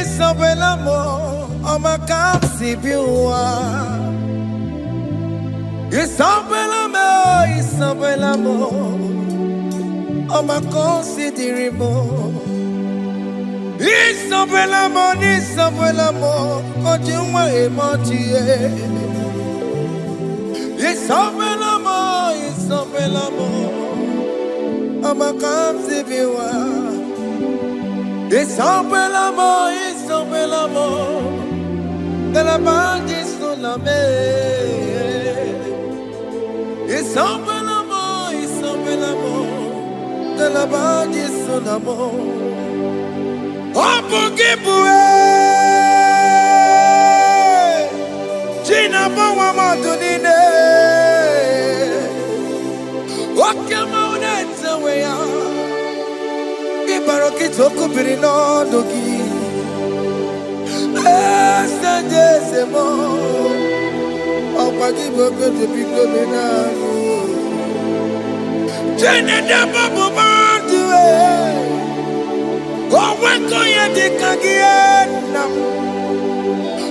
Isabella, I'm a capsi biwa. Isabella, I'm a considerable. Isabella, Ojuma emotie. Isabella, I'm a capsi biwa. Isabella, de la bande sulla me. Isabella, de la bande sulla mo. Opo gibue, Gina bawa madunine. Okama unetsa weya. Ibaroki toku birino dogi. Estandezemo, opagi boke de pico benano. Jene de babu bandue, oweko ye de kagiena,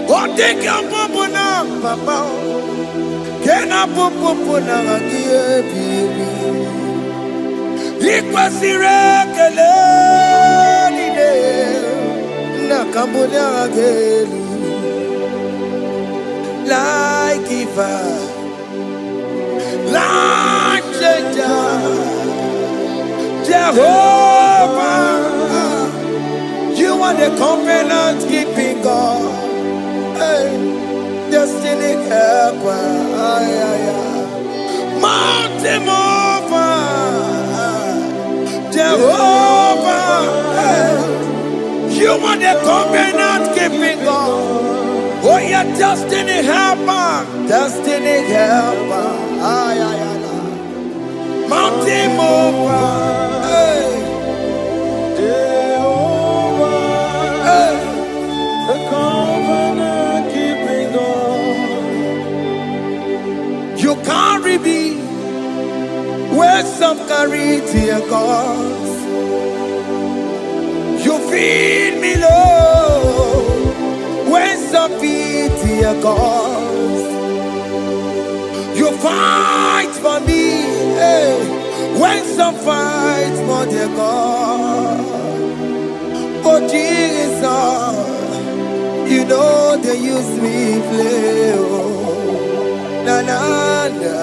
odeka babu na papa, kena popo na agie bibi. Ikwasire kele nide. Cambodia again, like giver, like changer, Jehovah, you are the covenant keeping God, hey, destiny helper, mountain mover, Jehovah. Hey. You are the covenant keeping God. Oh, your destiny helper. Destiny helper. Mountain mover. Hey. Jehovah. Hey. The covenant keeping God. You carry me where some carry tear gods. You feed me, Lord, when some feed your cause. You fight for me, hey, when some fight for their God. Oh Jesus, you know they use me play. Oh, na na na,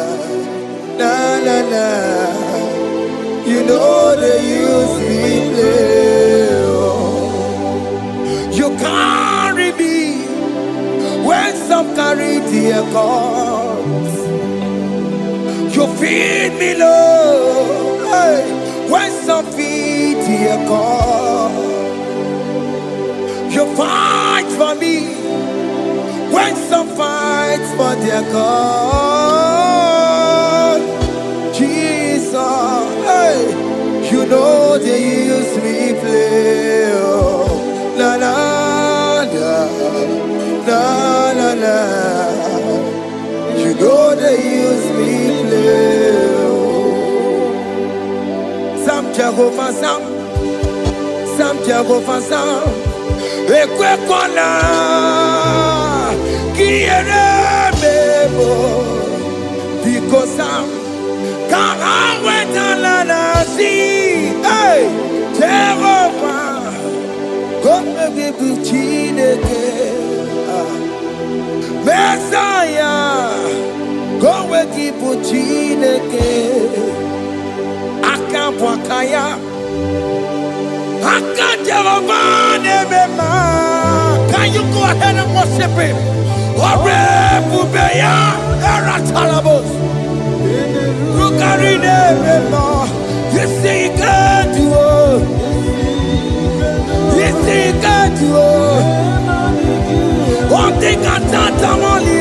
na na na. You know they use me play. You carry me when some carry their cause. You feed me, Lord, hey, when some feed their cause. You fight for me when some fight for their cause. Jesus, hey, you know they use me play. Oh, la la. You know they use me play. Some Jehovah, some Jehovah, some Equekona, Kiere Mebo, because some can't wait on la see. Hey, Jehovah, come and give me Chineke. Messiah, go and keep Chineke. Akapwakaya, Akajehovah Nebema. Can you go ahead and worship him? Ore Bubeya, Eratalabos. Rukarine Nebema. You see, you can't do it. You see, you can't do it. One thing I thought I'm only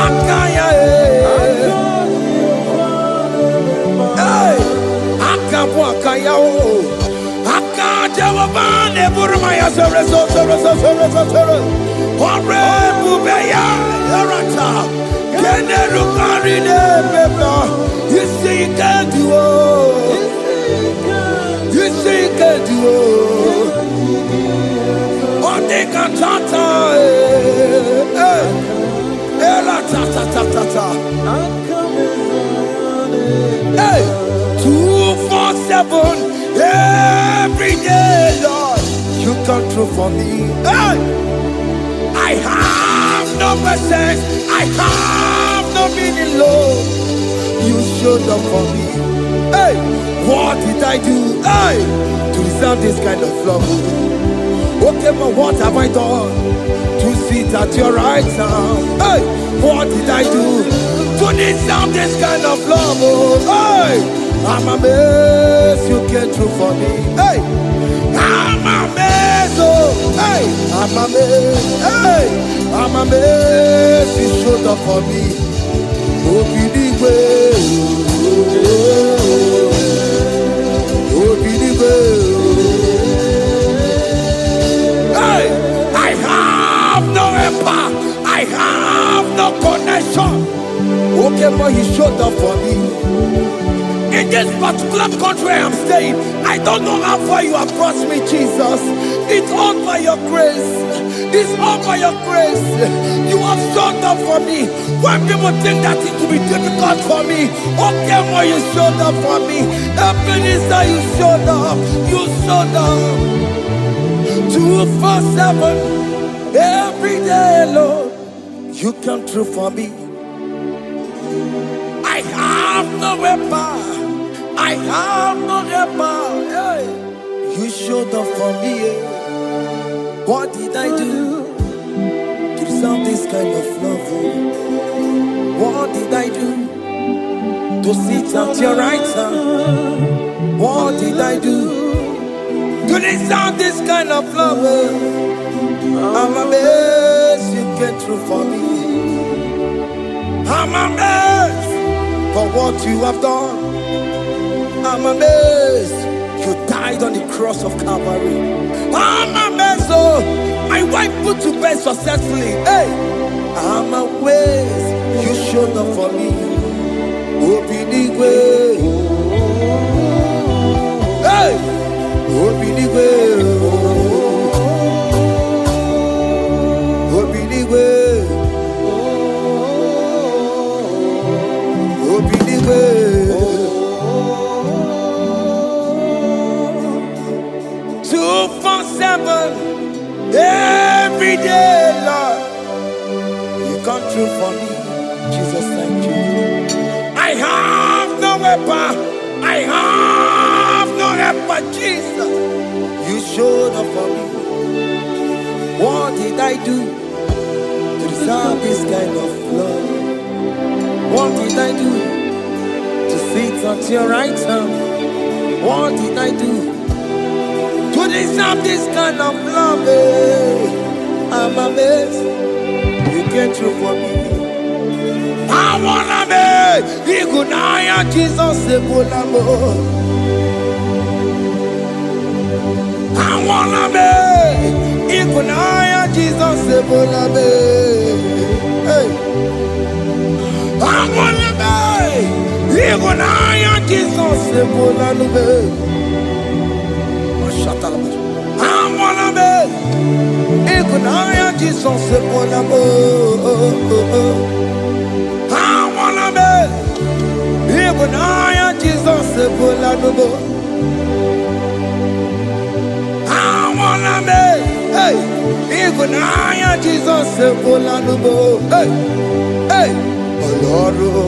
Akaya, hey, Akapwakaya, Akajehovah Burmaya, Ore Bubeya, Erata, Kenerukarine Nebema. You see, you can't do it. You duo. Onde cantata, la ta ta ta ta ta. Hey, 247 every day, Lord. You come through for me. Hey, I have no presence. I have no meaning, Lord. You showed up for me. Hey, what did I do? Hey, to deserve this kind of love? Okay, but what have I done to sit at your right hand? Hey, what did I do to deserve this kind of love? Oh, hey, I'm amazed you came through for me. Hey, I'm amazed. Oh, hey, I'm amazed. Hey, I'm amazed you showed up for me. Oh, be the way. Oh, be the way. Hey, I have no empire. I have no connection. Okay, but he showed up for me. In this particular country I'm staying, I don't know how far you have brought me, Jesus. It's all by your grace. It's all by your grace. You have showed up for me. When people think that it will be difficult for me, okay, but you showed up for me. Ebenezer, you showed up. You showed up. 247 every day, Lord. You come through for me. I have no weapon. I have no weapon. Hey. You showed up for me. What did I do to deserve this kind of love? What did I do to sit at your right hand? What did I do to deserve this kind of love? I'm amazed you came through for me. I'm amazed for what you have done. I'm amazed you died on the cross of Calvary. I'm amazed, oh, my wife put to bed successfully. Hey, I'm amazed you showed up for me. Open the way. Hey, open the way. Open the way. Open the way. 247 every day, Lord. You come through for me. Jesus, thank you. I have no weapon. I have no weapon, Jesus. You showed up for me. What did I do to deserve this kind of love? What did I do to sit at your right hand? What did I do to deserve this kind of love? I'm amazed you came through for me. I wanna be Igunaya Jesus Sebulamo. I wanna be Igunaya Jesus Sebulame. Hey, I wanna be Igunaya Jesus Sebulame. I wanna be Igunaya Jesus Sebulamo. I wanna be Igunaya Jesus Sebulamo. I wanna be, hey, Igunaya Jesus Sebulamo. Hey, hey, Oloro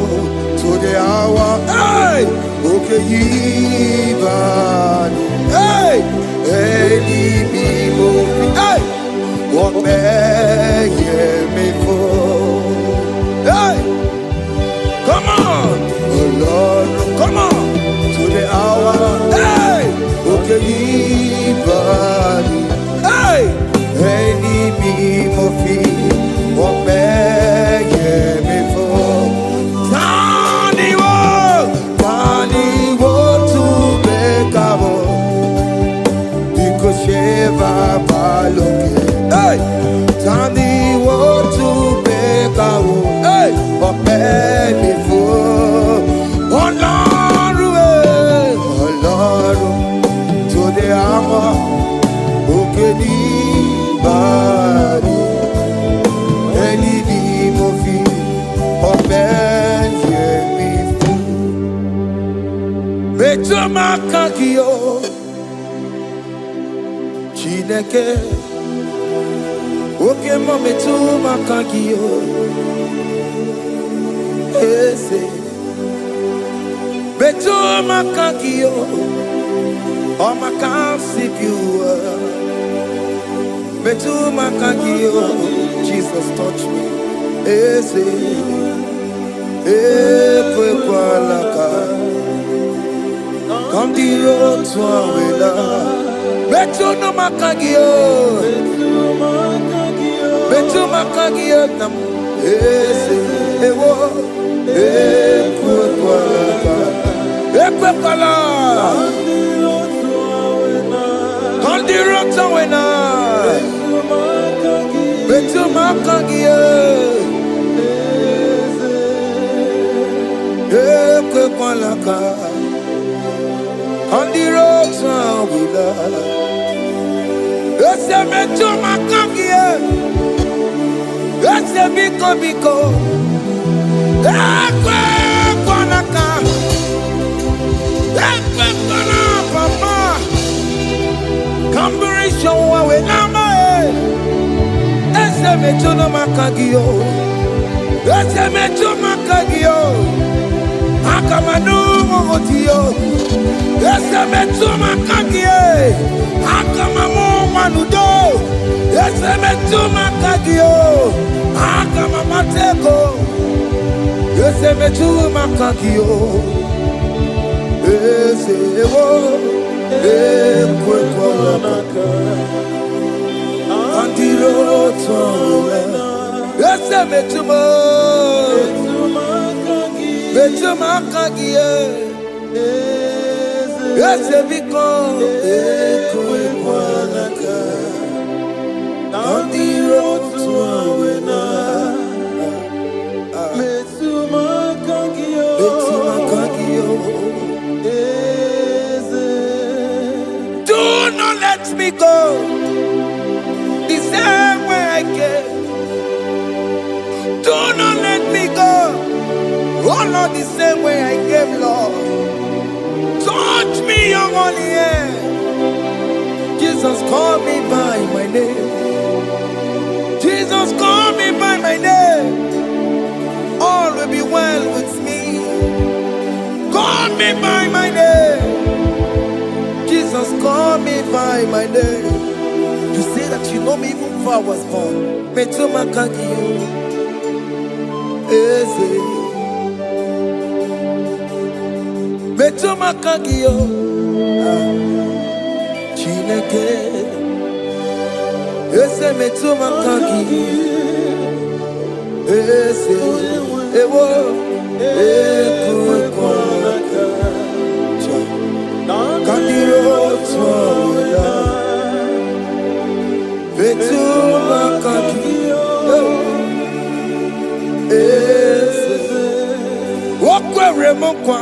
to the hour. Hey, okay, Ivan. Hey, hey, hey, what may me for? Hey, come on, oh Lord, come on to the hour. Hey, okay, hey, any me what may me for? Tani wo to make because Sheva Baloke. Hey. makagio Chineke Oke mo metu makagio Ese Metu makagio O makasibiwa Metu makagio Jesus touch me Ese Ekwe kwa laka Kandiro tuawela Betu no makagio Betu makagio nam Ese Ewo Ekwe kwa laka Ekwe kwa laka Kandiro tuawela Betu makagio Ekwe kwa laka On the road to Willa, it's a metro macagia, it's a biko, Equanaka, Equana, Papa, Combination with Nama, it's a metro macagio, it's a metro macagio, Akamanu Motio. Ese metu makagie, akamamu manudo. Ese metu makagio, akamamateko. Ese metu makagio, ese ewo, ekwe kwa maka. Andiro towe, ese metu makagie. Yes, because ekwe kwa laka on the road to Awena. Metuma kagio. Do not let me go the same way I came. Do not let me go. Oh Lord, the same way I came, Lord. Touch me, your holy hand. Jesus, call me by my name. Jesus, call me by my name. All will be well with me. Call me by my name. Jesus, call me by my name. You say that you know me even before I was born. Metuma kagio. Eze. Betu makagio Chineke Ese metu makagio Ese Ewo Ekwe kwa laka Kandiro tuawela Betu makagio Ese Wakwe remokwa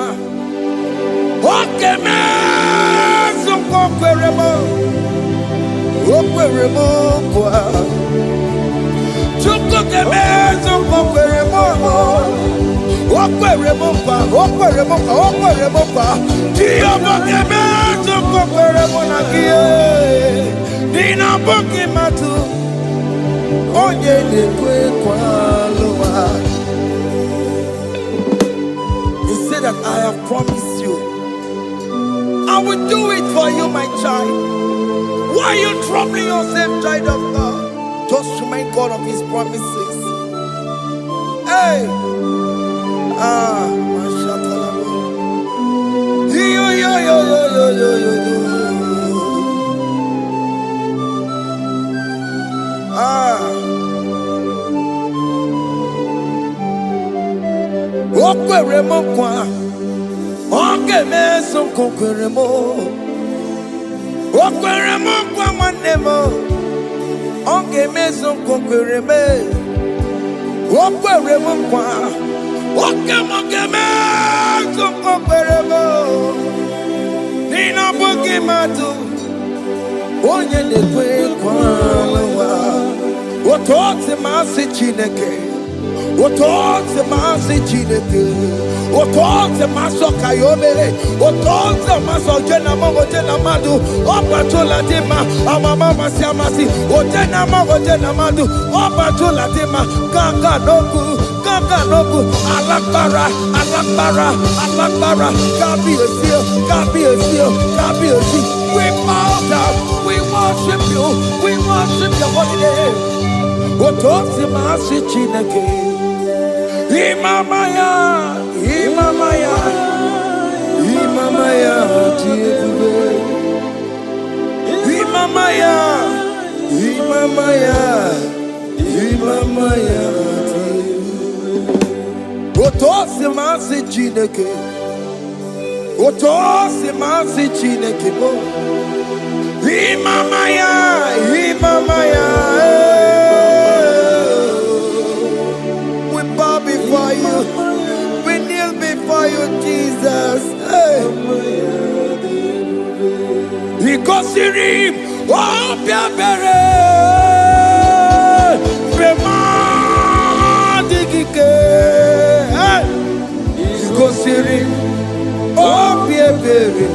Oke mezo kokweremo Okweremo kwa Chukoke mezo kokweremo Okweremo kwa Tiyoboke mezo kokweremo nakie Nina boke matu Onye dekwe kwa loa. He said that I have promised you I will do it for you, my child. Why are you troubling yourself, child of God? Just remind God of His promises. Hey! Okweremo kwa Oke meso kokweremo Okweremo kwa manemo Oke meso kokwereme Okweremo kwa Oke meso kokweremo Nina boke matu Onye nekwe kwa lewa Otote masi Chineke Otonze masi chineke, otonze maso kayome, otonze maso jena madu, opatola dima, amama masi, ojena madu, opatola dima, kaka nobu, alakbara, kabi esio. We bow down, we worship your holy name. Otonze masi chineke. Imamaya, Otosi masi chineke, bo. Imamaya. We bow before you. We kneel before you, Jesus. Ikosirim, obiabere, bemadikike. Ikosirim, obiabere,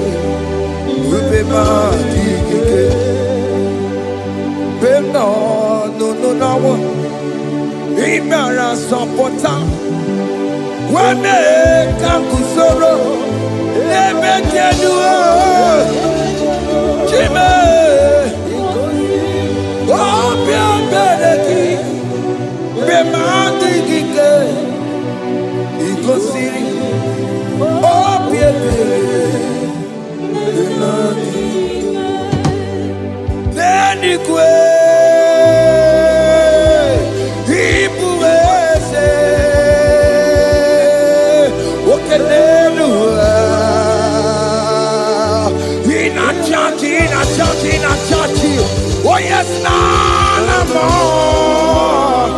bemadikike. No. Imara sopota Wane kakusoro Lebe kenua Chime Obia bereki Bemandi kike Ikosiri Obia bereki Neni kwe Oh yes, none more.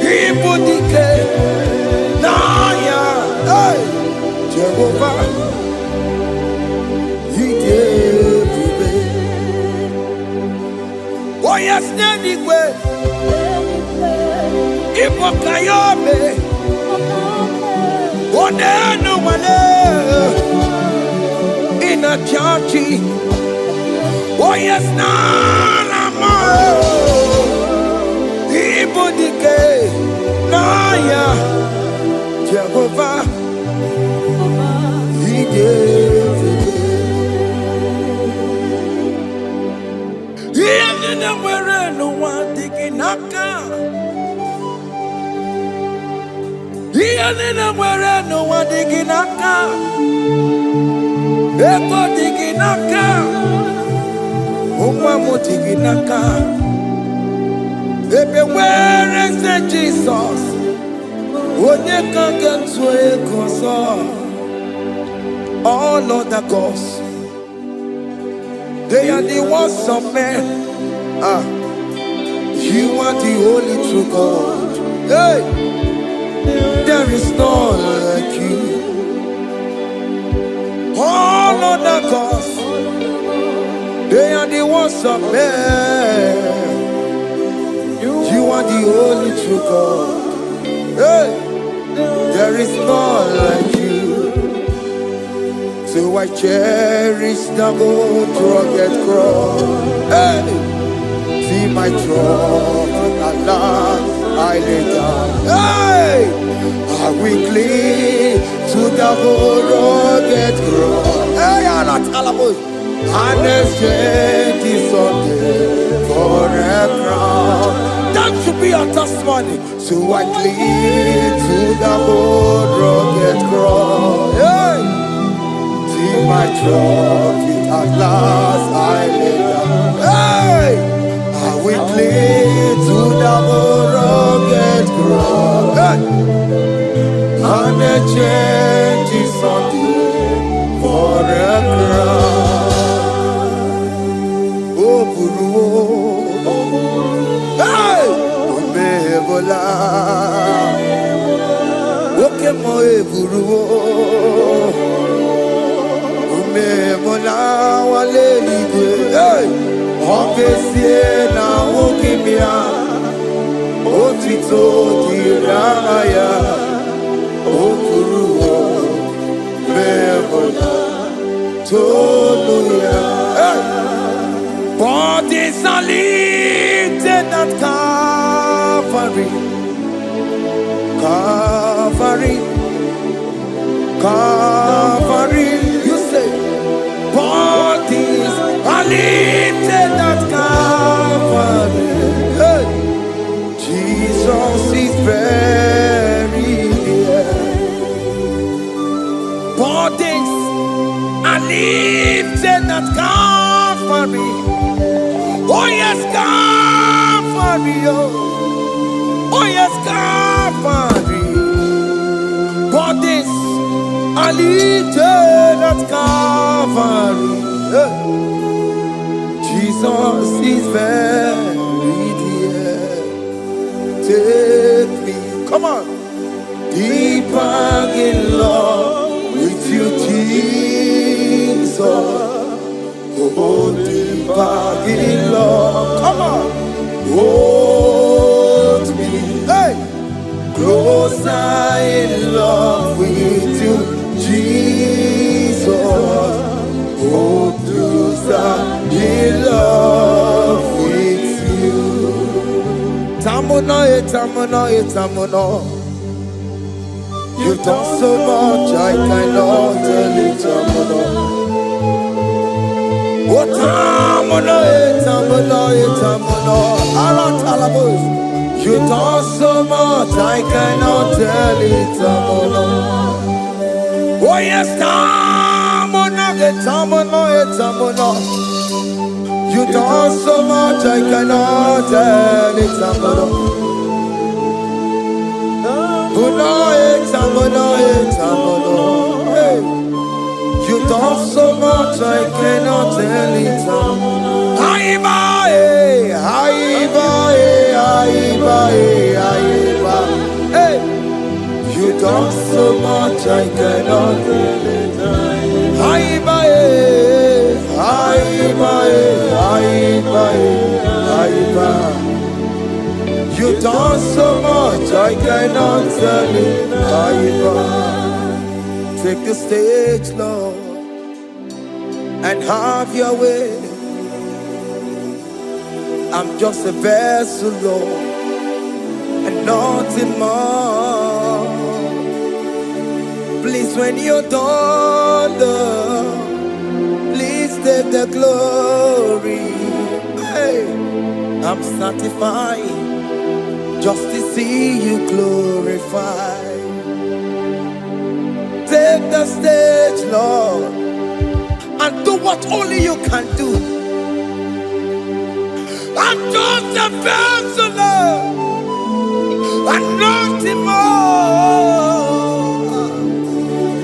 Ibudike, Naya, hey, Jehovah, He gave me. Oh yes, anyway, Ibokayobe, oh no one in a church. Oh yes, Nana, Ibudike, Naya, Jehovah, He gave it. He ended where no one digging naka. He ended where no one digging naka. Echo digging naka. Where is the Jesus? All other gods, they are the works of men. You are the only true God. Hey, there is none like you. All other gods, they are the ones of men. You are the only true God. Hey, there is none like you. So I cherish the gold rugged cross. Hey, see my throne at last I lay down. Hey, I will cling to the gold rugged cross. Hey, I'm not almost. And exchange is Sunday for a crown. That should be our testimony. So I cling to the old rugged cross. Hey! See my trophy at last I lay down. Hey! I will cling to the old rugged cross. Hey! And exchange is Sunday for a crown. Hey! Umebola Oke mo eburu Umebola wale ligwe Hey! Okesie na okimia otito diraya okuruwo mebola toluya. Bodies are lifted at Calvary, Calvary, Calvary. You say, bodies are lifted at Calvary. Hey. Jesus is buried here. Bodies are lifted at Calvary. Oh yes, Calvary. Oh yes, Calvary. Bodies are lifted at Calvary. Jesus is buried here. Take me, come on, deeper in love with you, Jesus. Oh, deeper in love, come on, hold me, hey, closer in love with you, Jesus. Oh, closer in love with you. Tamuno, tamuno, tamuno. You've done so much, I cannot tell it, tamuno. Oh, tamuno, tamuno, tamuno. Aratalabos. You've done so much, I cannot tell it, tamuno. Oh yes, tamuno, tamuno, tamuno. You done so much, I cannot tell it, tamuno. Hey. You done so much, I cannot tell it. Hey. You done so much, I cannot tell it. You done so much, I cannot tell it. Take the stage, Lord, and have your way. I'm just a vessel, Lord, and nothing more. Please, when you're done, Lord, please take the glory. Hey, I'm satisfied just to see you glorified. Take the stage, Lord, and do what only you can do. I'm just a vessel, Lord, and nothing more.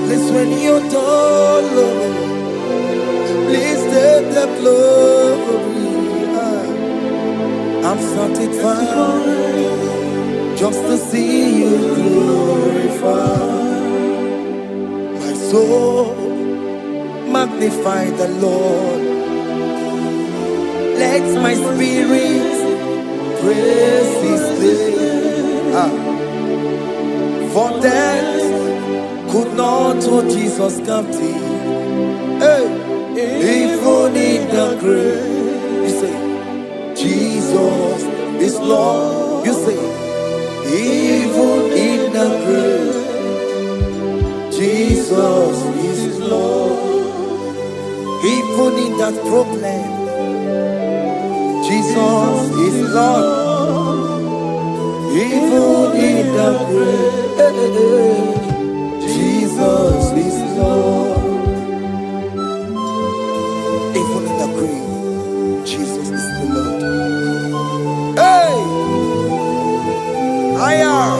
Please, when you're done, Lord, please take the glory. I'm satisfied just to see you glorified. My soul magnify the Lord. Let my spirit praise His name. For death could not hold Jesus captive. Hey, even in the grave, you say, Jesus is Lord. You say, even in the grave, Jesus is Lord. Even in that problem, Jesus is Lord. Even in the grave, Jesus is Lord. Even in the grave, Jesus is the Lord. Hey! I am.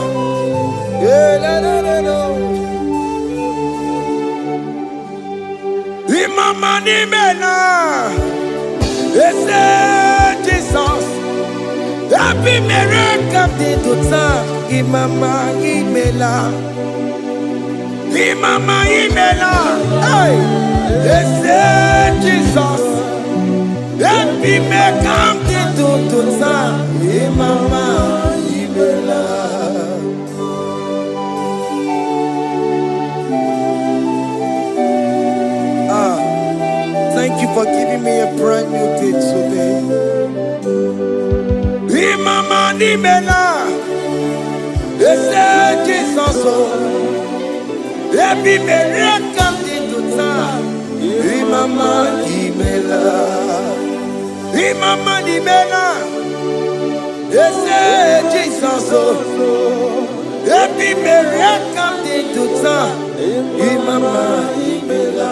Imama ni mena, Jesus. Happy miracle de tota. Imama imela, Imama imela. Hey, Jesus. Happy miracle de tota. Imama imela. thank you for giving me a brand new day today. Imama ni mena, ese Jesus o, ebi mere kamdi tuta. Imama ni mena, Imama ni mena, ese Jesus o, ebi mere kamdi tuta. Imama ni mena.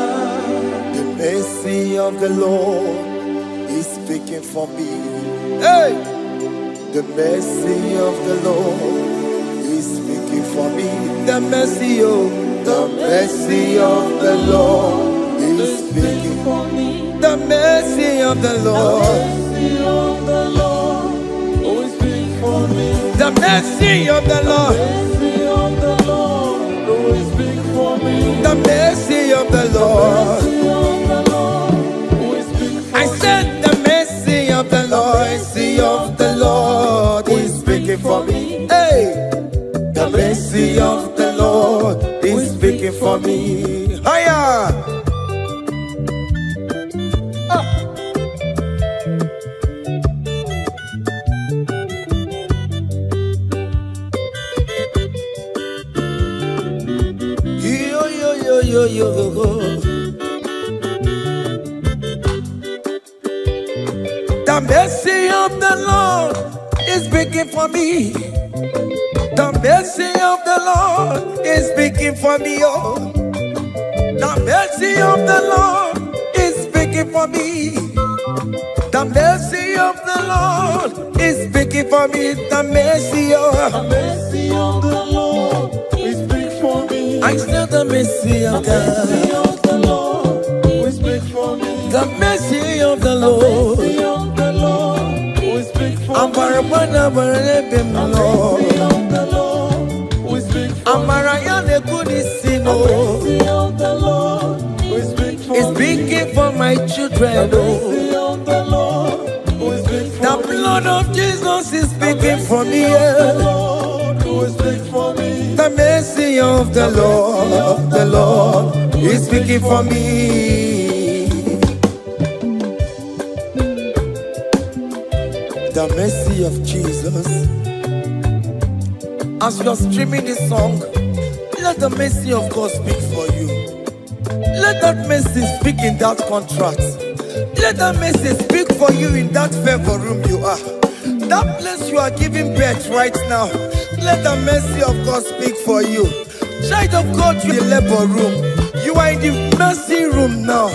The mercy of the Lord is speaking for me. Hey! The mercy of the Lord is speaking for me. The mercy of the Lord is speaking for me. The mercy of the Lord is speaking for me. The mercy of the Lord is speaking for me. The mercy of the Lord. I said the mercy of the Lord is speaking for me. Hey, the mercy of the Lord is speaking for me. Higher. Yo yo yo yo yo. The mercy of the Lord is speaking for me. The mercy of the Lord is speaking for me. Oh, the mercy of the Lord is speaking for me. The mercy of the Lord is speaking for me. The mercy of the Lord is speaking for me. I still the mercy of God. The Lord will speak for me. The mercy of the Lord. I'm Barabana Barabim Lord. I'm Mariana Kudisino. It's speaking for my children. The blood of Jesus is speaking for me. The mercy of the Lord is speaking for me. The mercy of Jesus. As you're streaming this song, let the mercy of God speak for you. Let that mercy speak in that contract. Let that mercy speak for you in that favor room you are. That place you are giving birth right now. Let the mercy of God speak for you. Child of God, you in the labor room. You are in the mercy room now.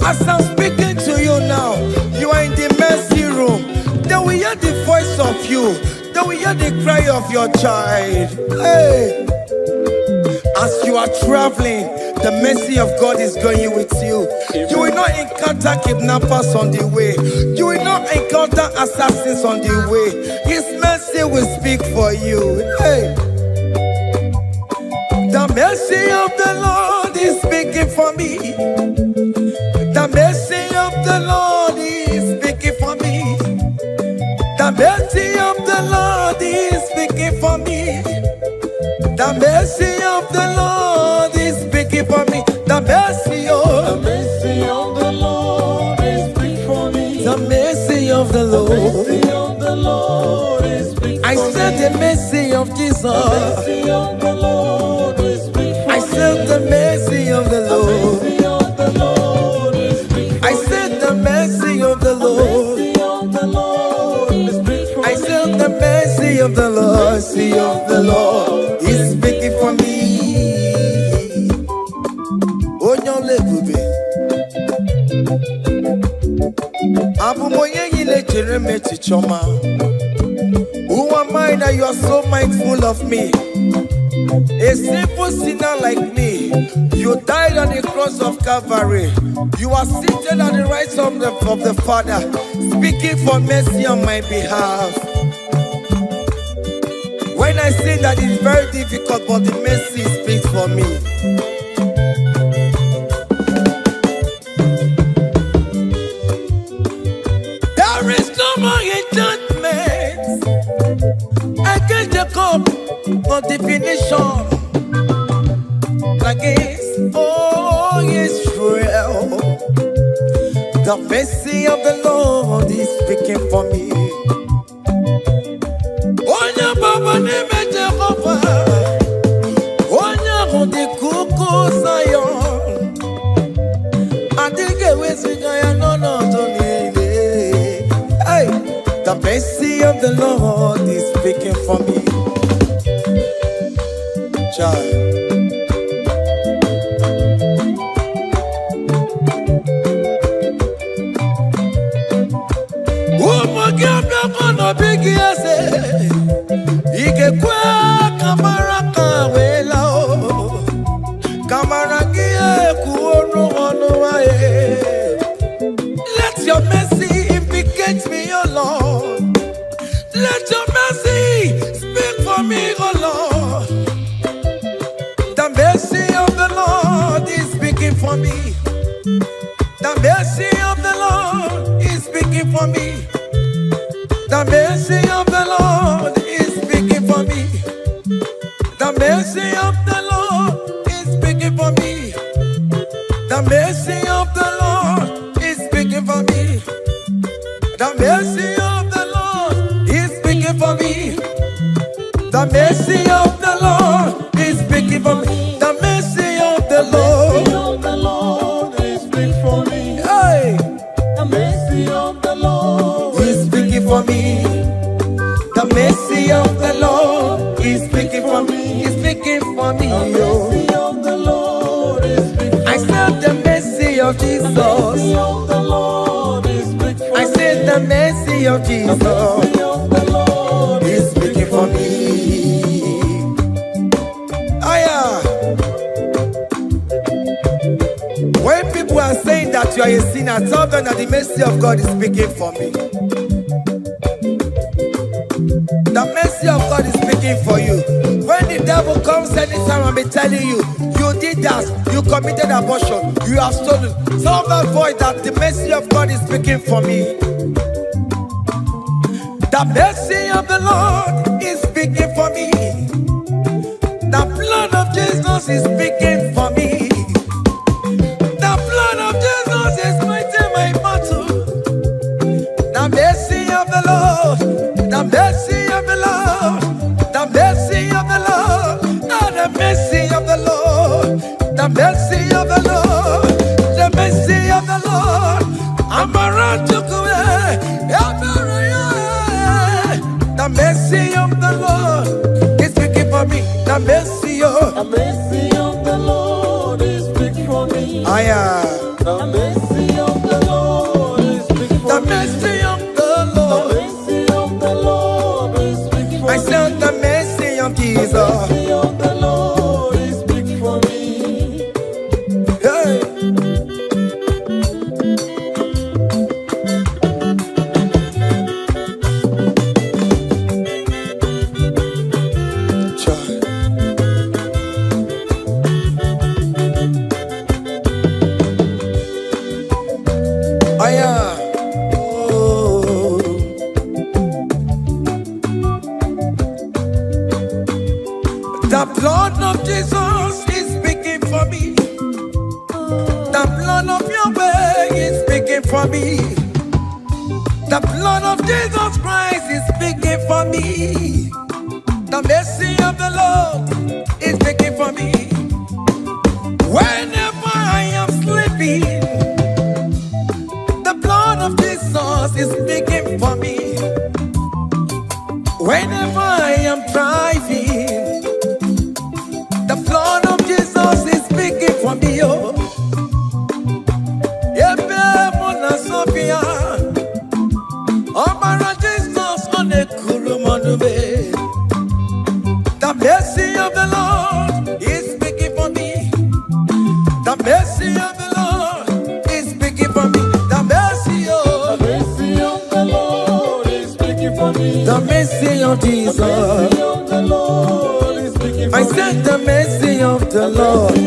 As I'm speaking to you now, you are in the mercy room. They will hear the voice of you. They will hear the cry of your child. Hey! As you are traveling, the mercy of God is going with you. You will not encounter kidnappers on the way. You will not encounter assassins on the way. His mercy will speak for you. Hey! The mercy of the Lord is speaking for me. The mercy of the Lord is speaking for me. The mercy of the Lord is speaking for me. The mercy of the Lord is speaking for me. The mercy of the Lord is speaking for me. The mercy of the Lord is speaking for me. I said the mercy of Jesus. The mercy of the Lord is speaking for me. I said the mercy of the Lord. I said the mercy of the Lord. I said the mercy of the Lord is speaking for me. Oh, no, lebube. Abu moye yile jereme chichoma. Who am I that you are so mindful of me? A simple sinner like me. You died on the cross of Calvary. You are seated at the right of the Father, speaking for mercy on my behalf. When I say that it's very difficult, but the mercy speaks for me. There is no more enchantment against the cup of definition. Against all Israel, The mercy of the Lord is speaking for me. Onya baba nime Jehovah, onya hundi kuku Zion. Adige wesigaya no tonile. Hey, the mercy of the Lord is speaking for me. Child. Big yes, Ikekwe kamara kawela o kamara gie kuonu onuae. Let your mercy implicate me, O Lord. Let your mercy speak for me, O Lord. The mercy of the Lord is speaking for me. The mercy of the Lord is speaking for me. The mercy of the Lord is speaking for me. The mercy of the Lord is speaking for me. The mercy of the Lord is speaking for me. The mercy of the Lord is speaking for me. The mercy of the Lord is speaking for me. The mercy of the Lord is speaking for me. Hey, the mercy of the Lord is speaking for me. The mercy of the Lord is speaking for me. Is speaking for me. The mercy of the Lord is speaking for me. I said the mercy of Jesus. The mercy of the Lord is speaking for me. I said the mercy of Jesus. The mercy of the Lord is speaking for me. When people are saying that you are a sinner, tell them that the mercy of God is speaking for me. The mercy of God is speaking for you. When the devil comes anytime and be telling you, you did that, you committed abortion, you have stolen, tell that voice that the mercy of God is speaking for me. The mercy of the Lord is speaking for me. The blood of Jesus is speaking for me. The blood of Jesus is fighting my battle. The mercy of the Lord, the mercy of the Lord, the mercy of the Lord, the mercy of the Lord, the mercy of the Lord, the mercy of the Lord. I'm around to go. The mercy of the Lord is speaking for me. The mercy of the Lord is speaking for me. I am. The mercy of the Lord is speaking for me. The mercy of the Lord. The mercy of the Lord is speaking for me. I said the mercy of Jesus. The mercy of the Lord is speaking for me. Hey. The blood of Jesus is speaking for me. The blood of Yahweh is speaking for me. The blood of Jesus Christ is speaking for me. The mercy of the Lord is speaking for me. Whenever I am sleeping, the blood of Jesus is speaking for me. Whenever I am driving, the blood of Jesus is speaking for me. Oh, Sophia, Omara Jesus on the Kurumanube. The mercy of the Lord is speaking for me. The mercy of the Lord is speaking for me. The mercy of the Lord is speaking for me. The mercy of Jesus. The mercy of the Lord is speaking for me. I said the mercy of the Lord.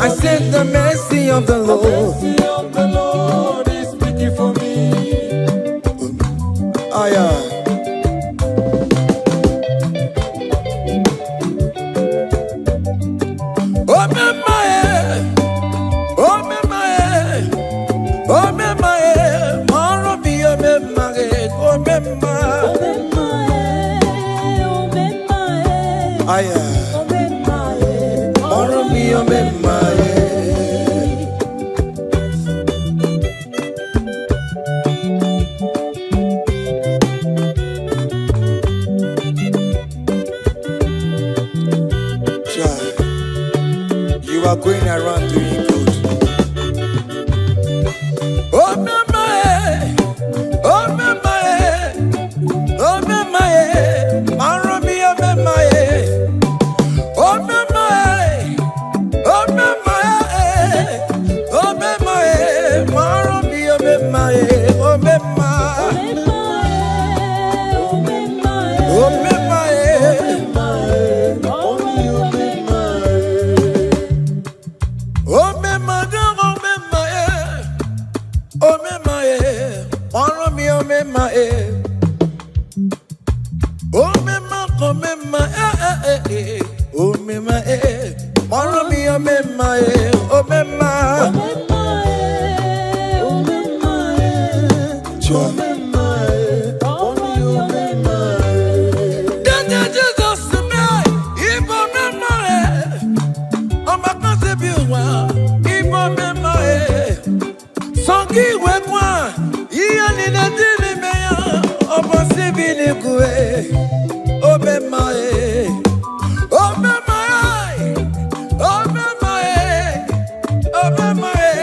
I said the mercy of the Lord. The mercy of the Lord is speaking for me. aya. Moro mi omemaye. You are going around doing good. Oh memaye, oh memaye, oh memaye, maro mi omemaye. Oh memaye, oh memaye, oh memaye, maro mi omemaye, oh memaye, oh memaye. Oh mema, oh mema, oh mema, moro mi oh mema, oh mema, oh mema, oh mema. Dada Jesus me, Igbo mema, oh my concebiwa, Igbo mema, songi wekwa, iya ni na dili meya, oh possibili kue. Oh memaye, oh memaye, oh memaye, oh memaye,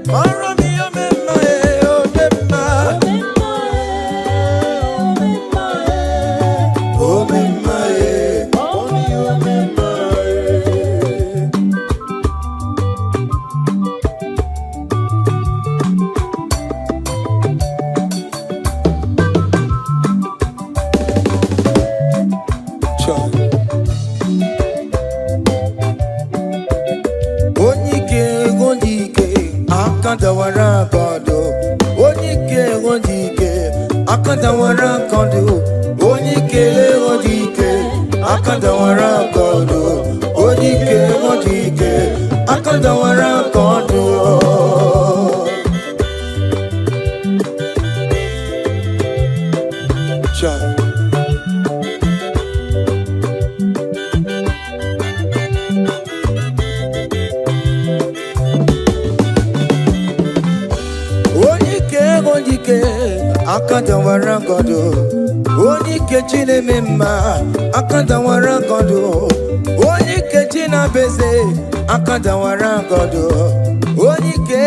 maro mi oh memaye, oh memaye, oh memaye, oh memaye. Akandawara kondo, onike, akandawara kondo, onike, akandawara kondo, onike, akandawara kondo. Akandawara kondo, onike chine mema, akandawara kondo, onike china beze, akandawara kondo, onike,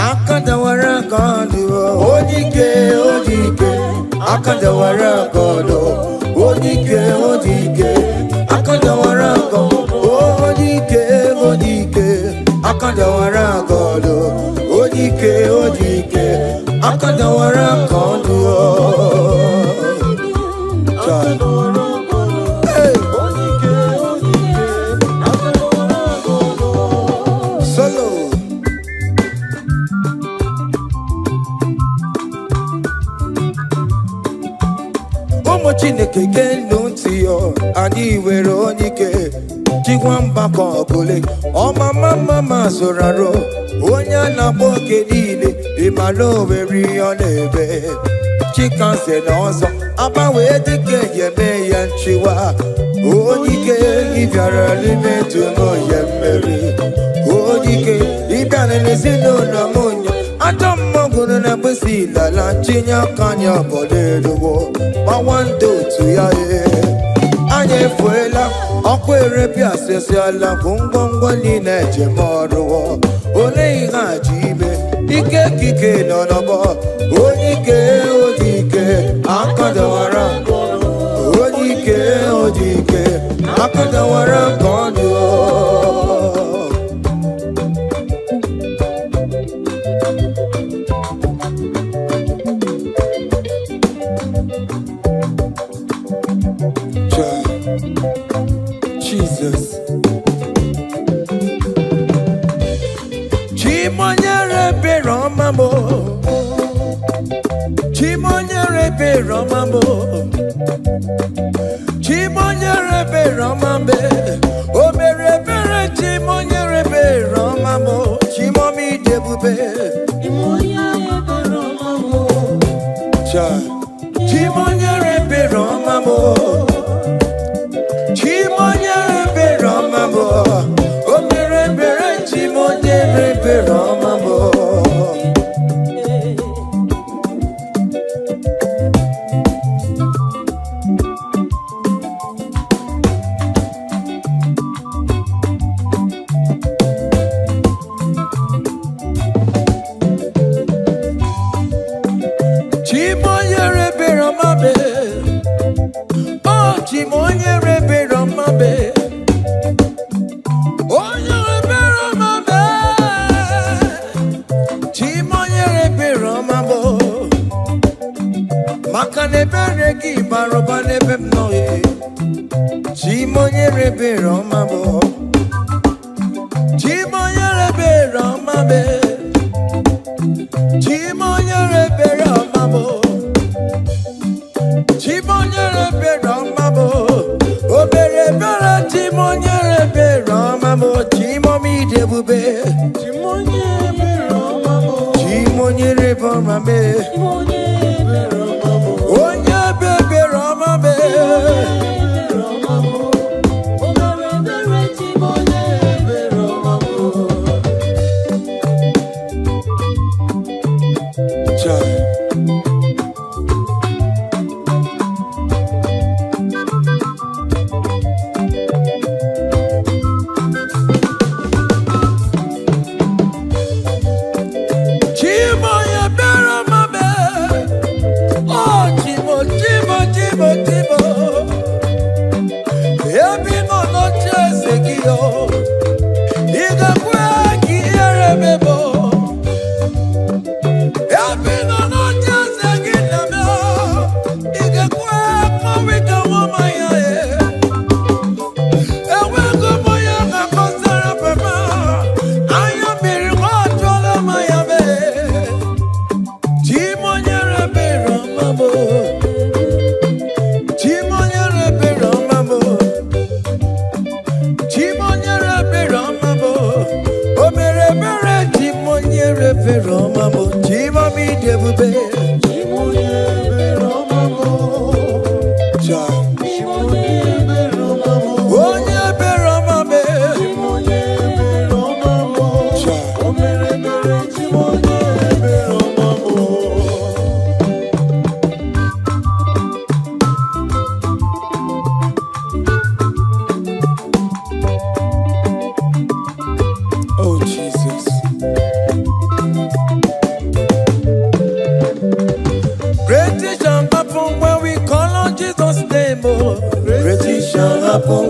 akandawara kondo, onike, akandawara kondo, onike, akandawara kondo, onike, akandawara kondo, onike. Akandawara kondo, solo. Omo Chineke genu ntị yo, anyị were onike, Chigwamba kọbụle, ọma mama zoraro, onye na-akpọ oke niile, ịmala oweri ọ na-ebe. Chikanse na ọzọ, agbanwe dịka eme ya nchiwa, onike ịbịara n'ime tụmụ ya mmeri, onike ịbịara n'ezinụlọ m onye, ajọ mmọgwụrụ na mgbesi ilala, chinye aka anya ọbọdọ eluwo, gbawa ndị otu ya anyị efuela, ọkụ erepịa asịsịala bụ ngwongwo niile ejem ọrụwọ, ole ihe aji ime, ike kike nọ n'ọgbọ, onike, akandawara, onike, akandawara kondo. Jesus. Chimonyere beromamo, Chimonyere beromamo, Chimonyere beromambe, Omere bere Chimonyere beromamo, Chimomi debube, Chimonyere beromamo, Chimonyere beromamo. maka na ebere gị bara ụba n'ebe m nọ Chimonyere ebere ọma bụ Chimonyere ebere ọma bụ Chimonyere ebere ọma bụ Chimonyere ebere ọma bụ obere ebere Chimonyere ebere ọma bụ Chimomide ebube Chimonyere ebere ọma bụ Chimonyere ebere ọma bụ onye ebere ọma bụ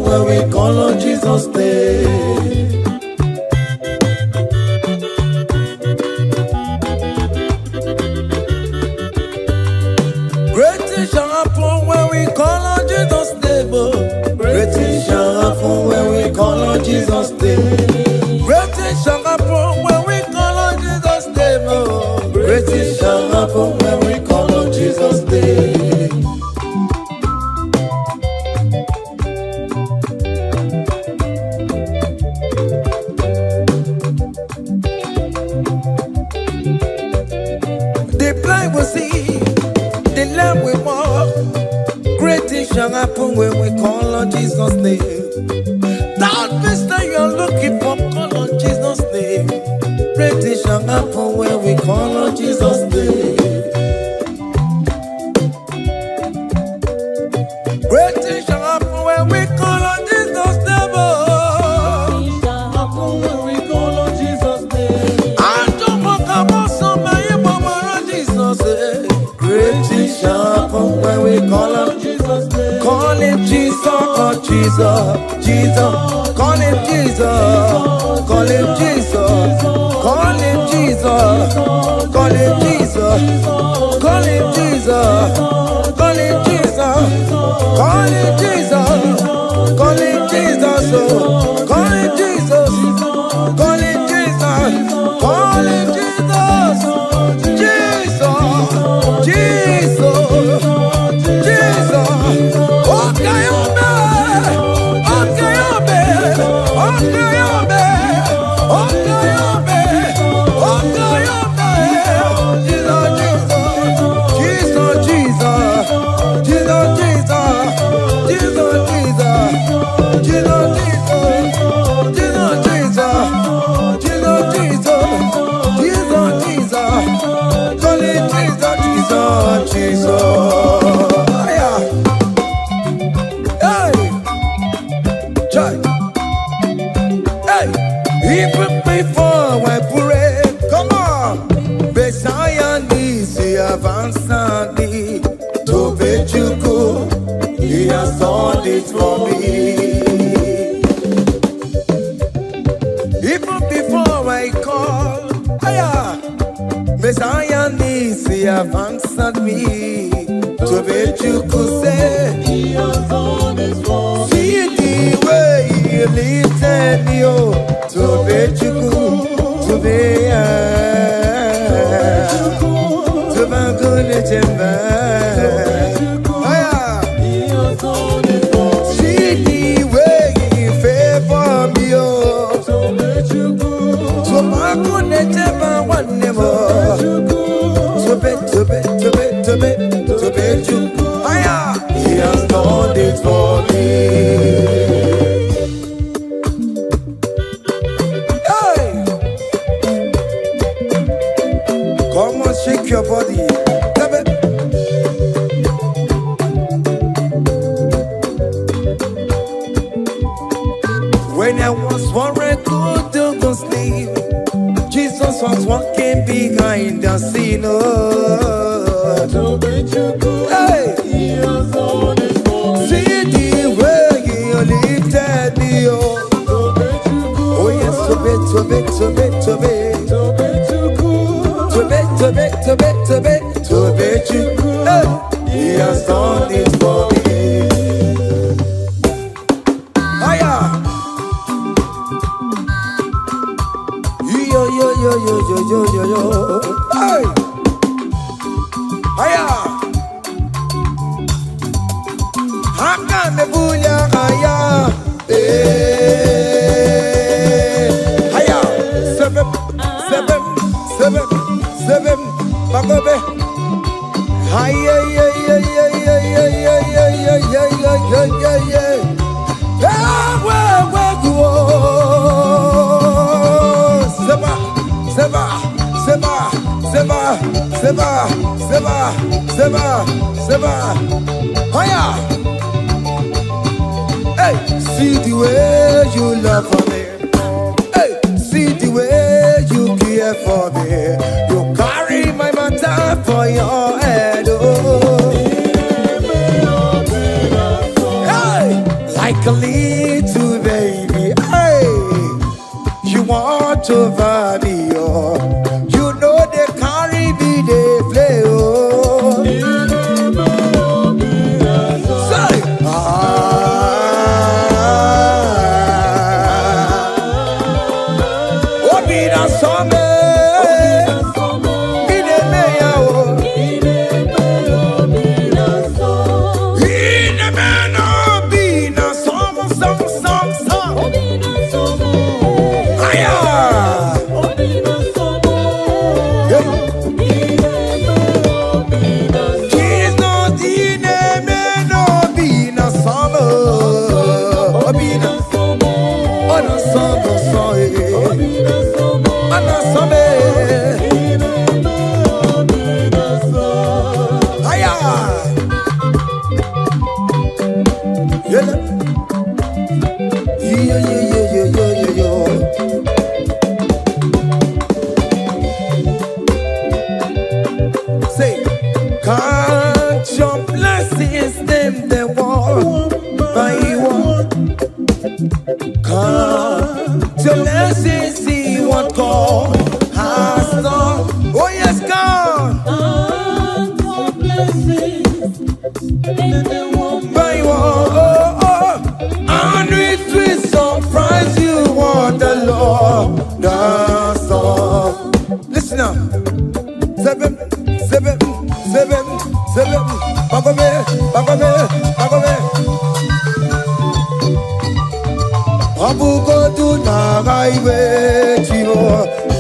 when we call on Jesus' name. Great things shall happen when we call on Jesus' name. Great things shall happen when we call on Jesus' name. Great things shall happen when we call on Jesus' name. Great things shall happen when we call on Jesus' name. Shall happen when we call on Jesus' name. That means that you're looking for, call on Jesus' name. Great things shall happen when we call on Jesus' name. Great things shall happen when we call on Jesus' name. Shall happen when we call on Jesus' name. I don't want to go so many more Jesus. Great things shall happen when we call on Jesus' name. Call him Jesus, oh Jesus, Jesus. Call him Jesus, call him Jesus, call him Jesus, call him Jesus, call him Jesus, call him Jesus, call him Jesus, call him Jesus, call him Jesus, call him Jesus, call him Jesus, Jesus, Jesus. Even before I pray, come on, Messiah needs to have answered me. To bet you go, he has done it for me. Even before I call, Messiah needs to have answered me. Tobechukwu say He has done it for me. See the way He lifted me, oh. Tobechukwu, Tobeya, Tobagone Jemba. He has done it for me. See the way He favored me, oh. Tobechukwu, Tobagone Jemba one more. Tobechukwu, He has done it for me. Hey, come on, shake your body. When I was worried, couldn't go sleep, Jesus was walking behind the scene. Hey, He has done it for me. See the way He lifted me, oh. Oh yes, Tobechukwu, hey, He has done it for me. Hiya. Yo. Hey. Hiya. Haka nebulia haya. Hiya. Seven. Bagobe. Hiya. Seba. Hiya. Hey, see the way you love for me. Hey, see the way you care for me. You carry my matter for your head. Oh. Hey, like a little baby. Hey, you want over me. Oh. You know they carry me, they play. Oh. Say, can't your blessings them the one by one? Can't your blessings see what God has done? Oh yes, God. Can't your blessings them one by one? And it will surprise you what the Lord does. Listen now. Seven. Bagome. Abugodu na highway chivo.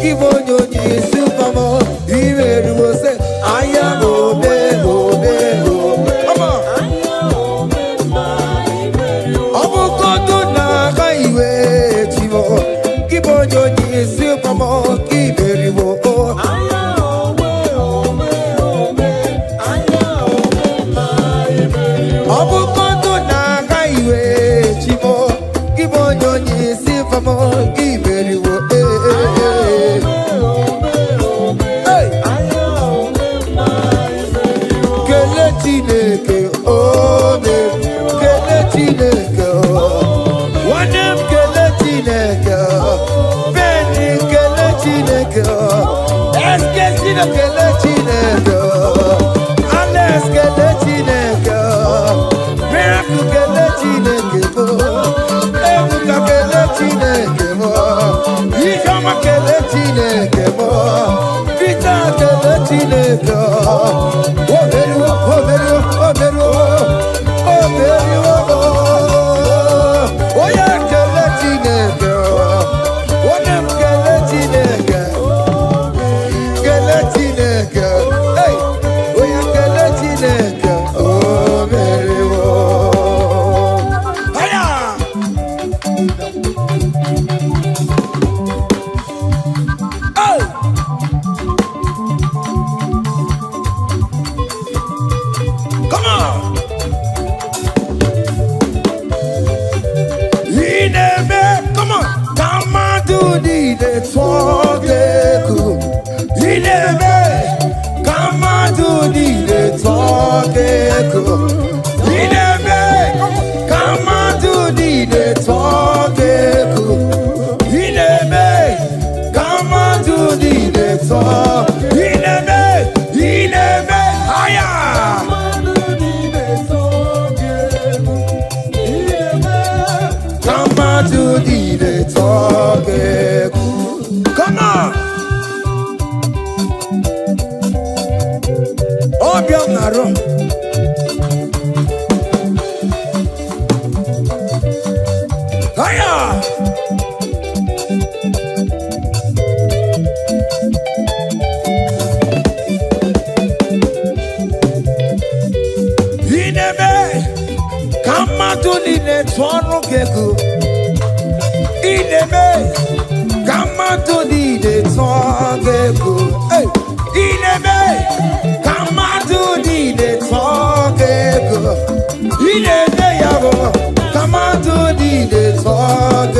Ibonyo ni supamo. Iweru se aya obe. Come on. Abugodu na highway chivo. Ibonyo ni supamo. Iweru Let's get Chama keletine kebo, vita keletine kebo. Oberu, oberu, oberu, oberu. Oya keletine kebo, onem keletine kebo, keletine kebo. Hey, oya keletine kebo, oberu. Haya. Come on. Come on. Come on, do the talk. Come on, do the talk. Come on, do the talk. Come on, do the talk. Higher. Come on to the talk. Come on. Obiom naro. Haya. Inebe. Come on to the talk. Inebe, come on to the talk. Hey, Inebe, come on to the talk. Inebe, come on to the talk.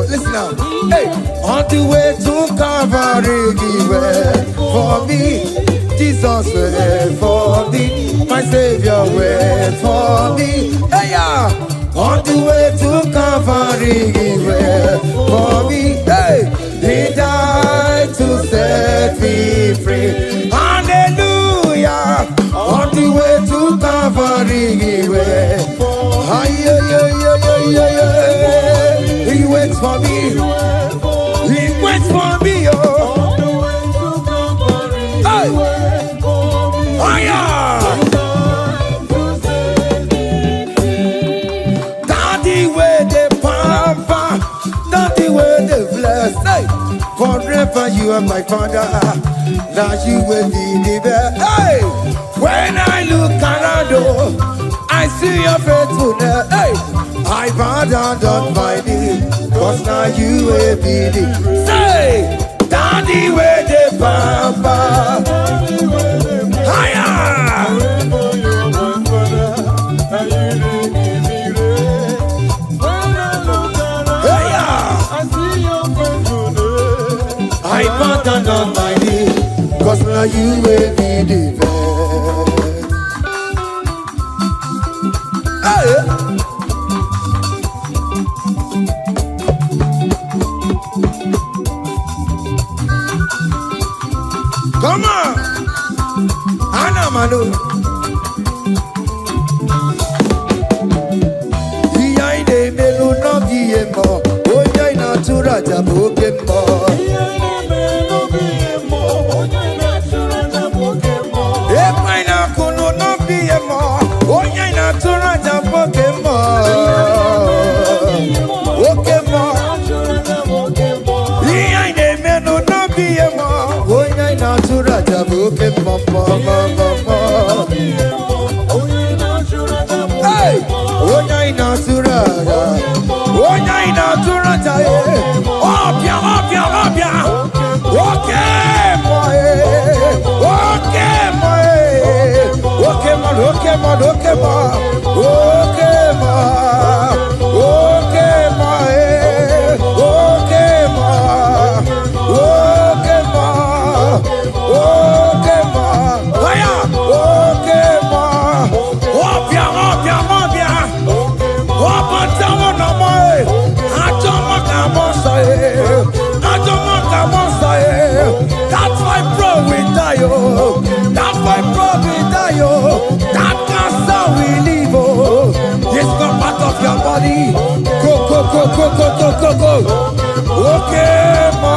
Listen now. Hey, on the way to Calvary, for me, Jesus wait for me, my Savior wait for me. Hey, yeah. On the way to Calvary, for me, hey, He died to set me free. Hallelujah. On the way to Calvary, He waits for me. He waits for me, oh. Hey. Oh, yeah. Forever you are my father, now you will be the best. Hey, when I look around, I see your faithfulness. Hey, I bow down on my knees, cause now you will be the. Say, Daddy, where the papa. Higher. I bow down on my knees, cause now you will be the best. Hey. Come on, Anna Manu. Iyaine melu no giemo, oya ina tura jabo kemo. Hey, that's why bro we die, oh. That's why bro we die, oh. That cancer we live, oh. It's not part of your body. Go. Okay, man.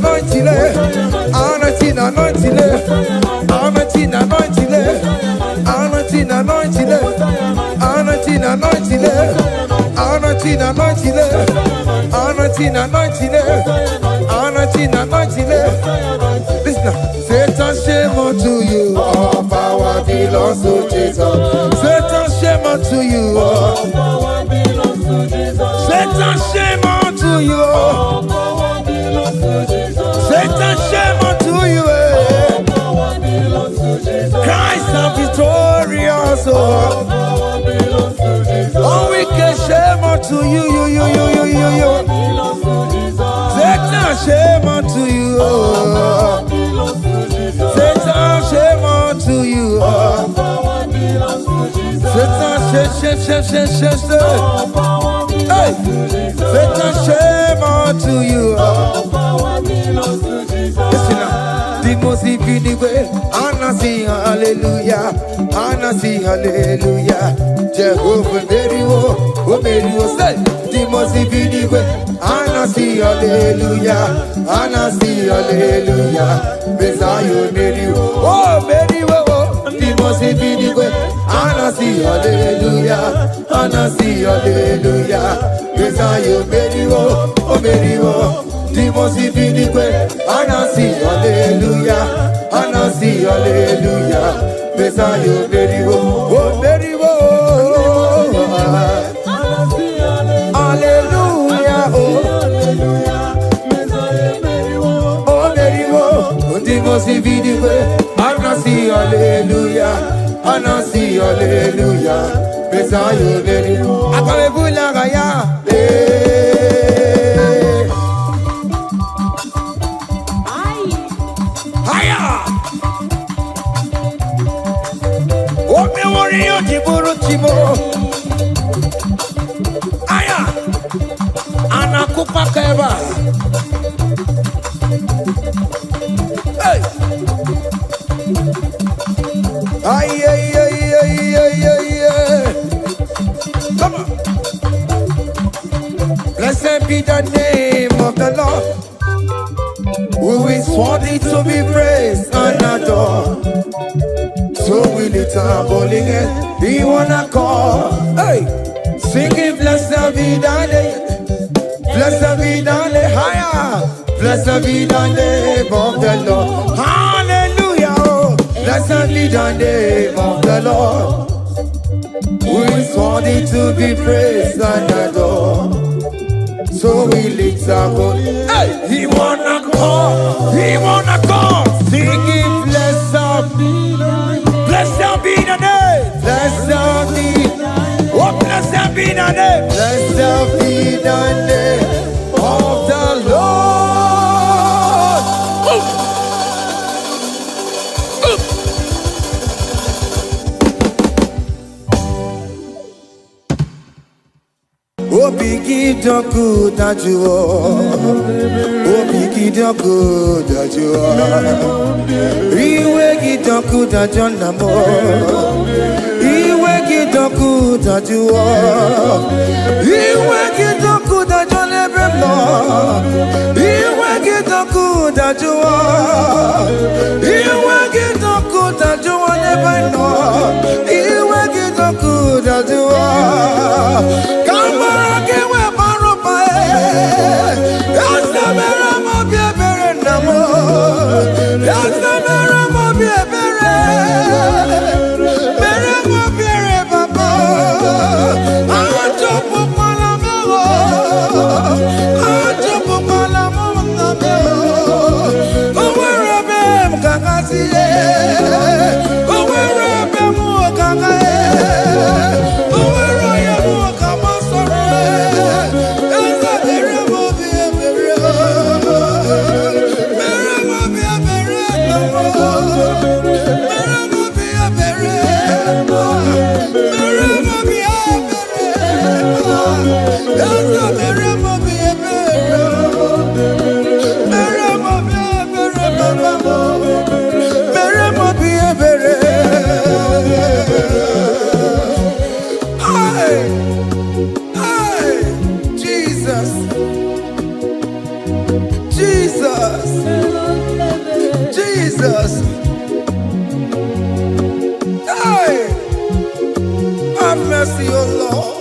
anointing, anointing, anointing, anointing, anointing, anointing, anointing, anointing, anointing, anointing, anointing, anointing, anointing. Listen, Satan, shame unto you. All power belongs to Jesus. Satan, shame unto you. All power belongs to Jesus. Satan, shame unto you. All power belongs to Jesus. Satan, shame unto you. All power belongs to Jesus. Christ is victorious. All power belongs to Jesus. All wicked shame unto you. Satan, shame unto you. Satan, shame unto you. Satan, shame. Hey, Satan, shame unto you. Listen now. The most way, Anna sing hallelujah, Anna sing hallelujah. Jehovah Mary, oh Mary, oh say. The most way, Anna sing hallelujah, Anna sing hallelujah. Messiah Mary, oh Mary, oh. The most way, Anna sing hallelujah, Anna sing hallelujah. Messiah Mary, oh Mary, oh. The most way, Anna sing hallelujah, Anna sing hallelujah. Messiah Mary, oh Mary, oh. Hallelujah, oh Mary, oh. The most way, Anna sing hallelujah, Anna sing hallelujah. Messiah Mary, oh. Akabebula gaya, Aya, anakupa keba. Hey, ay. Come on. Blessed be the name of the Lord, who is worthy to be praised and adored. So we lift our bowling head, we wanna call, hey, singing blessed be the name, blessed be the name, higher, blessed be the name of the Lord, hallelujah, oh. Blessed be the name of the Lord, who is worthy to be praised and adored. So we lift our bowling, hey, he wanna call, singing blessed be the name. Blessed be the name. Blessed be. Oh, blessed be the name. Blessed be the name of the Lord. Oh, biggie, the good that you are. Oh, biggie, the good that you are. Iwe gidoku da jonamo, iwe gidoku da juwa, iwe gidoku da jonebemo, iwe gidoku da juwa, iwe gidoku da juwa nebeno, iwe gidoku da juwa. Kamara kewe baropa, yasamera mo biebere namo, yasamera. mercy, oh Lord.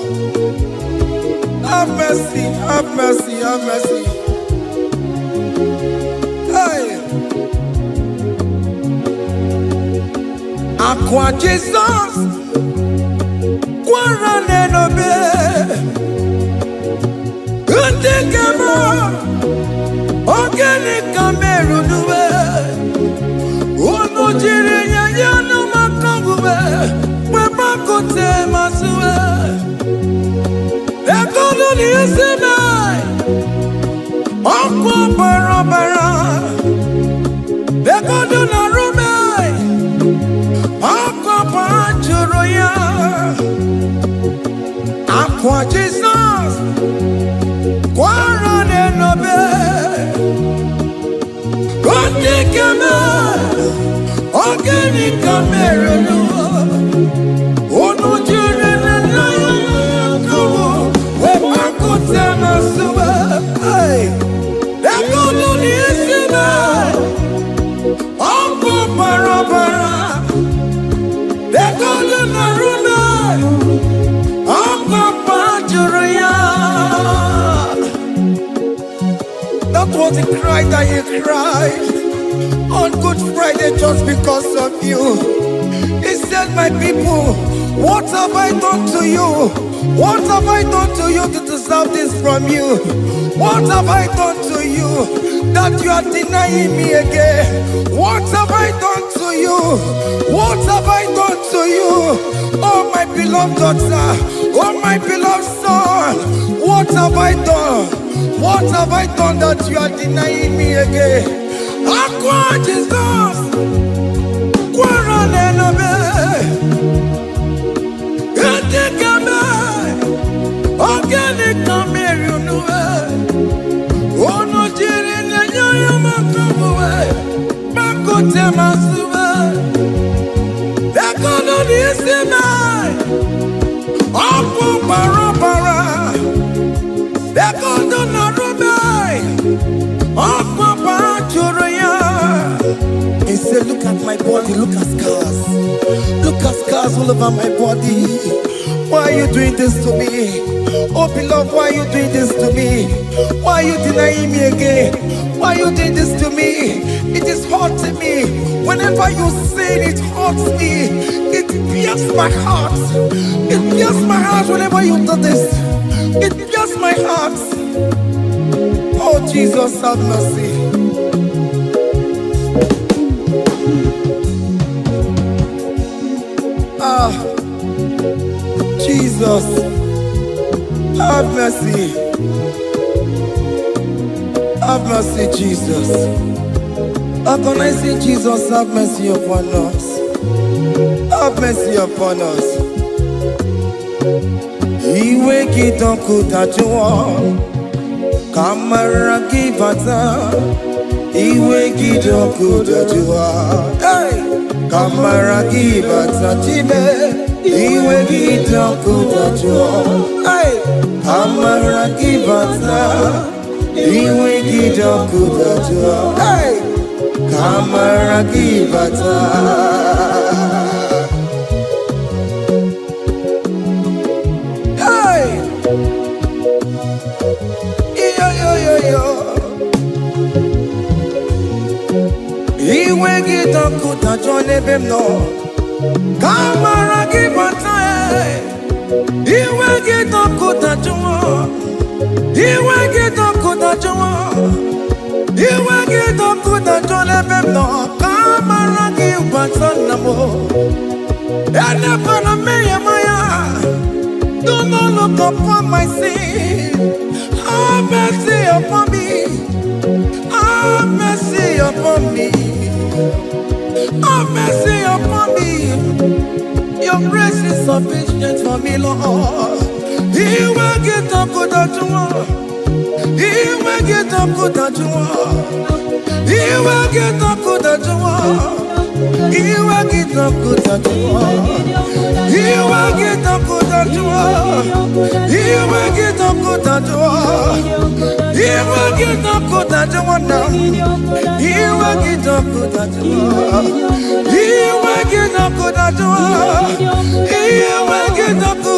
Have mercy, have mercy, have mercy. Hey. Aqua Jesus, Quarane no be. Utikema, Organic Cameroon. Ono jiri nyanya no makangube, webakote masue. Ekono ni esinai, oko barabara. Ekono na rumai, oko panchuroya. Aqua Jesus, Quarane no be. Utikema, Organic Cameroon. Ono jire na kubu, webakote masue. Hey, ekono ni esinai, oko barabara. Ekono na rumai, oko panchuroya. That was the cry that you cried on Good Friday just because of you. He said, my people, what have I done to you? What have I done to you to deserve this from you? What have I done to you that you are denying me again? What have I done to you? What have I done to you? Oh, my beloved daughter, oh, my beloved son, what have I done? What have I done that you are denying me again? Aqua Jesus, Quarane no be. Utikema, Organic Cameroon. Ono jiri nyanya makangube, bakote masue. Ekono ni esinai, oko barabara. Ekono na rumai, oko panchuroya. He said, look at my body, look at scars. Look at scars all over my body. Why are you doing this to me? Oh beloved, why are you doing this to me? Why are you denying me again? Why are you doing this to me? It is hurting me. Whenever you sin, it hurts me. It pierces my heart. It pierces my heart whenever you do this. It pierces my heart. Oh Jesus, have mercy. Ah, Jesus, have mercy. Have mercy, Jesus. How can I say, Jesus, have mercy upon us? Have mercy upon us. Iwe kidoku tajuwa, kamara kibata. Iwe kidoku tajuwa, hey, kamara kibata chibe. Iwe kidoku tajuwa, hey, kamara kibata. Iwe kidoku tajuwa, hey, kamara kibata. Iwe kidoku tajuwa nebem no, kamara kibata. Iwe kidoku tajuwa, iwe kidoku tajuwa. Iwe kidoku tajuwa nebem no, kamara kibata namo. Ene pana meye maya, do not look upon my sin. Have mercy upon me. Have mercy upon me. Have mercy upon me. Your grace is sufficient for me, Lord. Iwe kidoku tajuwa, iwe kidoku tajuwa, iwe kidoku tajuwa, iwe kidoku tajuwa, iwe kidoku tajuwa, iwe kidoku tajuwa, iwe kidoku tajuwa na, iwe kidoku tajuwa, iwe kidoku tajuwa, iwe kidoku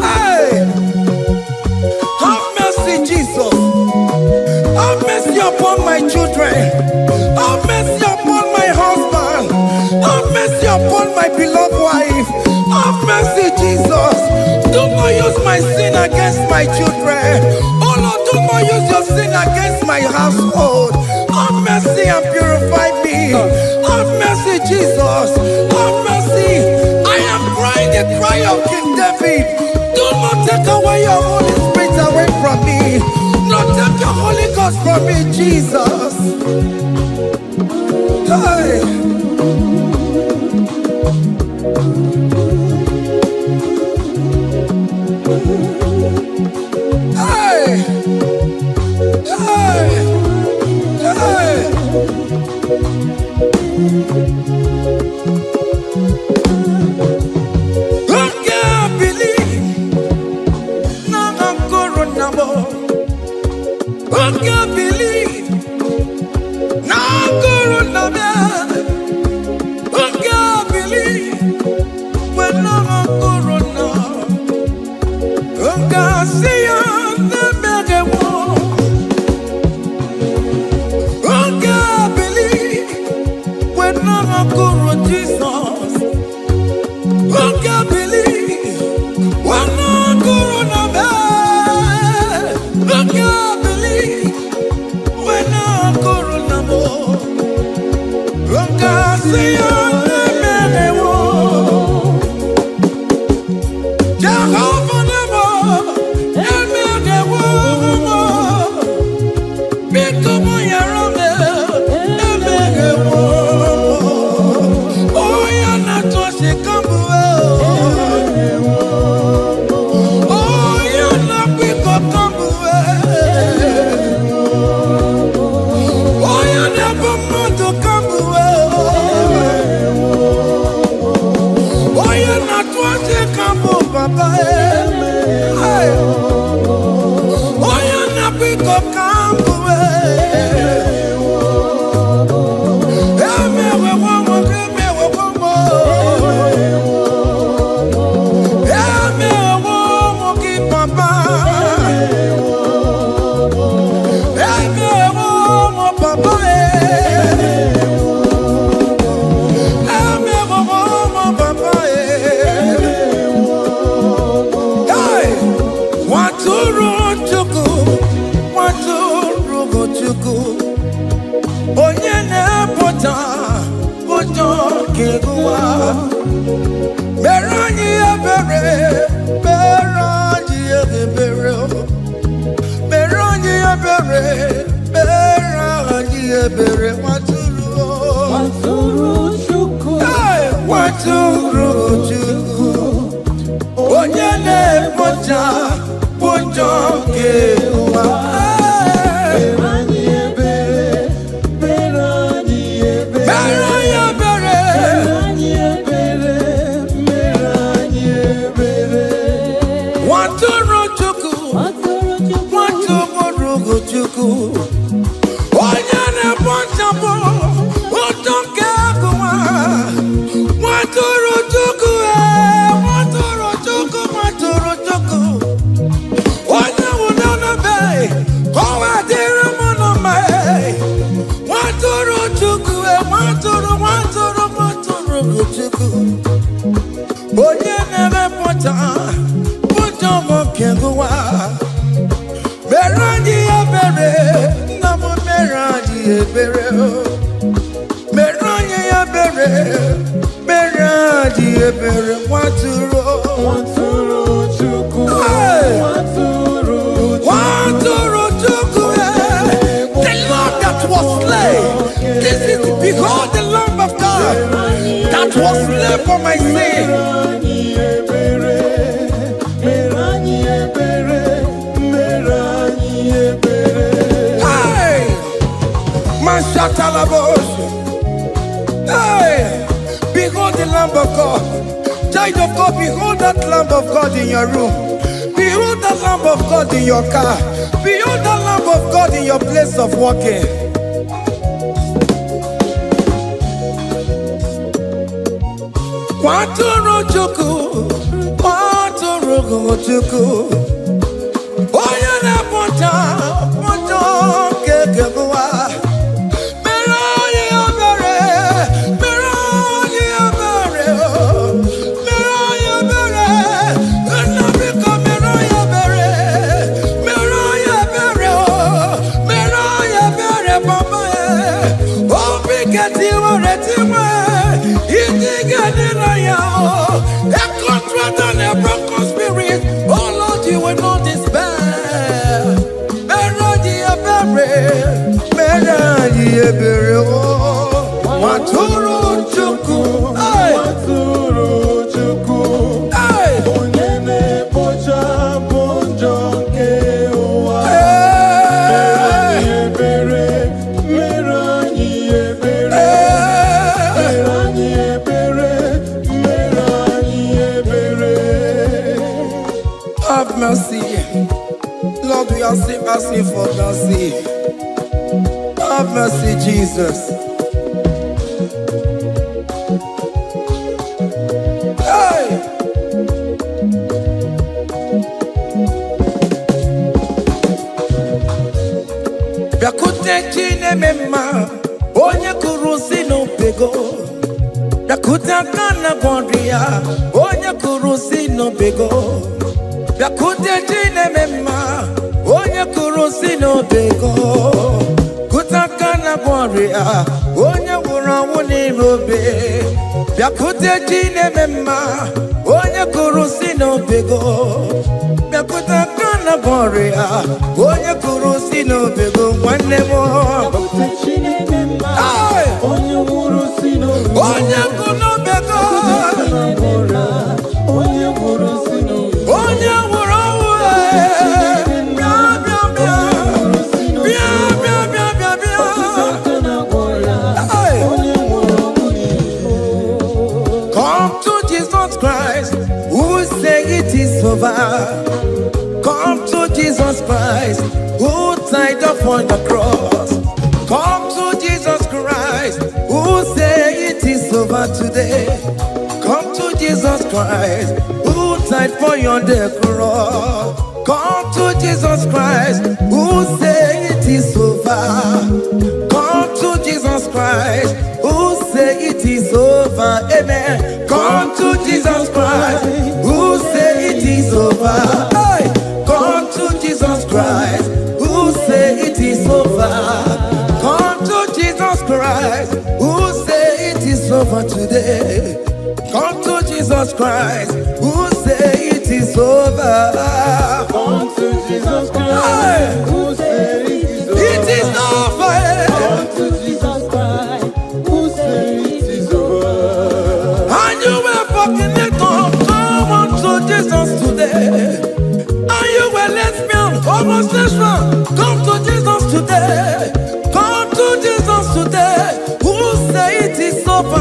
Hey, have mercy, Jesus. Have mercy upon my children. Have mercy upon my husband. Have mercy upon my beloved wife. Have mercy, Jesus. Do not use my sin against my children. Oh Lord, do not use your sin against my household. Have mercy and purify me. Have mercy, Jesus. Have mercy. I am crying the cry of King David. Do not take away your Holy Spirit away from me. Not take your Holy Ghost from me, Jesus. Hey. Hey. Hey. Hey. I can't believe now Corona I can't believe when I'm Corona I can't see the mega war I can't believe when I'm Corona Jesus I can't believe when I'm Corona I can't believe when I'm Corona I can't see the mega war Jehovah never the mega war become your own the mega war oh you're not to see come oh you're not we go come oh you're never more to come oh you're not to see come Papa hey oh you're not we go come onye na-epụta ụjọ ga-egụwa mere anyị ebere mere anyị ebere mere anyị ebere mere anyị ebere nwatụrụ Chukwu onye na-epụta ụjọ ga-egụwa onye na-ekpochapụ ụtọ nke agụwa nwatụrụ Chukwu nwatụrụ Chukwu onye nwụrụ n'ebe ọwa dịrị mụ na mma nwatụrụ Chukwu nwatụrụ Chukwu onye na-emepụta ụtọ nke agụwa mere anyị ebere nna m mere anyị ebere mere anyị ebere mere anyị ebere nwatụrụ Chukwu that was slain for my sin. Hey, Mashatalabos. Hey, behold the Lamb of God. Child of God, behold that Lamb of God in your room. Behold the Lamb of God in your car. Behold the Lamb of God in your place of walking. Waturu chuku, waturu chuku. Oya na ponta, ponta kekebuwa. Meroye abere, meroye abere, meroye abere. Enabika meroye abere, meroye abere, meroye abere papa. Obi keti waretiwe, iti gani na yao. A contract and a broken spirit. Oh Lord, you will not despair. Meradi abere, meradi abere. Maturu chuku, maturu chuku. Onyene pocha ponjo kewa. Meradi abere, meradi abere, meradi abere, meradi abere. Have mercy, Lord. We are asking for mercy. Have mercy, Jesus. Hey! Yakute chine mema, onye kurusi no pego. Yakuta kana bondria, onye kurusi no pego. Yakute chine mema, onye kurusi no pego. Kutakana boria, onye wura wuni robe. Yakute chine mema, onye kurusi no pego. Yakutakana boria, onye kurusi no pego. One more. Onye kurusi no pego. Onye kurusi no pego. Onye wura Come to Jesus Christ, who say it is over. Come to Jesus Christ, who died upon the cross. Come to Jesus Christ, who say it is over today. Come to Jesus Christ, who died for you on the cross. Come to Jesus Christ, who say it is over. Come to Jesus Christ, who say it is over. Amen. Come to Jesus Christ, who say it is over. Hey! Come to Jesus Christ, who say it is over. Come to Jesus Christ, who say it is over today. Come to Jesus Christ, who say it is over. Come to Jesus Christ, who say it is over. It is over. Come to Jesus Christ, who say it is over. And you were fucking it up. Come on to Jesus today. And you were lesbian, homosexual. Come to Jesus today. Come to Jesus today. Who say it is over?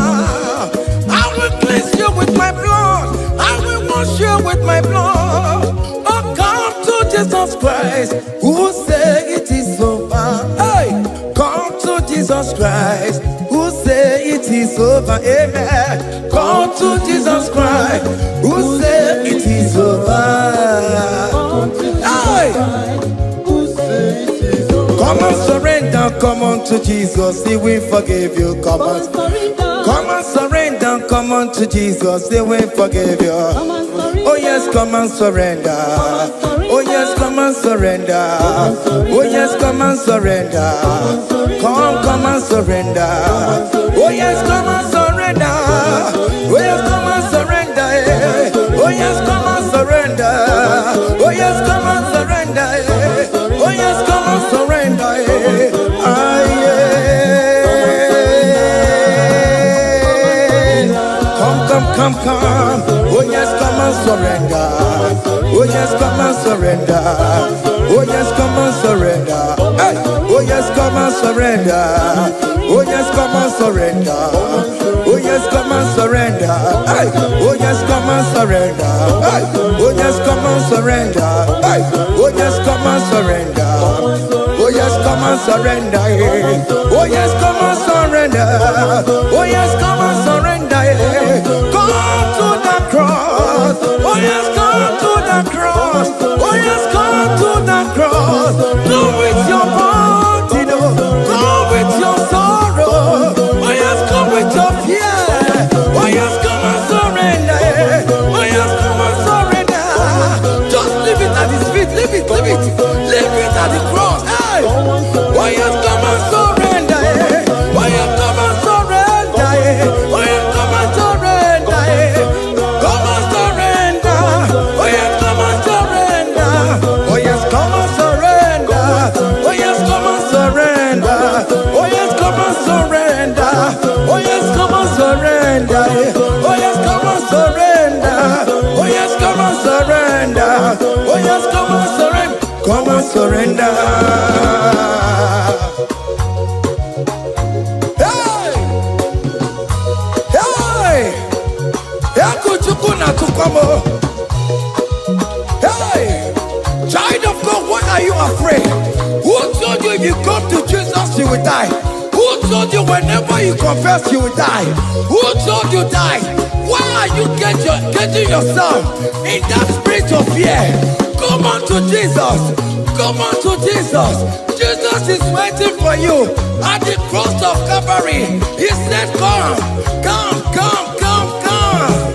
I will cleanse you with my blood. I will wash you with my blood. Oh, come to Jesus Christ, who say it is over. Hey, come to Jesus Christ, who say it is over. Amen. Come to Jesus Christ, who say it is over. Come to Jesus Hey, Christ, who say it is over. come and surrender. Come on to Jesus, He will forgive you. Come on. Come and surrender, come on to Jesus, He will forgive you. Oh yes, come and surrender. Oh yes, come and surrender. Oh yes, come and surrender. Come and surrender. Oh yes, come and surrender. Oh yes, come and surrender. Oh yes, come and surrender. Oh yes, come and surrender. Oh yes, come and surrender. Ah yeah. surrender. Oh yes, come and surrender. Oh yes, come and surrender. Hey. Oh yes, come and surrender. Oh yes, come and surrender. Oh yes, come and surrender. Hey. Oh yes, come and surrender. Hey. Oh yes, come and surrender. Hey. Oh yes, come and surrender. Oh yes, come and surrender. Oh yes, come and surrender. Oh yes, come and surrender. Come to the cross. Oh yes, come to the cross. Oh yes, come to the cross. Go with your body, go with your sorrow. Oh yes, come with your fear. Oh yes, come and surrender. Oh yes, come and surrender. Just leave it at his feet. Leave it, leave it, leave it at the cross. Hey. Oh yes, come and surrender. Oh yes, come and surrender. Oh yes, come and surrender. Come and surrender. Oh yes, come and surrender. Oh yes, come and surrender. Oh yes, come and surrender. Oh yes, come and surrender. Oh yes, come and surrender. Oh yes, come and surrender. Oh yes, come and surrender. Oh yes, come and surrender. Come and surrender. Hey! Hey! Yakuchukuna tukomo. Hey! Child of God, why are you afraid? Who told you if you come to Jesus you will die? Who told you whenever you confess you will die? Who told you die? Why are you getting yourself in that spirit of fear? Come on to Jesus. Come on to Jesus. Jesus is waiting for you at the cross of Calvary. He said, come, come, come, come, come.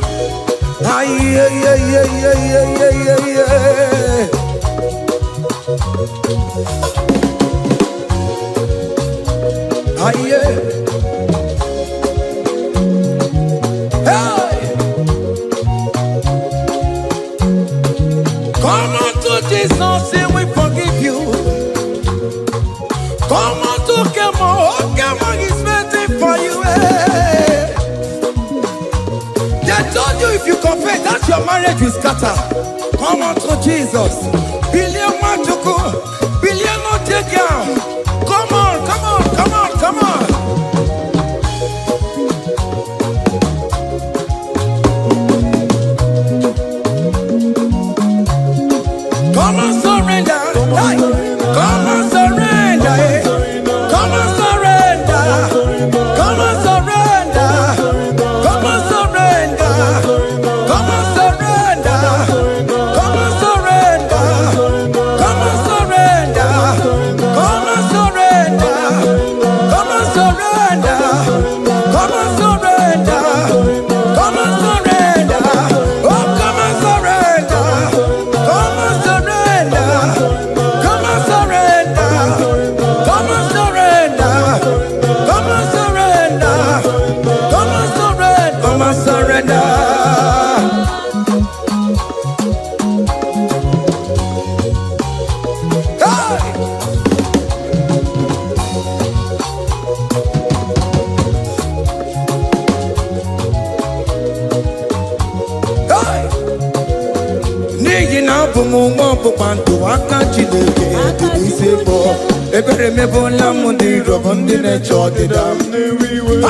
Ah, yeah, yeah, yeah, yeah, yeah, yeah, yeah, yeah. Ah, yeah. Hey! Come on to Jesus, and we forgive you. Come on to Kemo, Kemo is waiting for you. Hey. They told you if you confess that your marriage will scatter. Come on to Jesus. Billion Matuku, billion no take down. Come on, come on, come on, come on. Come and surrender. Hey. Come and surrender. Hey. Come and surrender. Come and surrender. Come and surrender. Come and surrender. Come and surrender. Come and surrender. Come and surrender. Come and surrender. Come and surrender. Come and surrender. Oh, come and surrender. Come and surrender. Come and surrender. Come and surrender. Come and surrender. Come and surrender. Come and surrender. Hey! Hey! N'ihi na abụ m nwa ọkpụkpa ndụ aka Chineke dị n'isi bụ ebere mebola m ndị rọbọ ndị na-eche ọdịda m.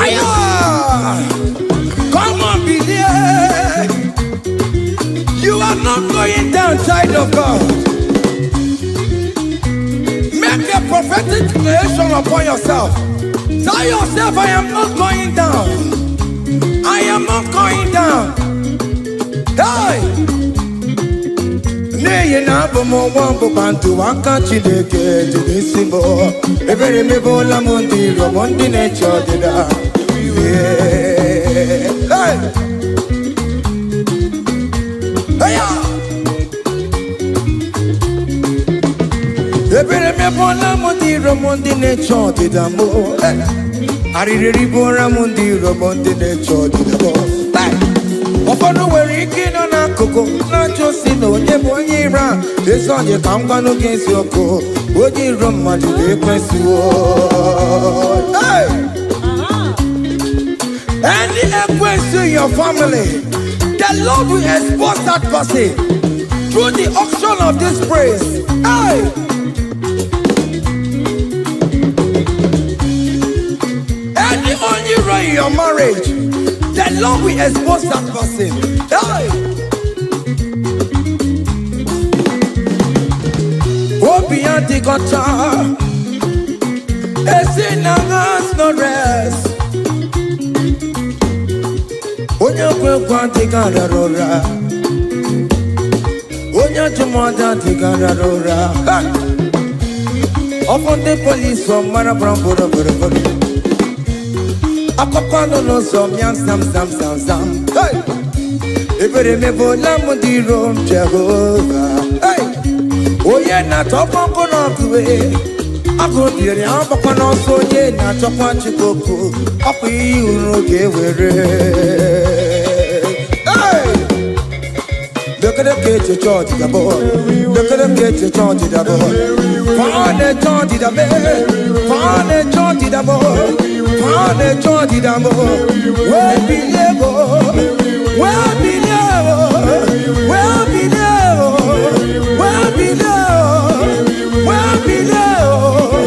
Aya! Come on, believe. You are not going down, child of God. Make a prophetic declaration upon yourself. Tell yourself, I am not going down. I am not going down. Hey! N'ihi na abụ m nwa ọkpụkpa ndụ aka Chineke dị n'isi m. Ebere mebola m ndị rọbọ ndị na-eche ọdịda. Hey! Hey! Ebere mebola m ndị rọbọ ndị na-eche ọdịda m. Arịrịrị bụra m ndị rọbọ ndị na-eche ọdịda m. Ụfọdụ nwere ike ịnọ n'akụkụ na-achọ si na onye bụ onye ire a. Ezi onye ka m gwanụ gị eziokwu, onye iro mmadụ ga-ekwesịwo. Any equence in your family The Lord will expose that person through the auction of this praise. Hey! Any only way in your marriage, the Lord will expose that person. Hey! Obian the guitar, a sinner has no rest. Onya kwe tigara rora, onya chumada tigara rora. Upon the police from Marabrambo, Akopano no some young sam. Hey, if you remember Lamudi Rome Jehovah. Hey, oh yeah, not up on Konoku. I go near the Ampano, so yeah, not up on Chicoco. Up you, okay, look at the kids, you charge the boy. Look at the kids, you charge the boy. Find the charge the boy. Find the charge the boy. Find the charge the boy. Where be level? Where be level? Where be level? Where be level? Where be level?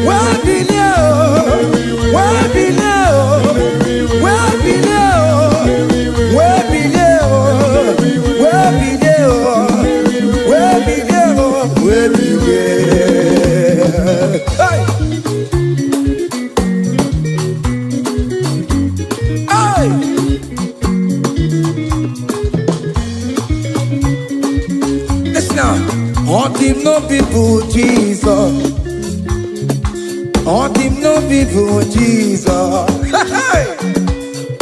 Where be level? Where be level? Where be level? Where be on him no people Jesus. On him no people Jesus.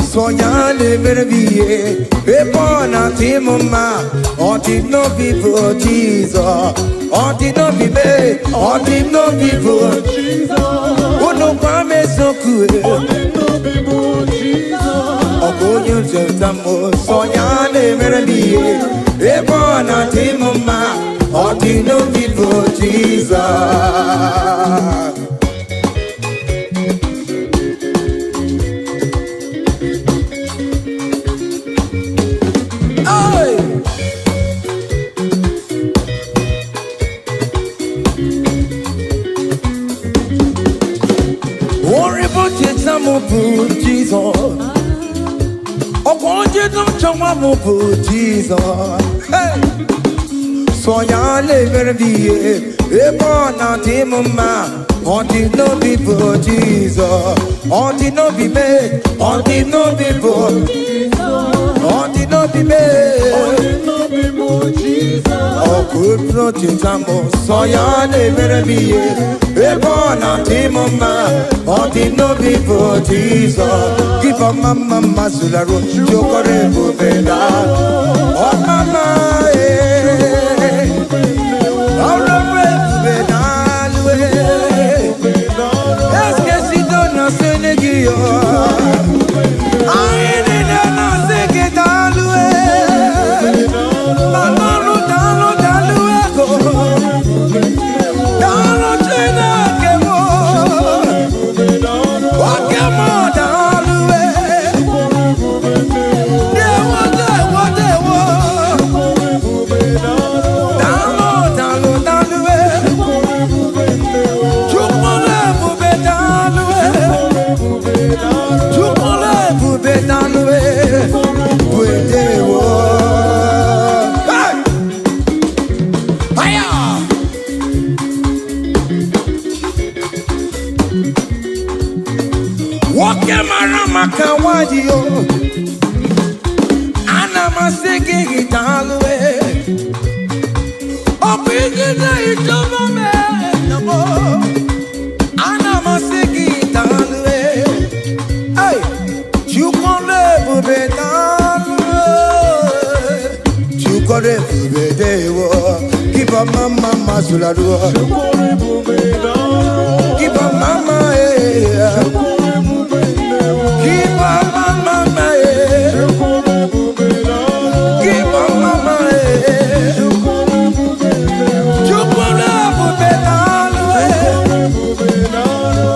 So ya never be a born at him ma. On him no people Jesus. On him no be me. On him no people Jesus. Oh no pame so cool. On him no people Jesus. Oh go you just so ya never be a born at him ma. On him no people Jesus. Jesus, oh, won't you don't show my Jesus? Hey, so ya never be a born out him, man. On him no people Jesus, on him no be made, on him no people Jesus, on him no be made, on him no people Jesus. Oh, good protection, so ya never be a born out him, man. On him no people Jesus. Give a mama masularo, chokore bubeda. Oh mama, all the bubeda. Est-ce que si donne un Sénéguio? Aïe, il est dans ce qui est dans l'oué. Dans l'oué, dans le china que moi. Ok, moi, dans l'oué. Makawadio, Anamasiki Italwe, Opigina Itomame, Anamasiki Italwe, hey, Chukone Bubetalwe, Chukone Bubedewo, keep a mama Masulado, keep a mama, keep on mama, keep on mama.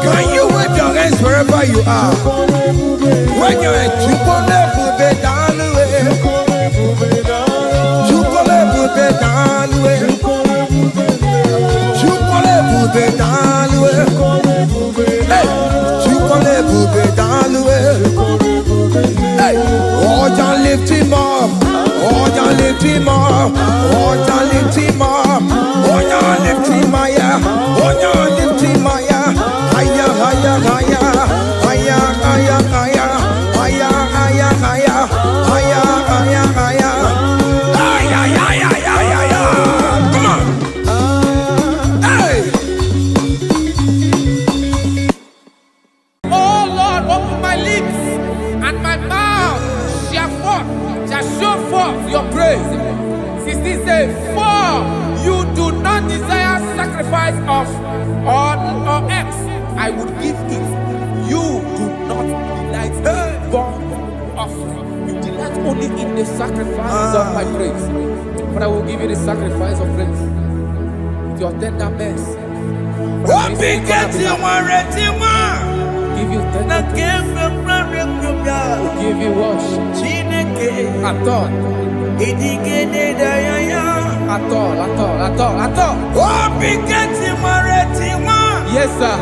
Can you wave your hands wherever you are? When you're at Onya lift him up. Onya lift him higher. Onya lift him higher. Higher, higher, higher. Higher, higher, higher. Higher, higher, higher. Higher, higher, higher. Higher, higher, higher, higher. Come on. Hey. Oh Lord, open my lips and my mouth shall show forth your praise. 16 says, for you do not desire sacrifice of or X, I would give it. You do not delight in burnt offering. You delight only in the sacrifice of my praise. But I will give you the sacrifice of praise. With your tender mercy. Give you tender will give you worship. At all. At all. Yes, sir.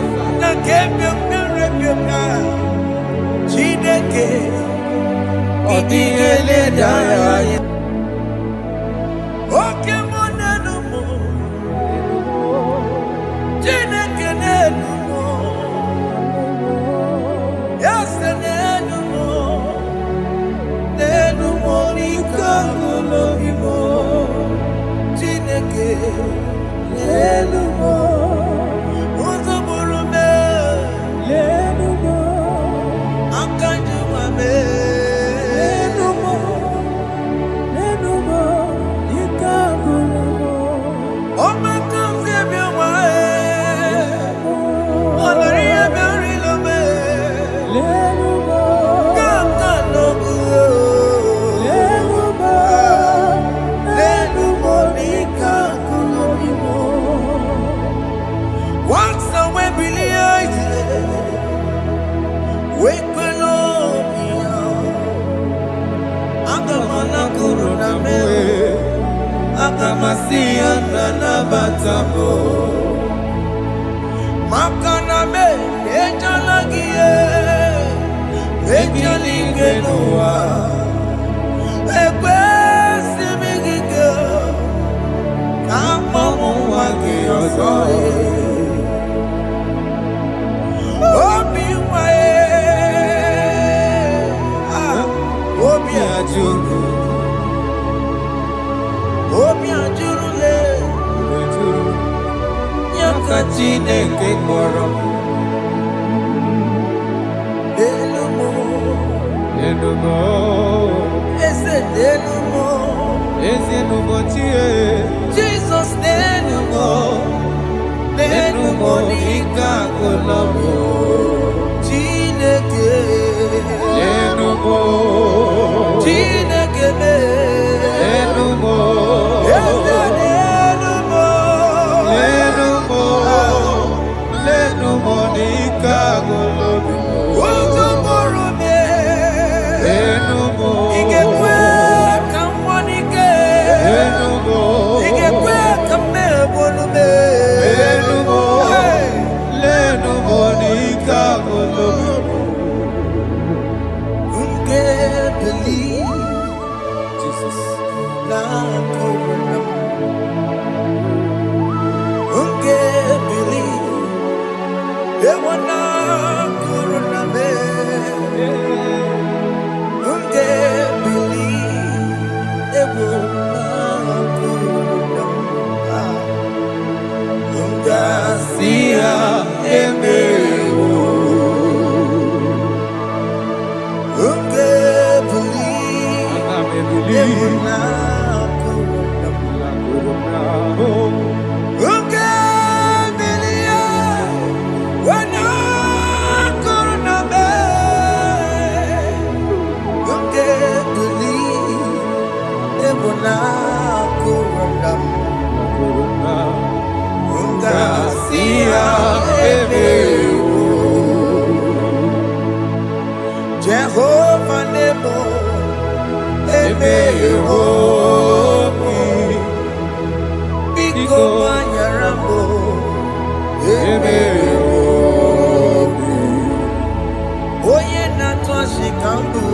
Jesus, Jehovah Nebo, Biko Manyarambo, Oye Natwa Shikambu,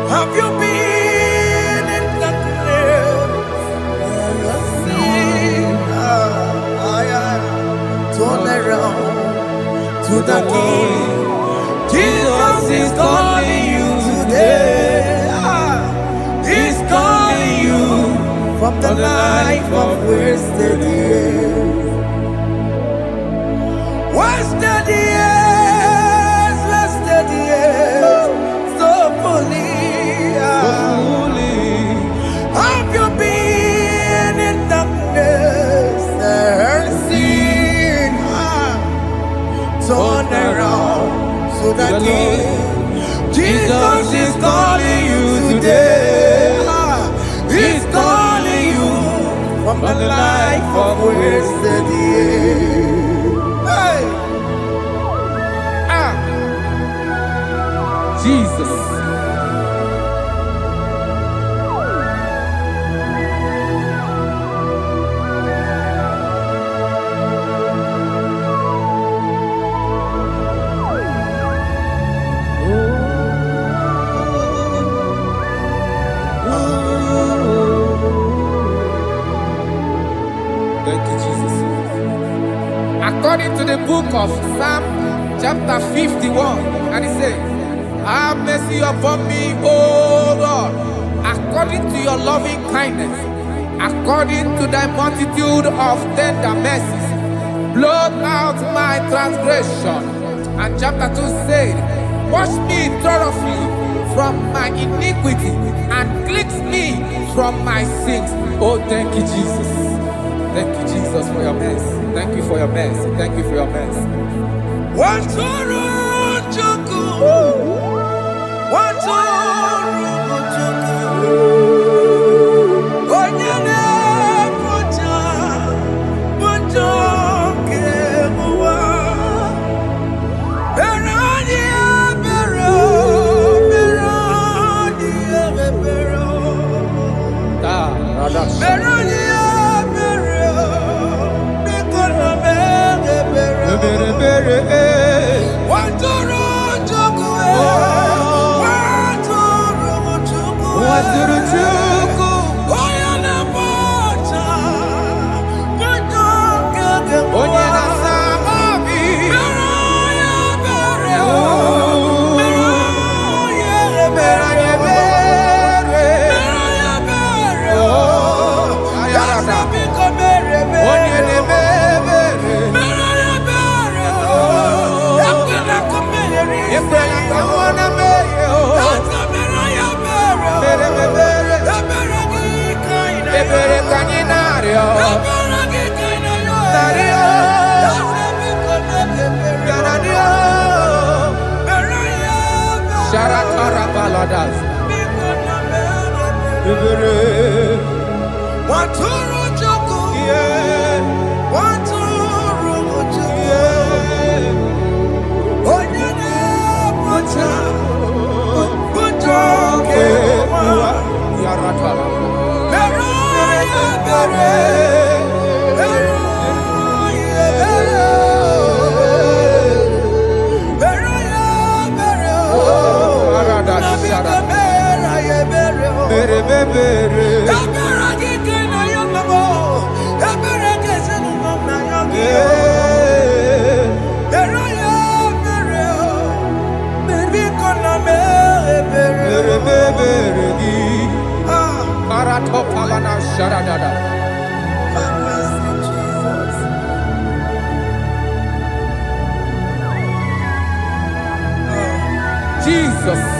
Have you been in the grave? Seen, turn around to the King. Jesus is calling you today. He's calling you from the life of wasted years. Wasted years, wasted years, so fully. Have you been in darkness and seen? Turn around to the King. Jesus is calling you today. He's calling you from the life of wasted years. Hey. Jesus. Thank you, Jesus. According to the book of Psalm chapter 51, and it says, have mercy upon me, O Lord, according to your loving kindness, according to thy multitude of tender mercies, blot out my transgression. And chapter 2 said, wash me thoroughly from my iniquity and cleanse me from my sins. Oh, thank you, Jesus. Thank you, Jesus, for your mercy. Thank you for your mercy. Thank you for your mercy. Jesus.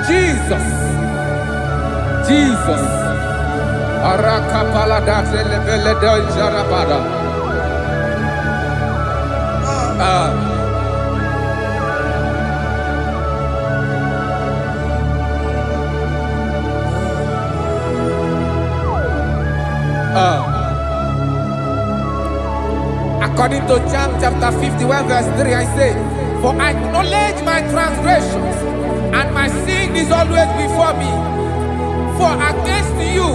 Jesus. Jesus. Arakapalada zelebelede jarabada. According to John chapter 51 verse 3, I say, for I acknowledge my transgressions, and my sin is always before me. For against you,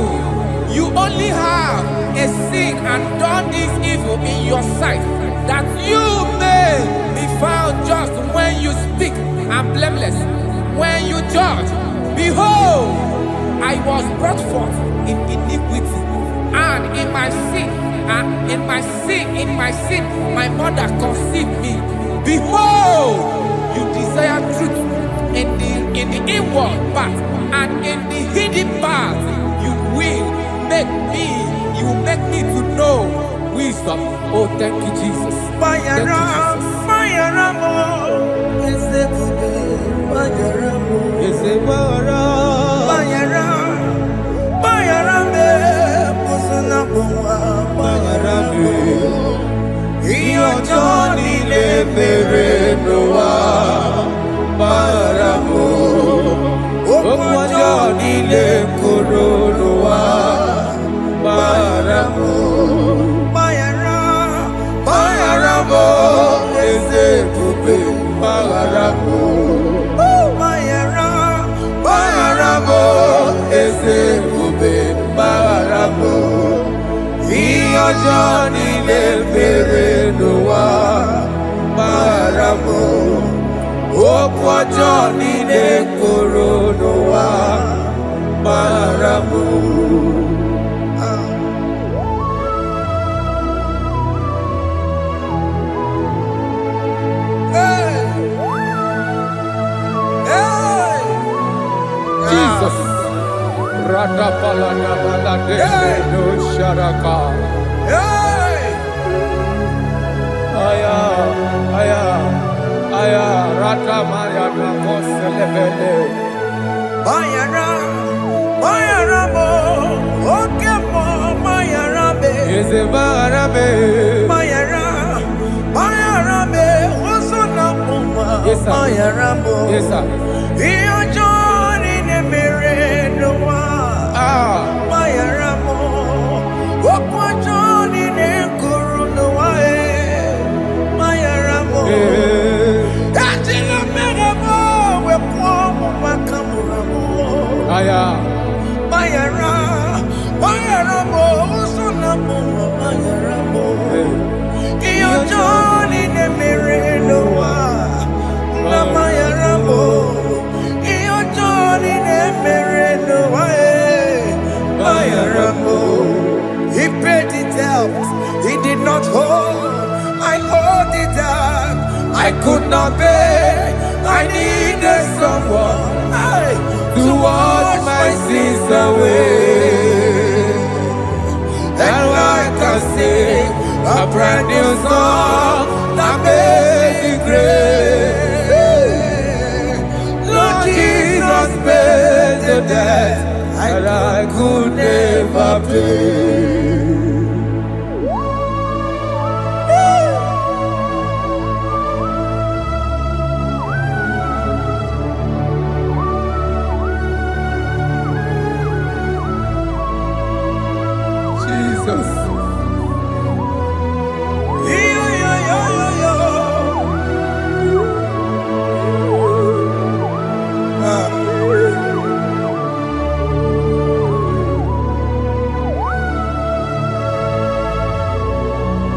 you only have a sin and done this evil in your sight, that you may be found just when you speak, and blameless when you judge. Behold, I was brought forth in iniquity, and in my sin, my mother conceived me. Behold, you desire truth in the inward part, and in the hidden part, you will make me to know wisdom. Oh, thank you, Jesus. Thank you, Jesus. Johnny le mere noa maramo okwa Johnny le koro noa maramo. Jesus. Radapalana balade no sharaka. Aya, rata maya na koselebele. Bayara mo, oke mo, bayara be. Eze bayara be. Bayara be, oso na puma. Yes, sir. Bayara mo. Yes, sir. Iyo Johnny ne mere noa. Bayara mo, okwa Johnny ne kuru noa. Bayara mo. Dajila mere mo, we po mo makamura mo. Aya. Bayara mo, oso na puma. Bayara mo. Iyo Johnny ne mere noa. Na bayara mo. Iyo Johnny ne mere noa. Bayara mo. He paid it out. He did not hold. I owed it out. I could not pay. I needed someone to wash my sins away. And I can sing a brand new song that made me great. Lord Jesus paid the debt that I could never pay. Jesus.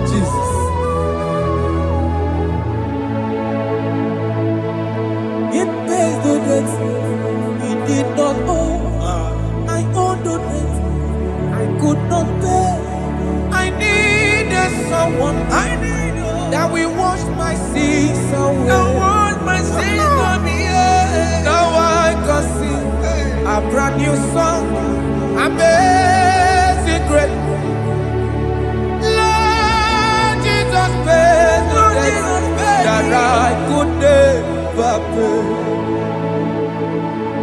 Jesus. It pays the debt he did not owe. I owed the debt I could not pay. I needed someone that will wash my sins away. Now I can sing a brand new song, amazing grace. Lord Jesus paid the debt that I could never pay.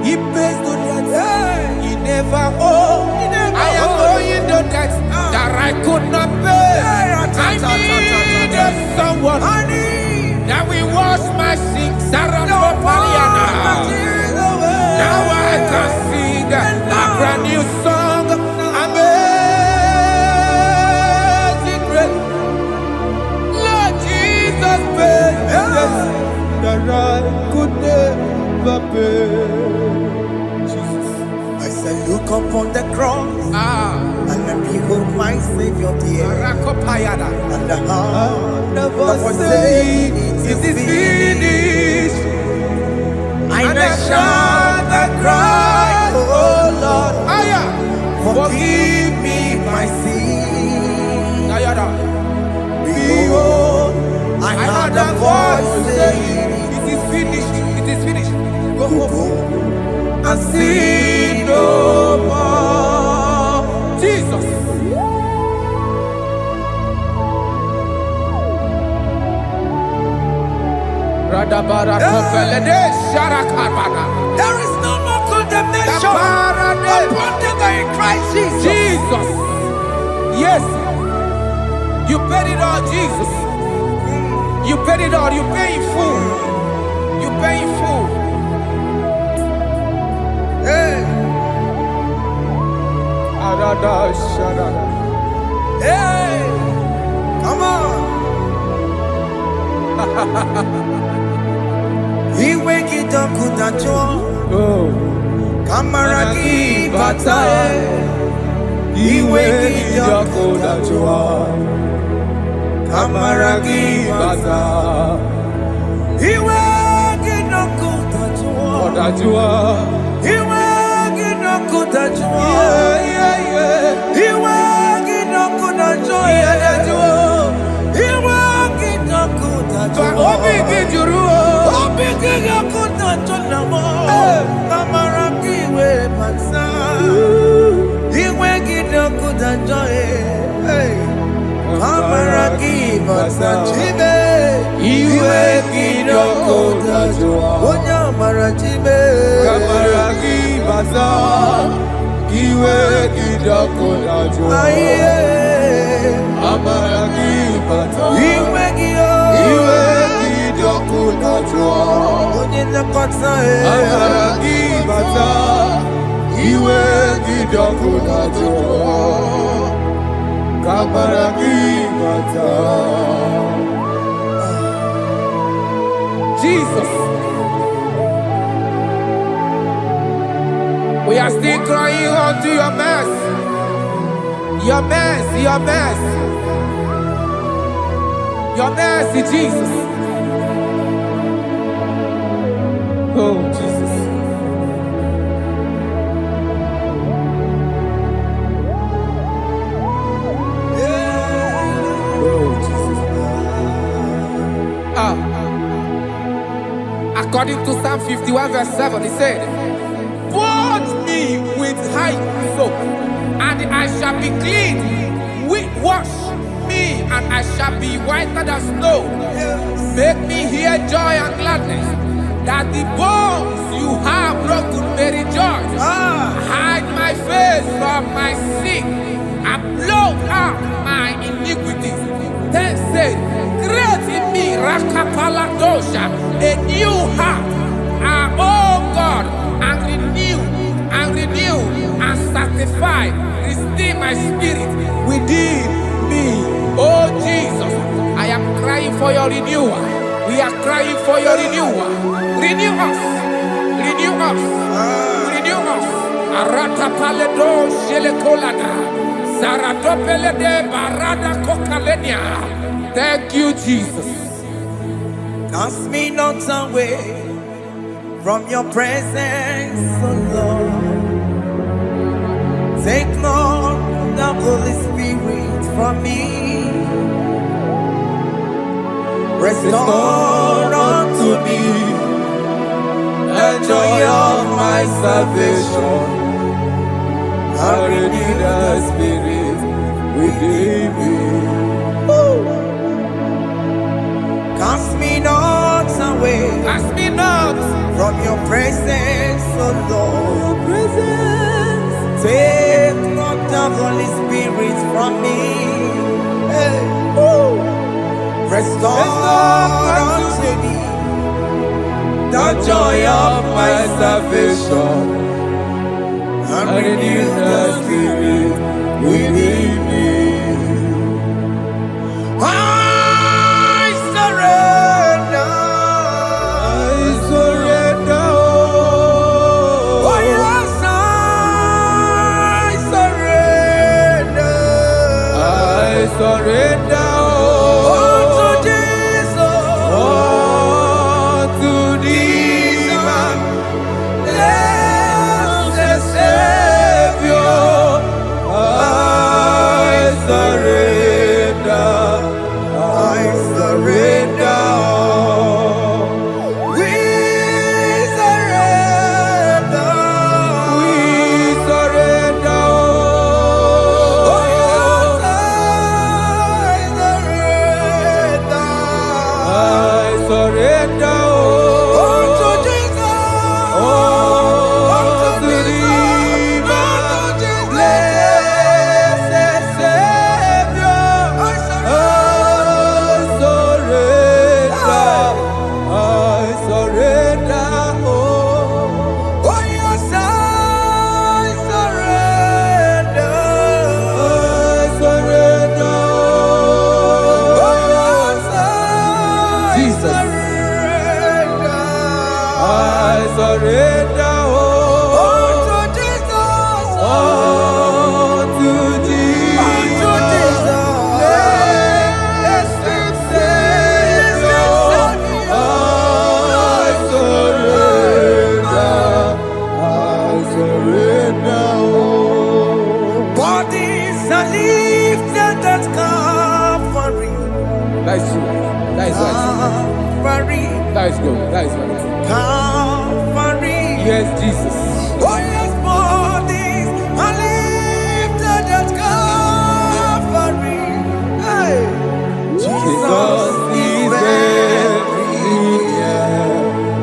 He pays the debt he never owed. I am owing the debt that I could not pay. I needed someone that will wash my sins. Now I can sing a brand new song, amazing grace. Lord Jesus paid the debt that I could never pay. Jesus. I said, look upon the cross and behold my Savior dear. Rakopayada. And the heart The that voice was say, saying, it is finished. And I shout and cry, oh Lord, forgive me my sin. Nayada. Behold, I heard a voice saying, it is finished. It is finished. Go home. go and sin Sin no no more. Jesus. Radabara topelede sharakabana. There is no more condemnation Kaparade. upon them that are in Christ Jesus. Jesus. Yes. You paid it all, Jesus. You paid it all. You pay in full. You pay in full. Hey, Arada sharada. hey, come on. Iwe kitakunacho Oh. kamaragi batae. Iwe kitakunacho kamaragi batae. Iwe kitakunacho Odajua. iwe kitakunacho iwe kitakunacho iwe kitakunacho Obi kijuru. obi kitakunacho namo kamaragi iwe bata iwe kitakunacho kamaragi bata chibe iwe kitakunacho onyamara chibe Kamaragi baza. Iwe kidakodajo. aye Amaragi baza. iwe kio Iwe kidakodajo. onye nakota Amaragi baza. Iwe kidakodajo. Kamaragi baza. Jesus. We are still crying unto your mercy. Your mercy, your mercy. Your mercy, Jesus. Oh, Jesus. Oh, Jesus. According to Psalm 51, verse 7, he said, "Wash me with high soap, and I shall be clean. Wash me, and I shall be whiter than snow. Make me hear joy and gladness, that the bones you have broken may rejoice. Hide my face from my sin, and blot out my iniquities." Then said, "Create in me, Rakapaladosha, a new heart, oh God, and renew, and sanctify, restore my spirit within me." Oh Jesus, I am crying for your renewal. We are crying for your renewal. Renew us, renew us, renew us. Arata paledo shelekolada, zaradopelede barada kokalenia. Thank you, Jesus. Cast me not away from your presence, O Lord. Take not the Holy Spirit from me. Restore unto me the joy of my salvation, and renew the spirit within me. Cast me not away Ask me not. from your presence, O Lord. Take not the Holy Spirit from me. Hey. Restore unto me the joy of my salvation, and renew the spirit within me. I surrender. I surrender. Oh yes, I surrender. I surrender. Unto Jesus. To thee, my Blessed Savior. That is good. That is good. Calvary. Yes, Jesus. Oh yes, bodies are lifted at Calvary. Hey. Jesus is very near.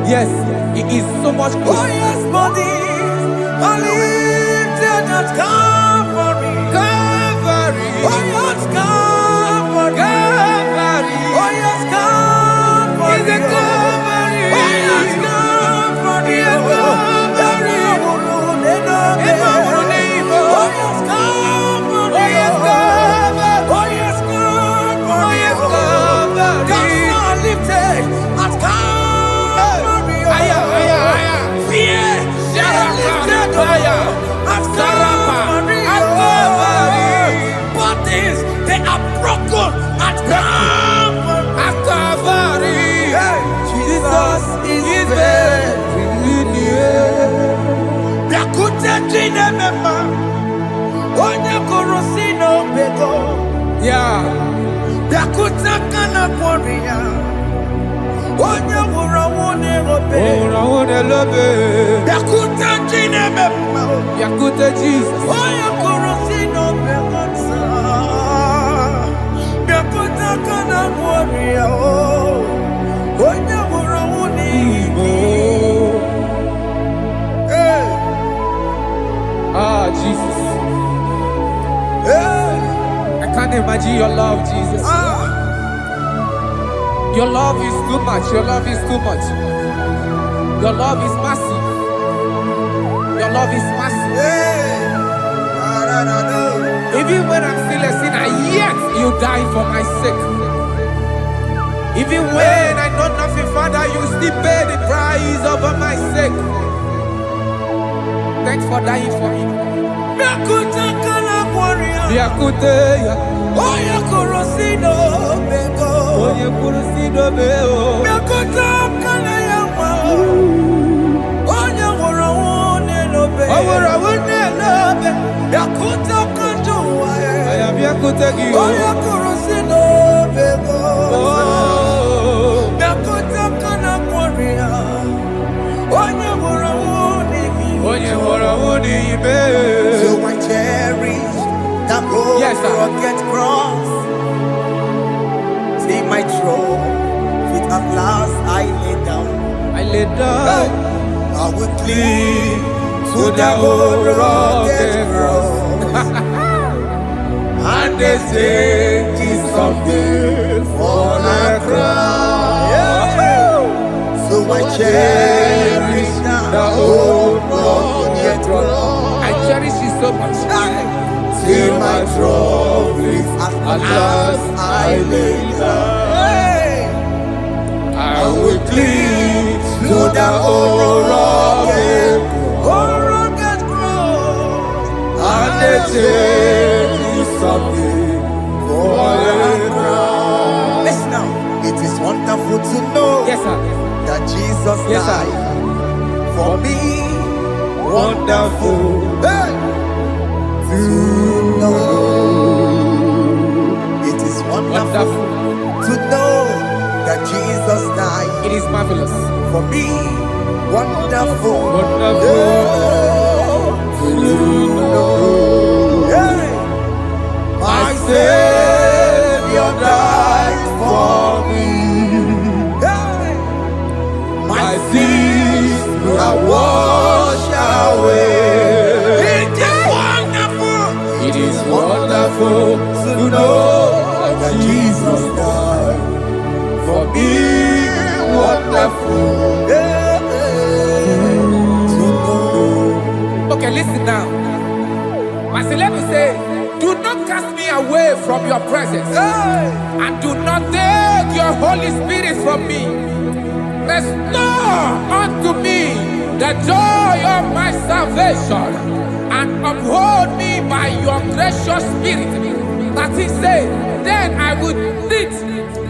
Yes, He is so much Oh closer. yes, bodies are lifted at Calvary. Calvary. Oh yes, Calvary. Calvary. Oh yes, Calvary. Is a Calvary. Oh yes, Calvary. Is a Calvary. Oh yes, Calvary. Oh yes, Calvary. Oh yes, Calvary. Oh yes, Calvary. Gods are lifted at Calvary. Aya, aya, aya. Fear lifted Aya. at Sarapa. Calvary. At Calvary. Bodies, they are broken at Calvary. At Calvary. Jesus is very near. Yakute chinemema, onye kurusi n'obego. Yeah. Yakute kana kworiya, onye wura wune obe. Oh, I love it. Yakute chinemema, Yakute Jesus. onye kurusi n'obego sa. Yakute kana kworiya, onye wura wune Igbo. Hey, Ah, Jesus. hey, I can't imagine your love, Jesus. ah. Your love is too much. Your love is too much. Your love is massive. Your love is massive. Hey, Even when I'm still a sinner, yet you died for my sake. Even when I know nothing, Father, you still pay the price over my sake. Thanks for dying for me. Yakuta kana warrior. Yakute, Oya korosino beko. Oye kurusido beo. Yakuta kana yama. Oya wura wune lobe. Owura wune lobe. Yakuta kanjuwa. I am Yakute Gio. Oya korosino beko. Oh, Yakuta kana warrior. Oya wura wune mi. Oye wura wune ibe. So I cherish that old Yes, sir. rugged cross. See my throne, feet at last I lay down. I lay down I will cling to the old rugged cross. And they say it's someday for a crown. So I cherish the old rugged cross. I cherish you so much. Till my trophies at last I lay down. I will cling to the old rugged cross, and they take me something for a crown. Listen now, it is wonderful to know Yes, sir. that Jesus Yes, sir. died for me. Wonderful. Hey! To know. It is wonderful to know that Jesus died It is marvelous. for me. Wonderful. Wonderful. To know. Hey! My Savior died for me. Hey! My sins are washed away. It is wonderful to know that Jesus died for me. Wonderful to know. Okay, listen now. Pastor Levi say, do not cast me away from your presence, Hey! and do not take your Holy Spirit from me. Restore unto me the joy of my salvation, and uphold me by your gracious spirit. That he said, then I would teach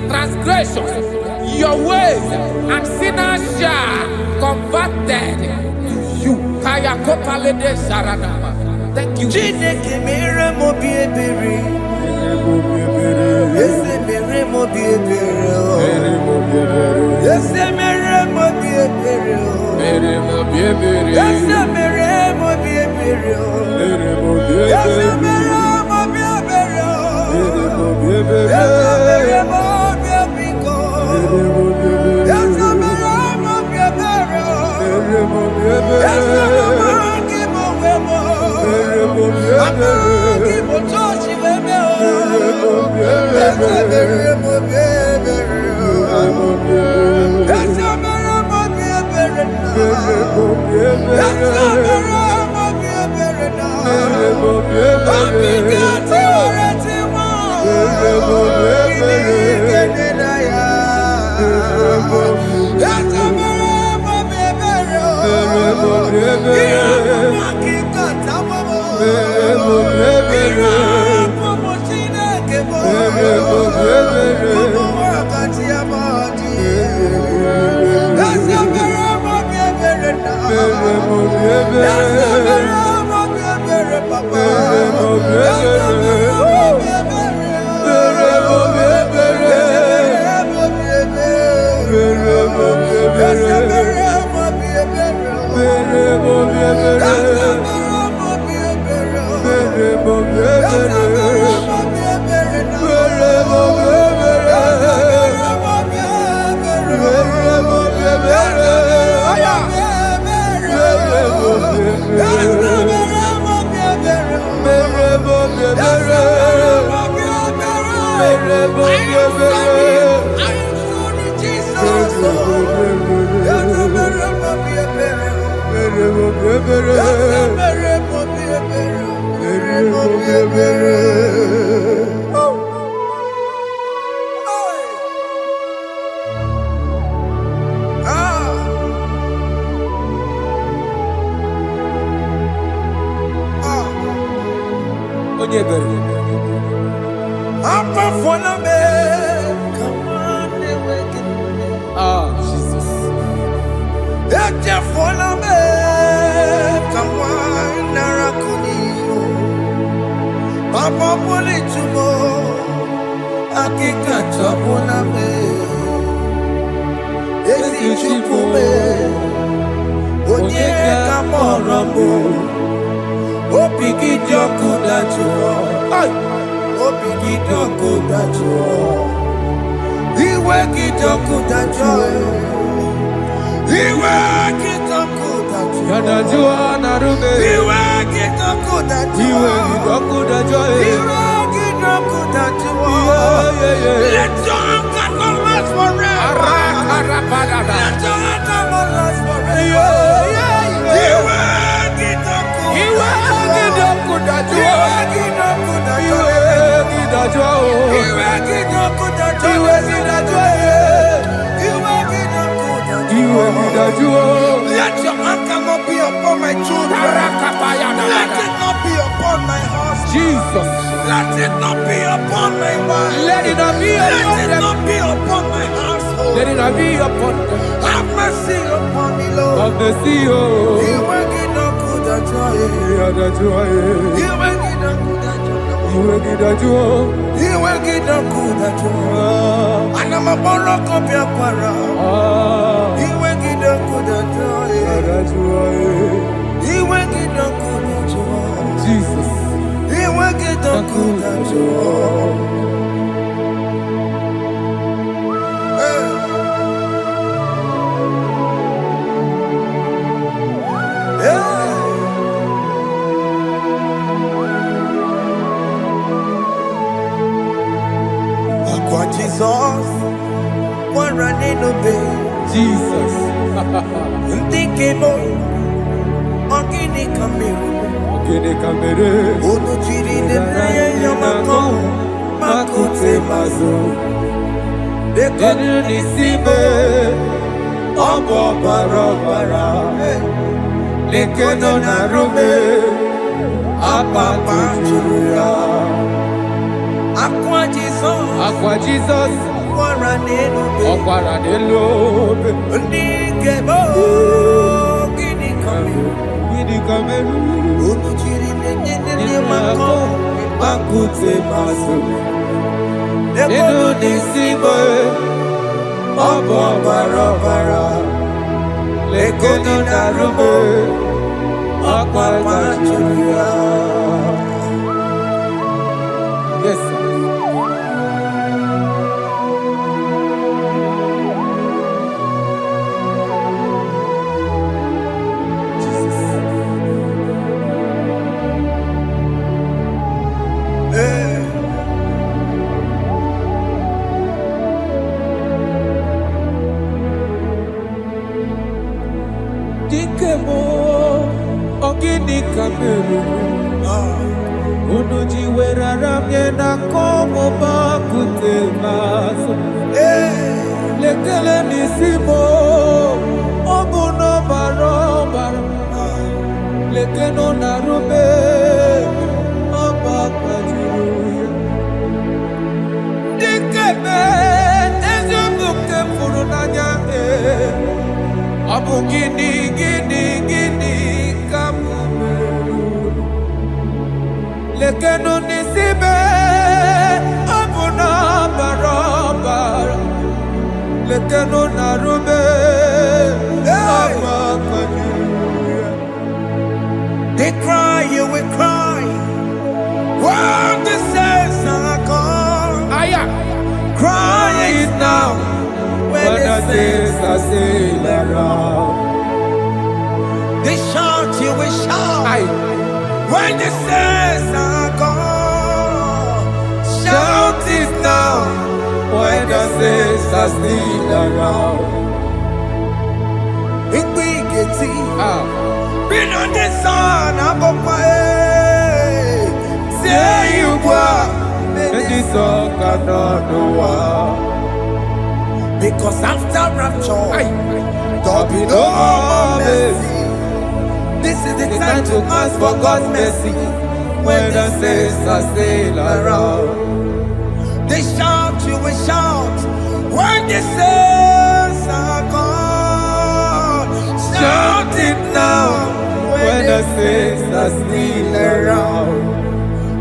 transgressions your ways, and sinners shall converted to you. Kaya kopalede sharanama. Thank you. Chineke mere mo bi ebere. Ese mere mo bi ebere. Ese mere mo bi ebere. Ese mere mo bi ebere. Ese mere mo bi ebere. Ese mere mo bi ebiko. Ese mere mo bi ebere. Ese mere mo wemo. Amagi mo chochi wemo. Ese mere mo bi ebere. Ese mere mo bi ebere na. Ese mere mo bi ebere na. Obigati oreti mo. Ilikene na ya. Ese mere mo bi ebere. Iramaki kata mo. Irapo mo Chineke mo. Mo wakati amadi. Ese mere mo bi ebere na. Ese mere mo bi ebere papa. Ese mere mo bi ebere. Ese mere mo bi ebere. Ese mere mo bi ebere. Jesus. Papa poli tumo, akika chapuna me. Esi chupume, onye kamorambo. Opiki joku dachuo, opiki joku dachuo. Iwe kijoku dachuo, iwe kijoku dachuo. Yanajua narume. Iwe kijoku dachuo, Iwe kijoku dachuo. Iwe kijoku dachuo. Let your anger not last forever. Let your anger not last forever. Iwe kijoku. Iwe kijoku dachuo. Iwe kidachuo. Iwe kijoku dachuo. Iwe kidachuo. Iwe kidachuo. Let your anger not be upon my children. Let it not be upon my husband. Jesus. Let it not be upon my wife. Let it not be Let upon it them. not be upon my household. Let it not be upon them. Have mercy upon me, Lord. Of the CEO. Iwe kijoku dachuo. Yadachuo. Iwe kijoku dachuo. Iwe kidachuo. Iwe kijoku dachuo. Anamaboro kopya kwara. Iwe kijoku dachuo. Yadachuo. Iwe kijoku dachuo. Jesus. Iwe kijoku dachuo. Akwa Jesus, one running obey. Jesus. Ntikemo, ogini kamiru. Okene kamere. Onu chiri neneye yamako, makute mazo. Enu nisibe. Obo barobara. Lekeno narume. Apa tuya. Akwa Jesus, Akwa Jesus. one running obey. Ọkwara n'elobe. Ntikemo, ogini kamiru. Gịnị ka merụ? Onu chiri neneye Makute maso. Ego nisibo. Obo barabara. Lego ni narubo. Akwa machuya. Yes, sir. Dikemo, ogini kameru. Unuji weraramye na komo bakute maso. Lekele nisimo, obuno barobara. Lekeno narube, abakajiruya. Dikeme, ezobuke furunanya Abu gini kamumeru. Lekeno nisibe Abu na barabara. Lekeno narube Abakajiruya. They cry, you will cry. When the saints are gone. Cry it now. When the saints are still around. They shout, you will shout. When the saints are gone. Shout it now. When the saints are still around. It will get been on the sun, I'm on my head. Say you were, and this song cannot know. Because after rapture, there'll be no more mercy. This is the time to ask for God's mercy. When the saints are still around, they shout, you will shout. When the saints are gone, shout it now. When the saints are still around.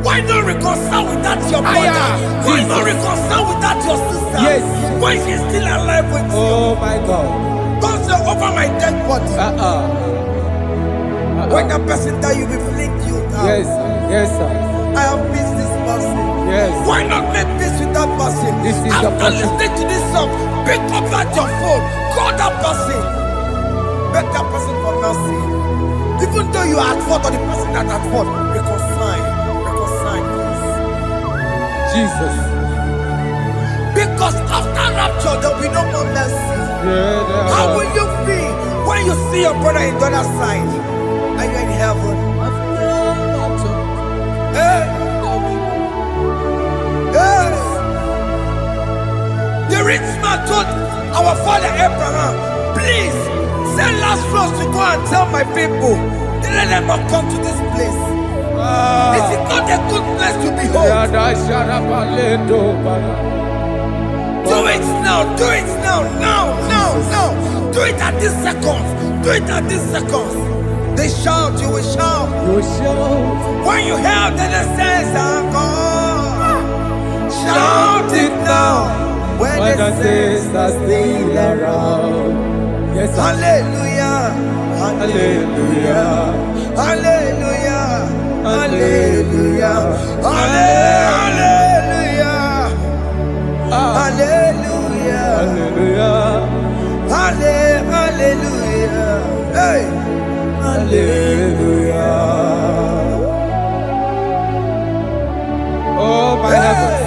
Why not reconcile without your brother? Why not reconcile without your sister? Yes. Why she's still alive with you? Oh my God. Don't say over my dead body. When the person that you will fling you down. Yes, yes, sir. I have missed this person. Yes. Why not make peace with that person? This is after listening to this song, pick up that your phone, call that person, beg that person for mercy. Even though you are at fault or the person that at fault, reconcile, please. Jesus. Because after rapture, there will be no more mercy. How will you feel when you see your brother in the other side? Are you in heaven? Hey. Hey. The rich man told our father Abraham, please send Lazarus to go and tell my people, let them not come to this place. This is not a good place to behold. Do it now, do it now, now. Do it at this second. Do it at this second. They shout, you will shout. You will shout. When you hear that the saints are gone, shout it now. When the saints are still around. Yes, hallelujah, hallelujah, hallelujah, hallelujah, hallelujah, hallelujah, hallelujah, hallelujah, hey, hallelujah. Oh my heavens.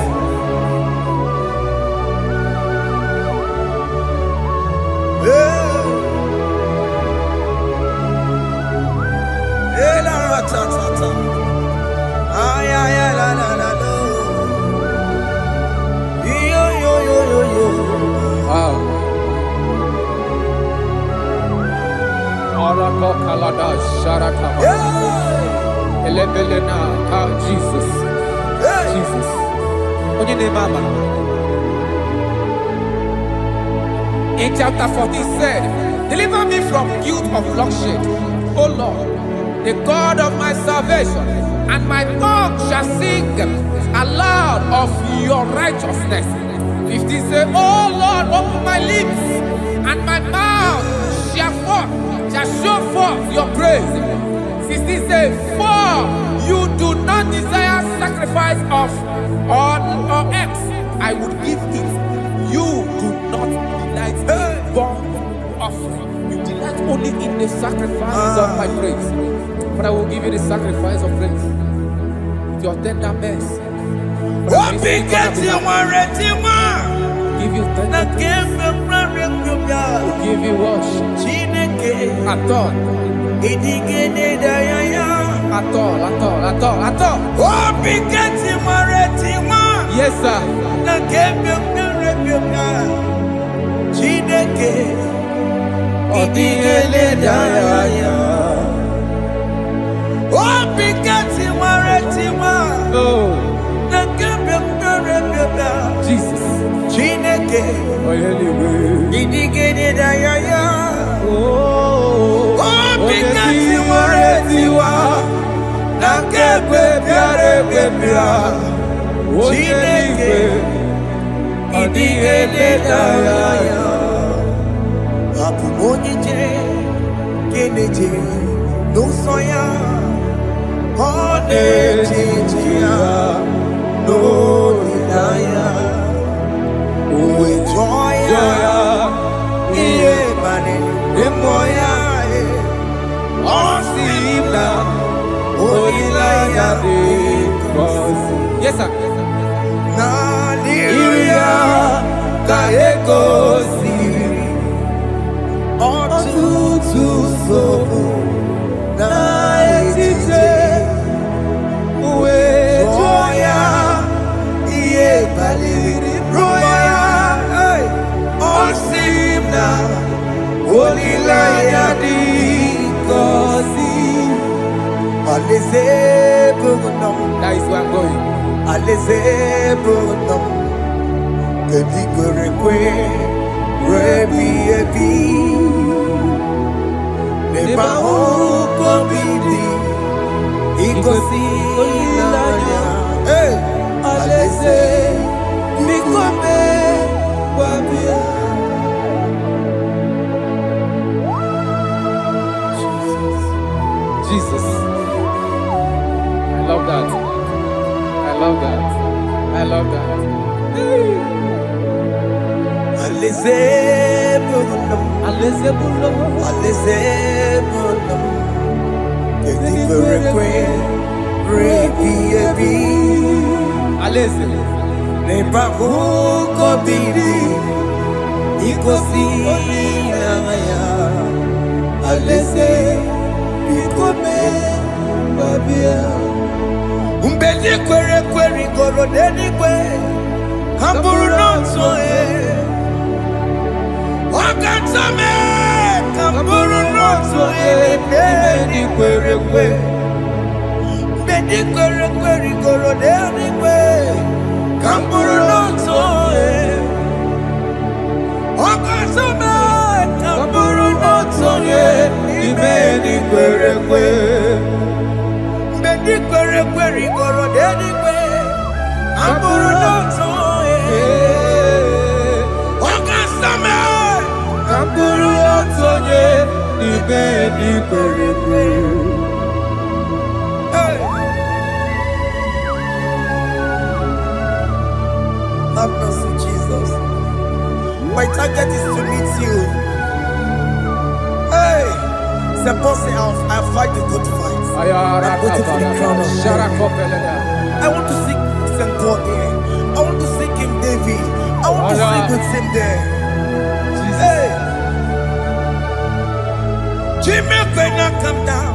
Jesus. Jesus. In chapter 14 said, deliver me from guilt of bloodshed, O Lord, the God of my salvation. and my tongue shall sing aloud of your righteousness. 15 say, oh Lord, open my lips, and my mouth shall show forth your praise. 16 say, for you do not desire sacrifice of or eggs, I would give it. You do not delight in burnt offering. You delight only in the sacrifice of my praise. But I will give you the sacrifice of praise with your tender mercy. Give you tender praise. Will give you worship. At all. At all. Yes, sir. Jesus. Yes, sir. That is where I'm going. Jesus. I love that. I love that. I love that. Umbedi kwere kwere goro deni kwe Kamburu nonso Wakatame Kamburu nonso Deni kwere kwe Umbedi kwere kwere goro deni kwe Kamburu nonso Wakatame Kamburu nonso Deni kwere kwe Query, goro deni kwe Amburu nonso Wakasame Amburu nonso Ibedi query kwe. Have mercy, Jesus. My target is to meet you. Hey, suppose I'll fight the good fight. I'm waiting for the crown of heaven. I want to sing St. God there. I want to sing King David. I want to sing with him there. Hey, Jimmy, when I come down,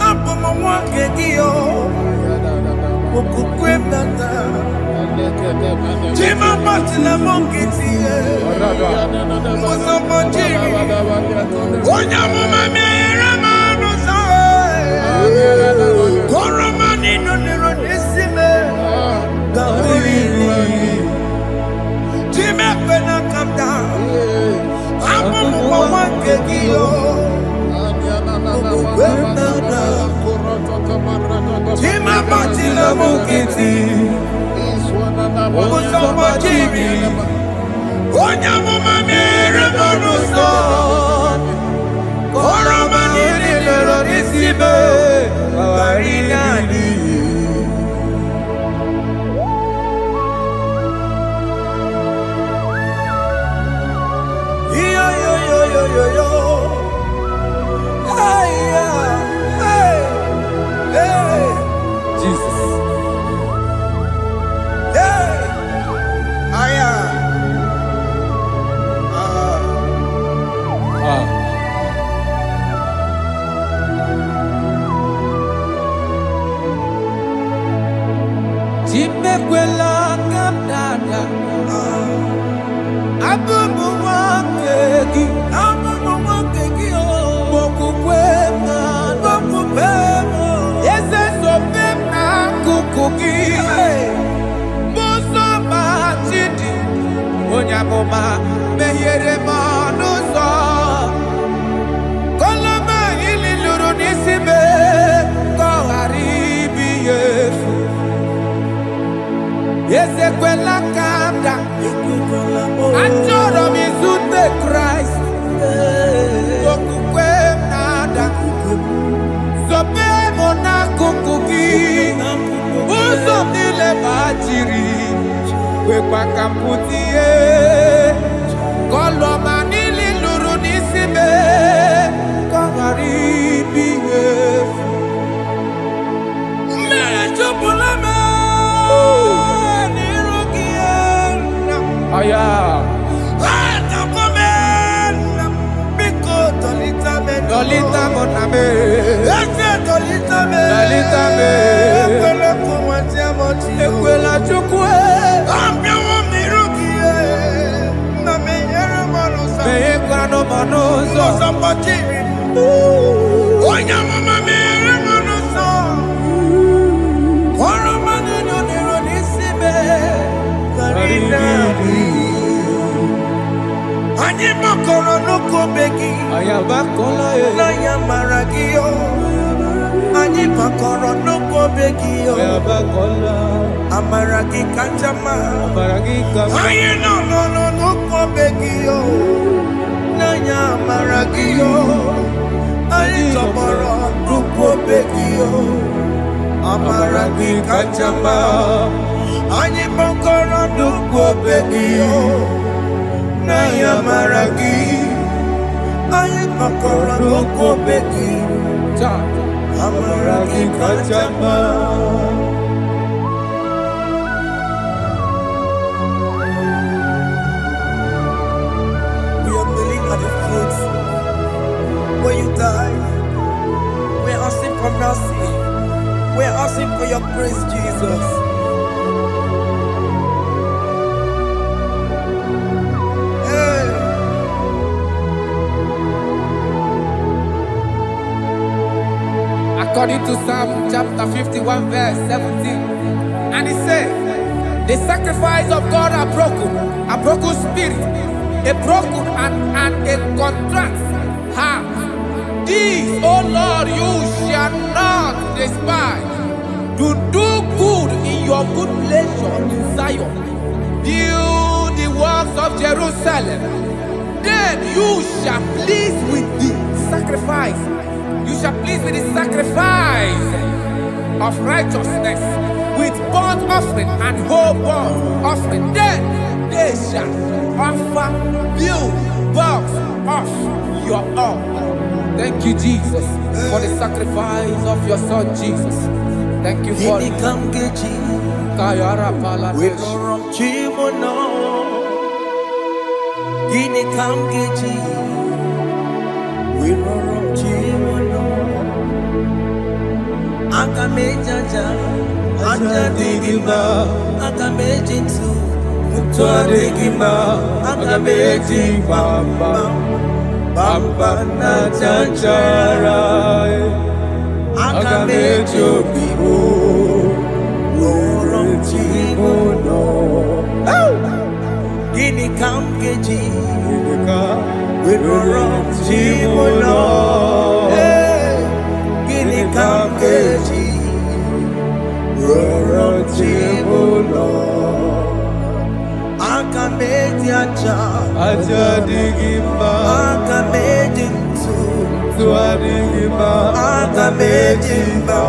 I'm on my walk again. Jimmy, Martin, I'm on Kitty. What's up, my Jimmy? When I'm on my man, Koromani no neronisime Gawiri Jimmy when I come down I'm on one kegio Agbajila mokiti. Osomajiri. Onyamuma mere bonuso. Koromani lero nisibe. Barinani. Yo. Hey, hey. Jesus. Hey. Aya. Chimekwela kamdada. Abubu wakegi. Mokukwema. Yese sopema kukugi. Muso machidi. Onyamoma mehiere manuso. Koloma ili luru nisibe. Koharibi yefu. Yese kwela kamda. Achoro mizute Christ. Okukwe nada. Sope mona kukuki. Uzo nile bajiri. Wekwa kamputie. Koloma nili luru nisibe. Kongaribi yefu. Mechopulame. Aya. Dolita moname. Dolita me. Ekwela chukwe. Meye kwano manozo. Onyamama mere manuso. Koromani noniro nisibe. Anyị makọrọ n'ụkwụ begi. Ayabakola ye. N'anya mara gị o. Anyị makọrọ n'ụkwụ begi o. Ayabakola. Amara gị kacha mma. Baragika. Anyị nọ n'ụkwụ begi o. N'anya mara gị o. Anyị tọgbọrọ n'ụkwụ begi o. Amara gị kacha mma. Anyị makọrọ n'ụkwụ begi o. N'anya mara gị. Anyị makọrọ n'ụkwụ begi. Cha. Amara gị kacha mma. We are kneeling at the foot where you died. We are asking for mercy. We are asking for your grace, Jesus. Hey. According to Psalm chapter 51 verse 17. And he said, the sacrifice of God are broken spirit, a broken and a contrite heart. This, O Lord, you shall not despise. To do good in your good pleasure in Zion. Build the works of Jerusalem. Then you shall please with the sacrifice. You shall please with the sacrifice of righteousness, with burnt offering and whole burnt offering. Then they shall offer build boughs of your own. Thank you, Jesus, for the sacrifice of your Son, Jesus. Thank you for Gini kam geji. Kayara Paladesh. We rorom chimono. Gini kam geji. We rorom chimono. Aka mejaja. Aja digima. Aka mejinsu. Mutu adigima. Aka mejibamba. Bamba na chanchara. Aka mejobibo. Rorom chimono. Gini kam geji. We rorom chimono. Gini kam geji. aja adịghị mma, aga m eji ntụ ntụ adịghị mma, aga m eji mba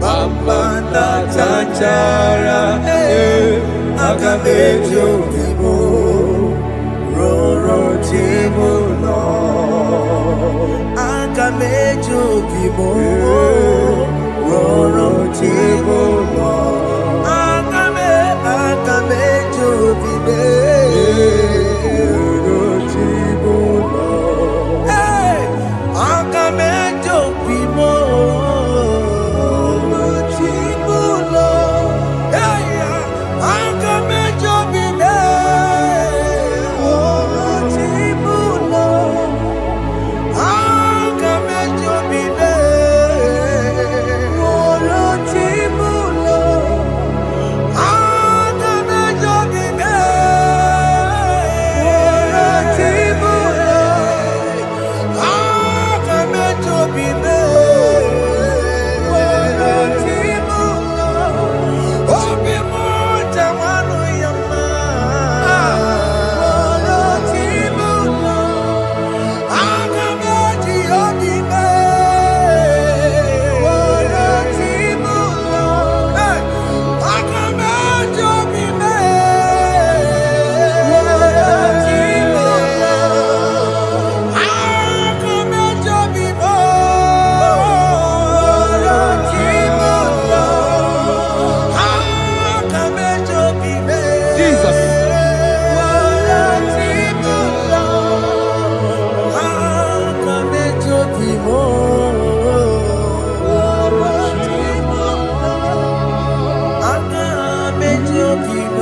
mba na-achachara, aga m eji obi m rụrụ chi m ụlọ, aga m eji obi m rụrụ chi m ụlọ aga m eji obi m rụrụ chi m ụlọ, aga m eji obi m rụrụ chi m ụlọ aga m eji obi m rụrụ chi m ụlọ aga m eji obi m rụrụ chi m ụlọ aga m eji obi m rụrụ chi m ụlọ aga m eji obi m rụrụ chi m ụlọ obi m jawanụ ya mma rụrụ chi m ụlọ aga m eji obi m rụrụ chi m ụlọ aga m eji obi m rụrụ chi m ụlọ aga m eji obi m rụrụ chi m ụlọ aga m eji obi m Jesus. rụrụ chi m ụlọ aga m eji obi m rụrụ chi m ụlọ aga m eji obi m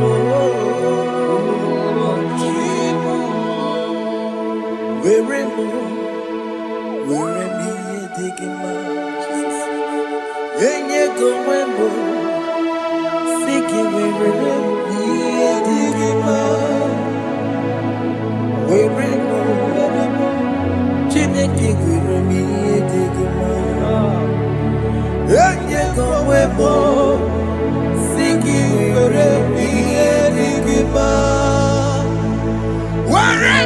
rụrụ chi m were m ihe dị gị mma enye gị onwe m si gị were ihe dị gị mma were m Chineke were m ihe dị gị mma enye gị onwe m si gị were ihe dị gị mma were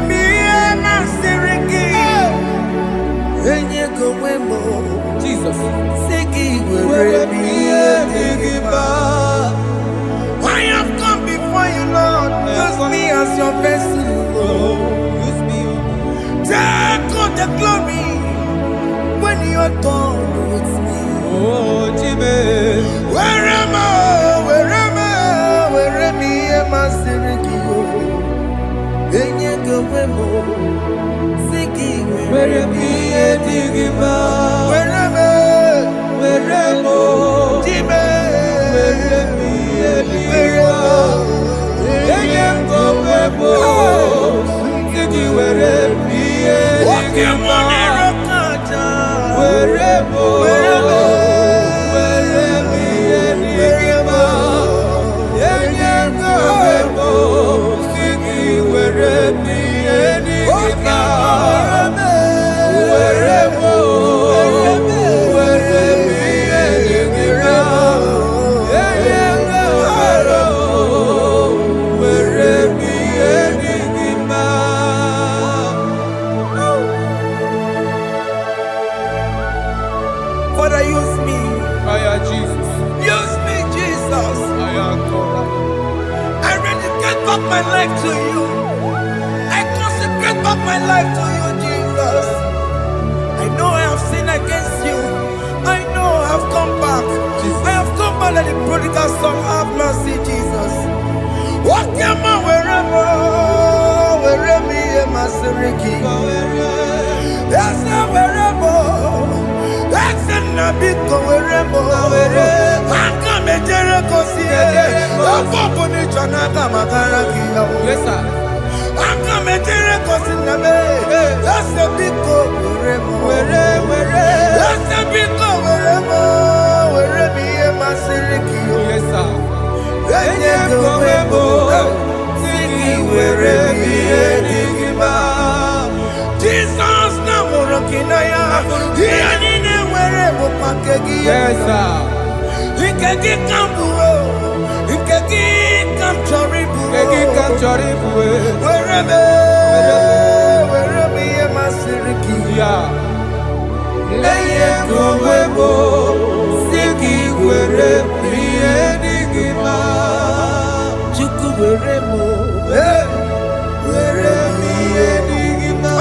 m ihe masịrị gị enye gị onwe m Jesus. si gị were were m m ihe ihe dị dị gị gị mma mma. I have come before you, Lord. Use me as your vessel, Lord. Use me, Take all the glory when you're done with me. oh Jimmy. Where am I? Where am I? My Sirikio. Enye Gowemo. Siki, Were m ihe dị gị mma, where am I? were m Jimmy. were m ihe dị gị mma, enye m gị onwe m, sị gị were m ihe dị gị mma, were m ihe dị gị mma, enye m gị onwe m, sị gị were m ihe dị gị mma, were m ihe dị gị mma, enye m gị onwe m, were m ihe dị gị mma. Father, use me. Fire Jesus, Use me, Jesus. fire God. I rededicate back my life to you. I consecrate back my life to you, Jesus. I know I have sinned against you. I know I have come back. I have come back like the prodigal son. Have mercy, Jesus. What am I wherever? Where me and my Siriki? Yes, wherever. That's a nabiko wherever. I come and Jericho see it. I'm going to Chanaga Makaraki. Yes, sir. Aka metere kosi na me. Ese biko were mo. Ese biko were mo. Were mi e masiri ki o. Yes, sir. Enye go we mo. Siki were mi e digima. Jesus na moro kinaya. Iya ni ne were mo pakegi. Yes, sir. Ikeki kambu o. Ikeki gị ka m chọrọ ịbụ were m ihe masịrị gị ya enye m onwe m si gị were ihe dị gị mma Chukwu were m were m ihe dị gị mma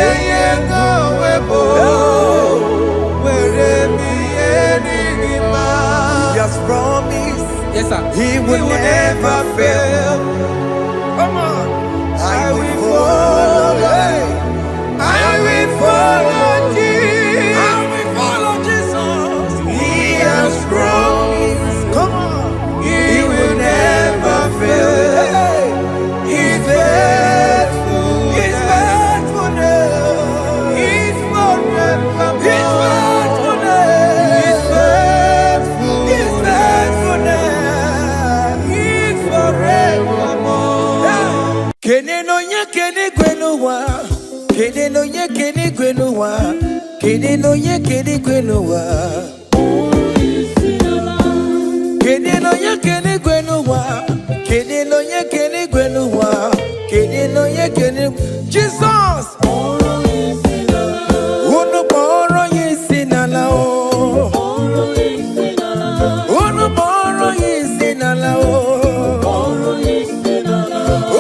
enye m onwe m were m ihe dị gị mma He has promised Yes, sir. He will never fail. Come on. I will follow. I will follow Jesus. I will follow Jesus. He has promised. Come on. He will never fail. He's faithful. He's faithfulness. He's forever. He's faithfulness. He's faithful. He's faithfulness. He's forevermore. Kene no nye kene gwenuwa. Kene no nye kene gwenuwa. Kene no nye kene gwenuwa. Kene no nye kene gwenuwa. Kene no nye kene gwenuwa. Kene no nye kene. Jesus. Unu boro yisi nala o. Unu boro yisi nala o.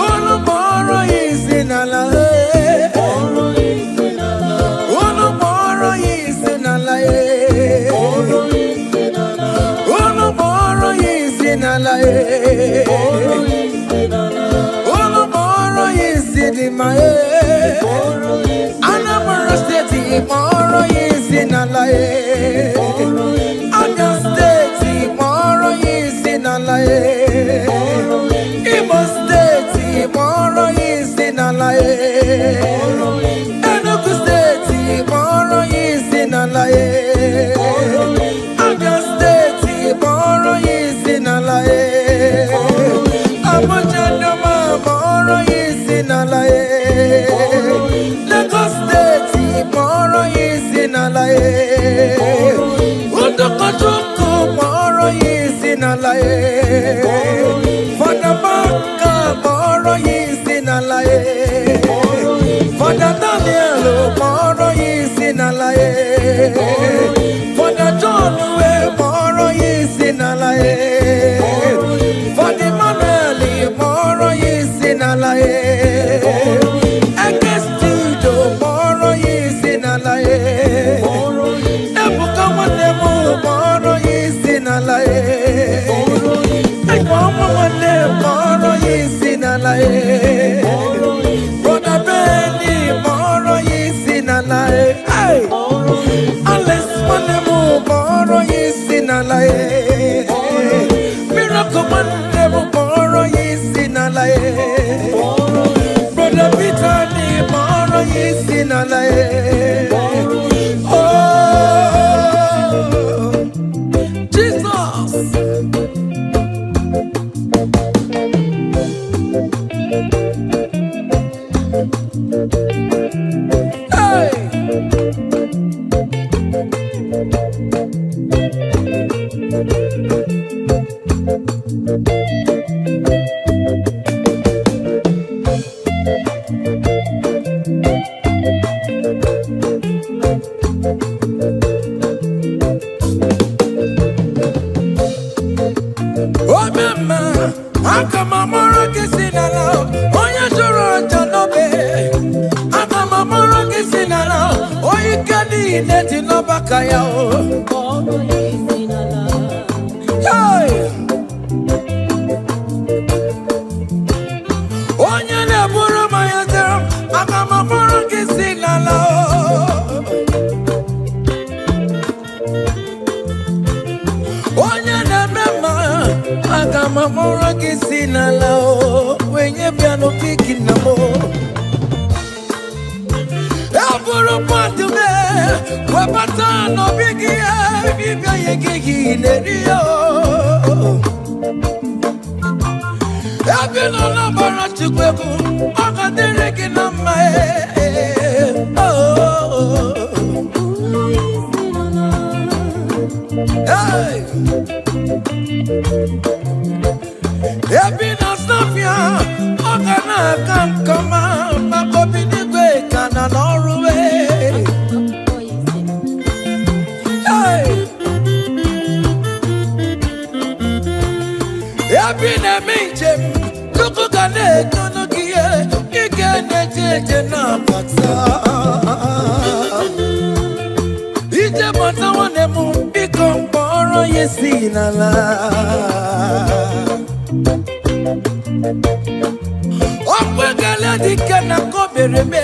Unu boro yisi nala e. Unu boro yisi nala e. Unu boro yisi nala e. Unu boro yisi di ma e. Anambra State boro yisi nala e. Abia State boro yisi nala e. Igbo State boro yisi nala e. Enugu State boro yisi nala e. Abia State boro yisi nala e. Abuja Doma boro yisi nala e. Lagos State boro yisi nala e. Udokojuku boro yisi nala e. Fada Baka boro yisi nala e. Fada Daniel boro yisi nala e. Fada John we boro yisi nala e. Fada Emmanuel boro yisi nala e. Eke Studio boro yisi nala e. Ebuka Nwanemu boro yisi nala e. Ekpoma Nwanne boro yisi nala e. Brother Benny boro yisi nala e. Hey! Alex Nwanemu boro yisi nala e. Miracle Nwanemu boro yisi nala e. Brother Peter ni boro yisi nala e. Oh, Jesus. Hey. Oh mama, aka mamoro kisi nala, oya joro janobe. Aka mamoro kisi nala, oyi kani neti no bakaya o. Hey, oya ne buru maya zero, aka mamoro kisi nala o. Oya ne mema, aka mamoro kisi nala o. Wenye piano piki na mo. Eburu patu me, wepata no bigi e, bibia yegi nerio. Ebino na bara chukwebu, akadere kinama e. Hey! Ebino na-eje na-abata ije bata nwanne m biko mkpọrọ ya esi n'ala ọkwegala dike na kobere me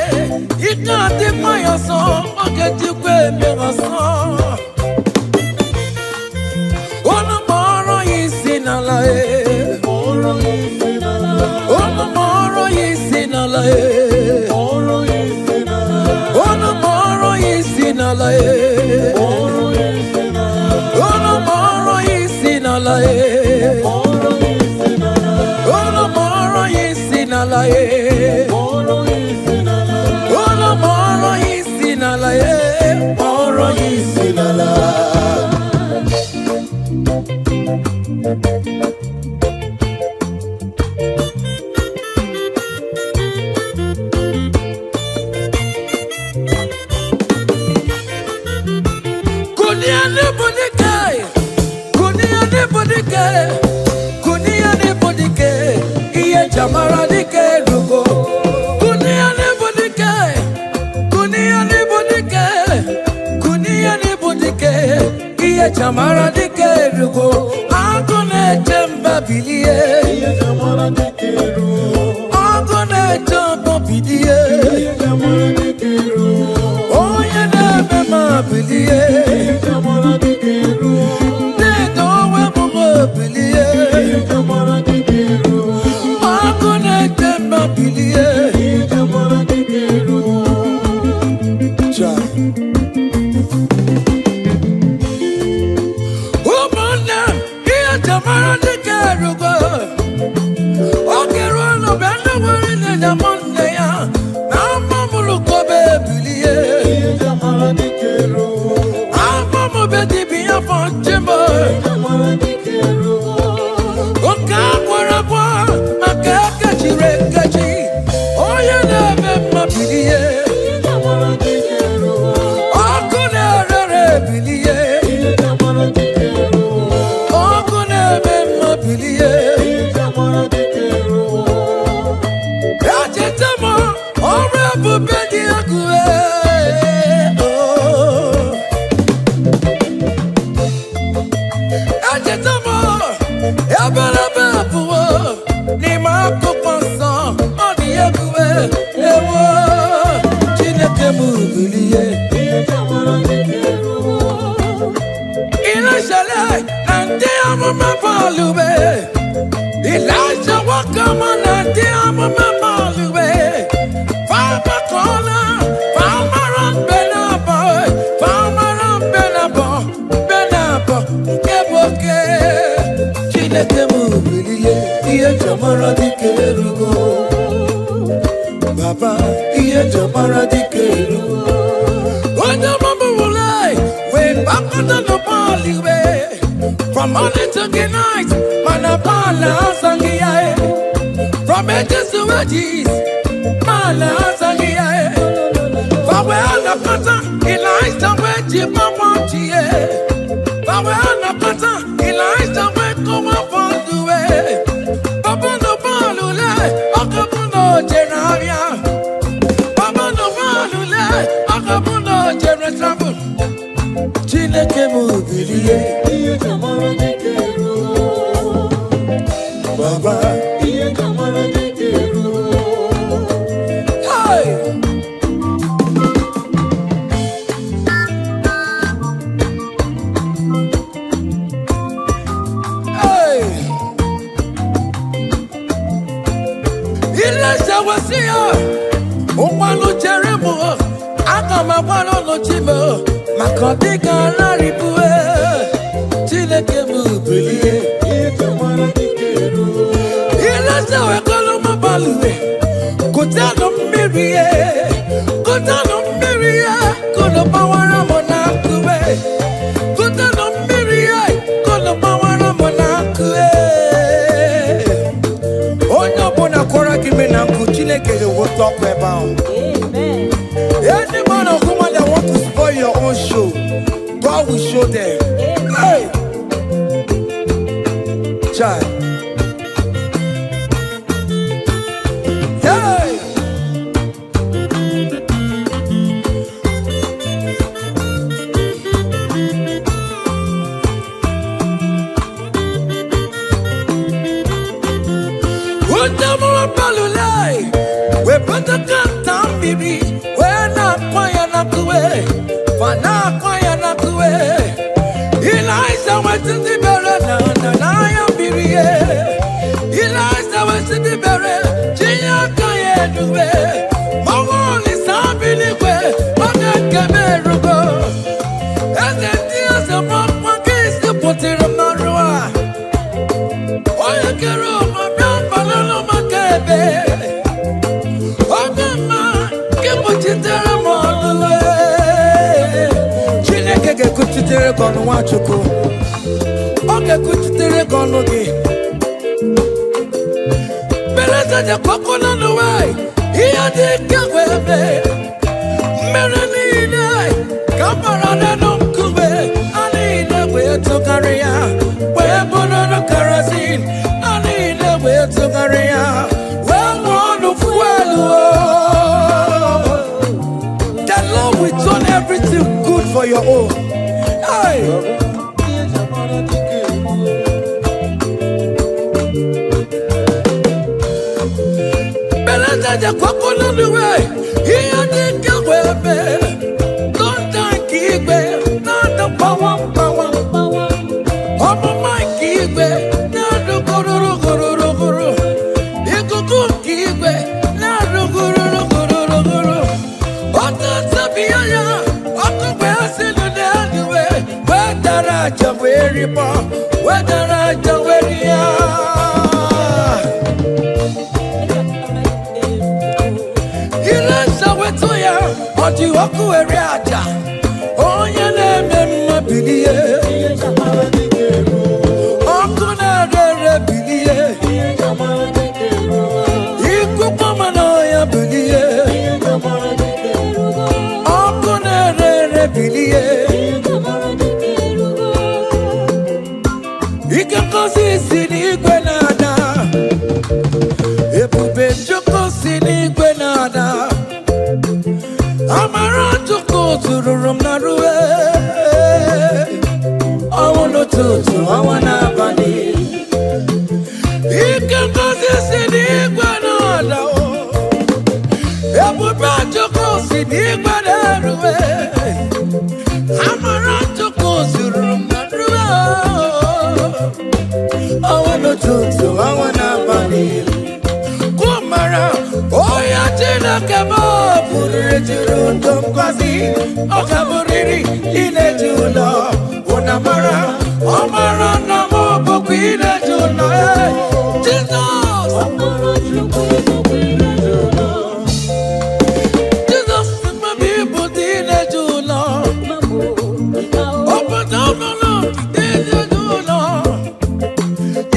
ike adịkwa ya ọsọ ọ ga-ejikwa eme ọsọ ọnụ mkpọrọ ya isi n'ala ọnụ mkpọrọ ya isi n'ala ọnụ mkpọrọ ya isi n'ala ọnụ mkpọrọ ya isi n'ala ọnụ mkpọrọ ya isi n'ala ọnụ mkpọrọ ya isi n'ala mkpọrọ ya isi n'ala Jamara dike rugo kunia nebodike iye jamara dike rugo agone jemba bilie iye jamara dike rugo agone jemba bilie iye jamara dike rugo oye nebe ma bilie iye jamara dike rugo ne dowe mo bilie iye jamara dike rugo Elijah welcome on and dear mama luwe Farmer corner farmer on benabo keboke Chineke mu biliye iye jamara dike rugo Baba iye jamara dike rugo Oja mama wulai we back on the baliwe From morning to the night, man a bala sangiae. From edges to edges, man a sangiae. For we are the pattern, Elijah we jima wanchie. For we are the pattern, Elijah we come up on the way. Papa no balule, akapuno generalia. Papa no balule, akapuno generalia. Chineke mu biliye. Baba, iye jamara dike rugo. Hey, hey. Elijah was here. Umalo Jeremo, Akama wano no chimo. Makodiga laribue. Chineke mu biliye. Iye jamara dike rugo. Elijah we kolo mabalue. Kutano mirie. Kutano mirie. Kolo bawara monakue. Kutano mirie. Kolo bawara monakue. Onyo bona kora kime na Chineke they will talk about. Amen. Any man or woman that want to spoil your own show, God will show them. Hey, child. Hey, kuchitere kono Nwachukwu oge kuchitere kono gị beleza je kokono nuwai iya dị kegwe ebe mmere niile kamara nenu nkube a niile wee tụgharị ya wee bụrụ na kerosene a niile wee tụgharị ya wee ṅụọ nu fuelu. The Lord will turn everything good for your own. Hey. Beleza ja kokono nuwe iya dị kegwe ebe London kigwe nado power ọmụma kigwe nado gororo ikuku kigwe nado gororo ọtụtụbịa ya ọkụgwe asịnụ na-adịwe wedara aja wee rịbọ wedara aja wee rịa ile nsawetụ ya ọ dị ọkụ were aja onye na-eme mma bilie ọkụ na-ere bilie ikuku mana ya bilie ọkụ na-ere bilie ike ngozi si n'igwe na-ada ebube Chukwu si n'igwe na-ada amara Chukwu tụrụrụ m na ruwe ọnwụ n'ụtụtụ ọnwa n'abalị ike ngozi si n'igwe na-ada ebube Chukwu si n'igwe na-eruwe amara Chukwu tụrụrụ m na ruwe ọnwụ n'ụtụtụ ọnwa n'abalị kumara oya Chineke m bụrụ ejiri ndụ ngozi ọ ga-abụrịrị ineji ụlọ ụnamara ọmara nna m bụkwa ineji ụlọ Jizọs Jizọs mmebi ịbụ dị ineji ụlọ obodo ọbụla ineji ụlọ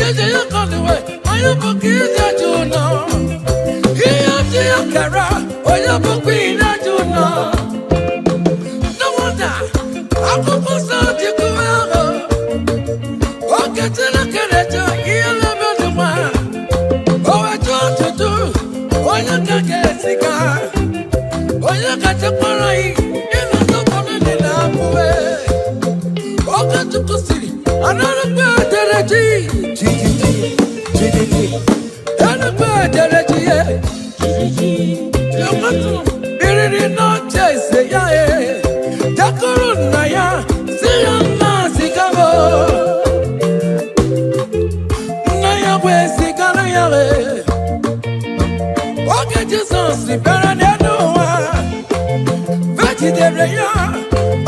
ije ya kọniwe onye bụkwa ineji ụlọ ihe dị ya kara onye bụkwa ineji ụlọ no wonder akwụkwọ nsọ ji kwuo ahụ oge Chineke na-eche ihe na-emedu nwa o wetu ọtụtụ onye ka ga-esiga onye kachakwara yi ịnụ nsọpụrụ dị na abụwe oge Chukwu siri anarụkwa edere ji enukwa edere ji ye Yamatu iriri n'oche ise ya jakọrọ nna ya si ya nna zigabo nna ya wee zigara ya oge Jizọs bịara n'elu ụwa vejidere ya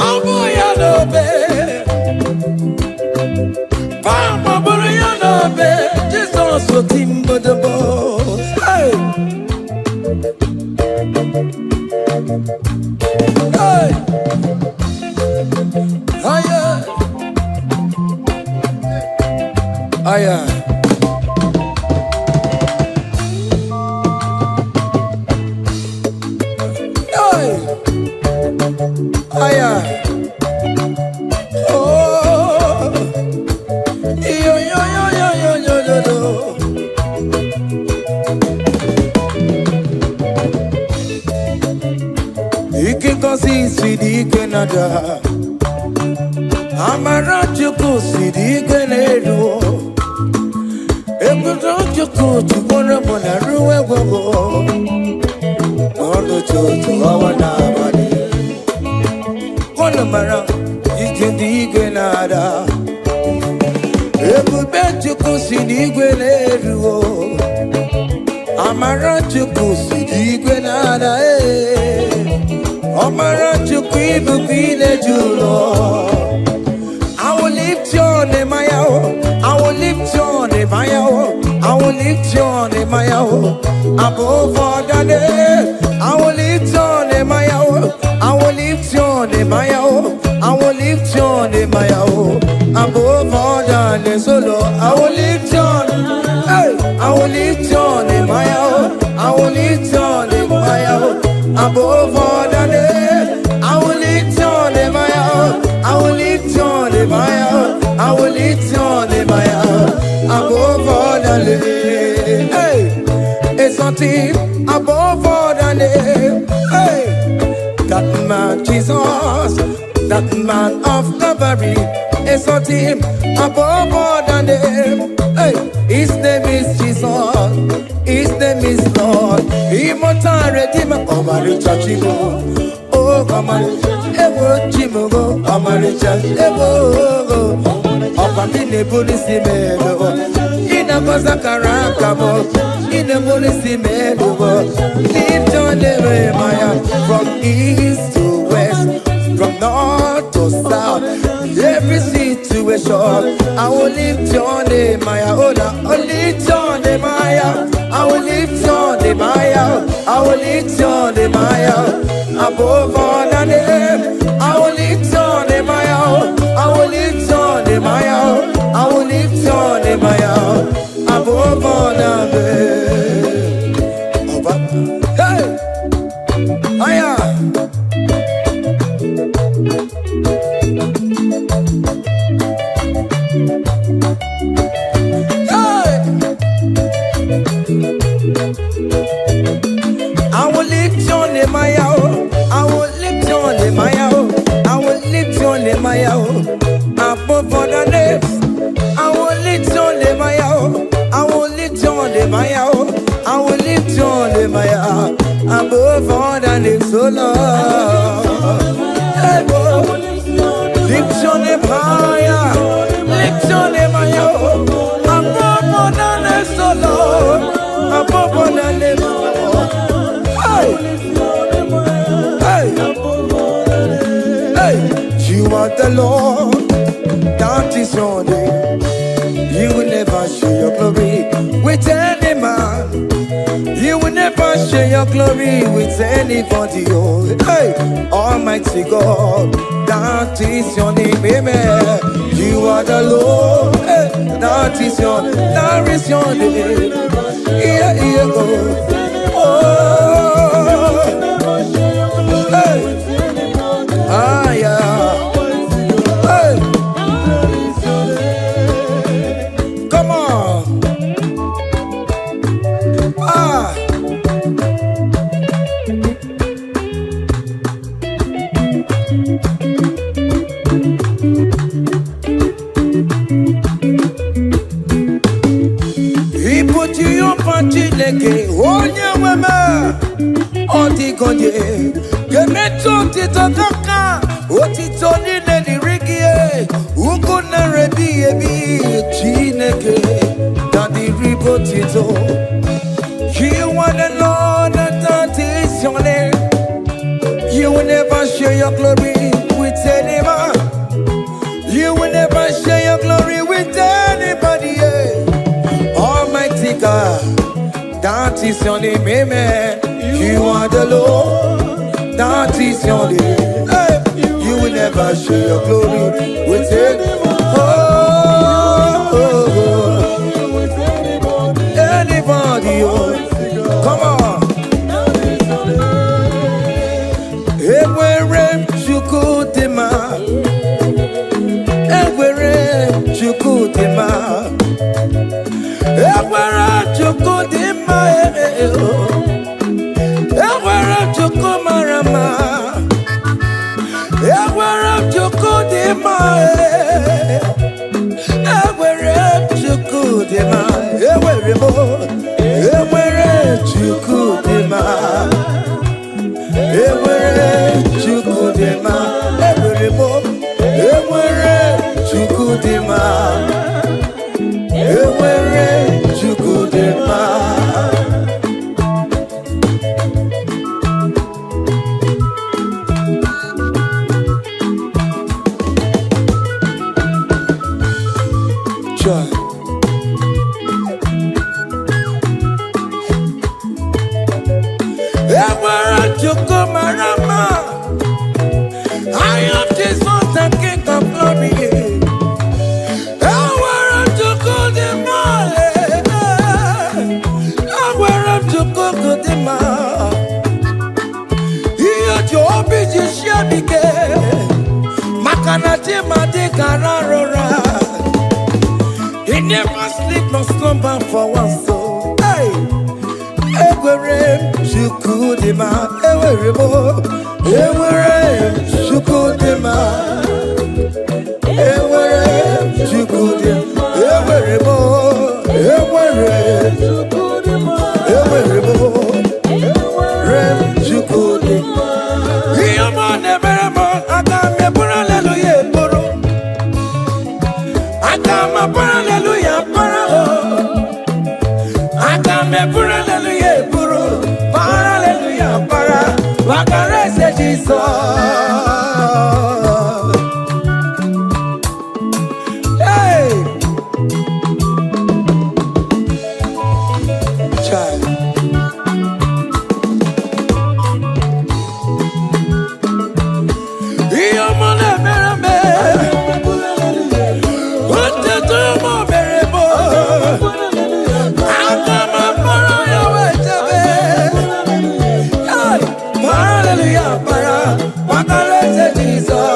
ọ bụ ya n'obe gbabụrụ ya n'obe Jizọs oti mbodobo hey! Hey! Aya! Aya! Hey! Aya! Oh! Yo yo yo yo yo yo yo yo! ike ngozi siri ike nada amara Chukwu siri ike n'elu ebudo Chukwu chukwara mụ na ruwe gwego ọnụ chotu ọwa n'abalị ọnụ mara ike dị ike nada ebube Chukwu siri ike n'elu amara Chukwu siri ike nada amara Chukwu ibukwe inejulo I will lift your name, I will lift your name, I will lift your name, above all the name. I will lift your name, I will lift your name, I will lift your name, above all the name. So Lord, I will lift your name, I will lift your name, I will lift your name, above all the name. I will lift your name, I will lift your name, I will lift your name, above all the name. Hey, it's something above all the name. Hey, that man Jesus, that man of Calvary, is something above all the name. Hey, his name is Jesus, his name is Lord. Immortal Redeemer, come on, church. Oh, come on, ever Jimogo, Amaricha, ever. Opamine police melo, ina kosa karakamo, ina police melo. Lift your name, Maya, from east to west, from north to south. Every situation, I will lift your name, Maya. Oh, I will lift your name, Maya. I will lift your name, Maya. I will lift your name, Maya. Above all the name, I will lift your name, I will lift your name, I will lift your name, above all the name. Hey, aya. I will lift your name, I will lift your name, I will lift your name, above all the names. I will lift your name, I will lift your name, I will lift your name, above all the names. So Lord, hey, lift your name higher, lift your name higher, above all the names. So Lord, above all the names. You are the Lord, that is your name. You will never share your glory with any man. You will never share your glory with anybody. Oh, hey, Almighty God, that is your name, amen. You are the Lord, hey, that is your name. Yeah, yeah, oh, hey. Ah, yeah. Hey. Come on. Ah. He put you up on Chileke, onye wema, odigonye, gemeto titotoka, otito nile dirigie, ukuna rebi ebi, Chineke, daddy ribotito. You are the Lord, that is your name. You will never share your glory with any man. You will never share your glory with anybody. Almighty God, that is your name, amen. You are the Lord, that is your name. Hey, you will never share your glory with anyone. Anybody, come on. Ewere chukudema, ewere chukudema, ewere chukudema, ewere chukumarama, Chukudema, Ewerebo, Ewere Chukudema, Ewere Chukudema. Joy. Ewere Chukumarama, I am Jesus, the King of Glory. Ewere Chukudema, Ewere Chukudema. Iyo Jobi Jishabike, Makanati Madikararora. He never sleep nor slumber for one soul. Hey, Ewere Chukudema, Ewerebo, Ewere Chukudema, Ewere Chukudema, Ewerebo, Ewere Chukudema, Ewerebo, Ewere Chukudema. Yamane Beremo, Agame Hallelujah, Boro, Agama Hallelujah, Para, Agame Hallelujah, Boro, Hallelujah, Para, Wakarese Jesus. Hey, child. Yamane Bereme, what the Tomo Berebo, Agama Hallelujah, Para, Wakarese Jesus.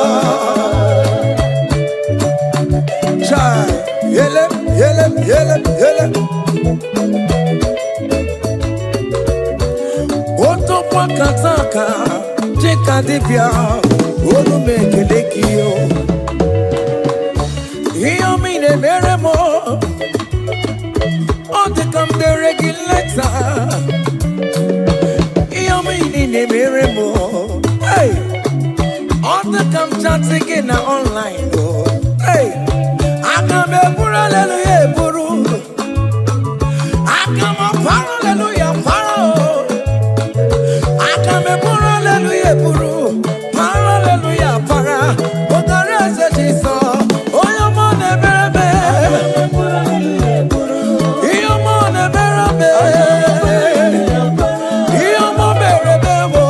Child, yele, yele, yele, yele. Oto kwa kataka, chika dipya, onu mekelekio. Iyo mine meremo, ote kam de regulator. Iyo mine meremo, hey, ote kam chatting in online. Hey, akame pura hallelujah puru, akama para hallelujah para. Akame pura hallelujah puru, para hallelujah para. Wakarese Jesus, oyo mone berebe, iyo mone berebe, iyo mo berebe wo.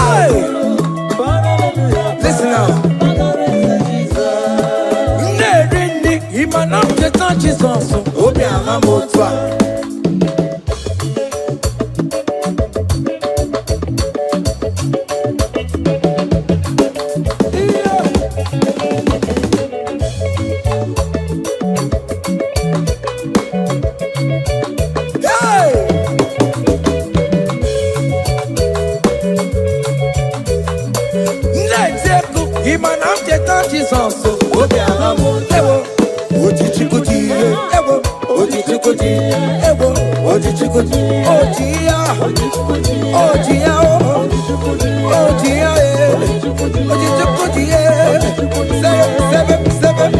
Hey, listen now. Nerini imanam jetan Jesus, obi ahamotwa. Jesus, Obi Alamo, Ewo, Oji Chikuti, Ewo, Oji Chikuti, Ewo, Oji Chikuti, Ojia, Ojia, Ojia, Oji Chikuti, 777,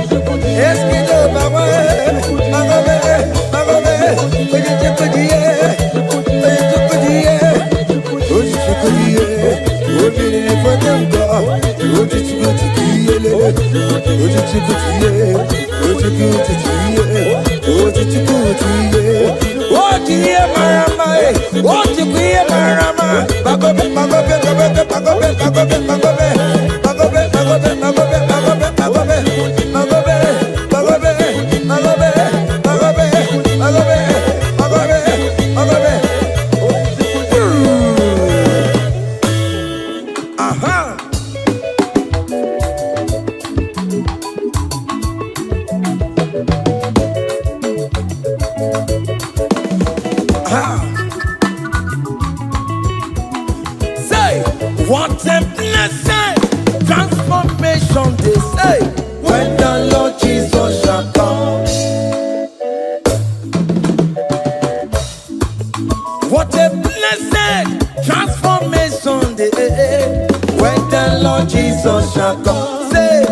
Eskido, Baba, Magobe, Magobe, Oji Chikuti, Oji Chikuti, Oji Chikuti, Oji Chikuti, Oji Chikuti. Say, what a blessing, transformation they say, when the Lord Jesus shall come. What a blessing, transformation they say, when Lord Jesus shall come. Say,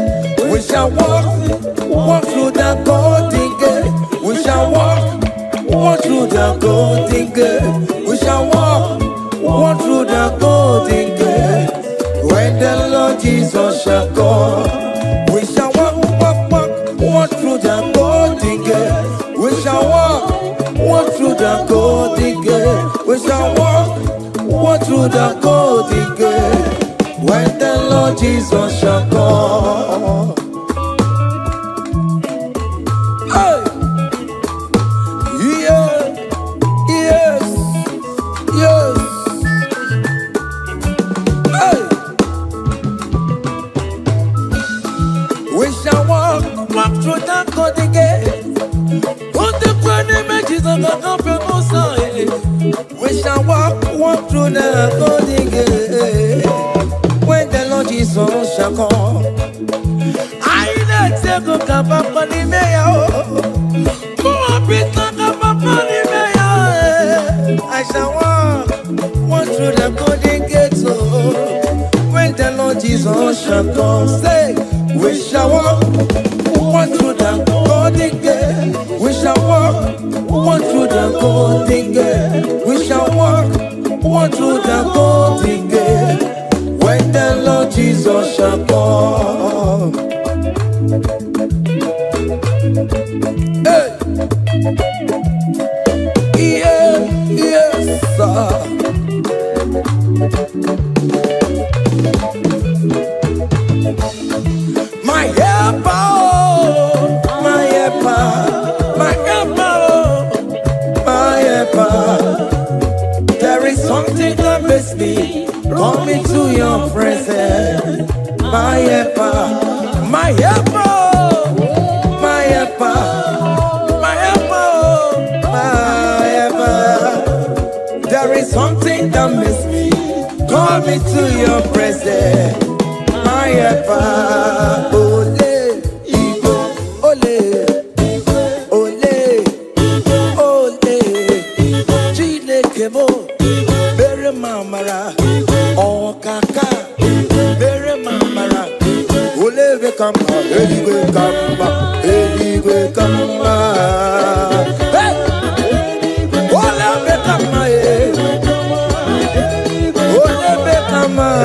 we shall walk through the golden gate. We shall walk through the golden gate. We shall walk through the golden gate. When the Lord Jesus shall come, we shall walk through the golden gate. We shall walk through the golden gate. We shall walk through the golden gate. When the Lord Jesus shall come. Hey! Yeah! Yes! Yes! Hey! We shall walk through the golden gate. On the grand images of the company, we shall walk through the golden gate. When the Lord Jesus shall come, I let go kapapani meya. I shall walk through the golden gate. When the Lord Jesus shall come, say, we shall walk through the golden gate. We shall walk through the golden gate. We shall walk through the golden gate. When the Lord Jesus shall come. Hey. Yeah, yes, sir. My helper, my helper, my helper, my helper. There is something that makes me come into your presence. My helper, my helper, my helper, my helper, my helper. There is something that makes me come into your presence. My helper, ole, Igbo, ole, ole, ole, Chineke mo, bere mamara, okaka, bere mamara, ole be kamba, eligwe kamba, eligwe kamba, hey, ole be kamba, ole be kamba.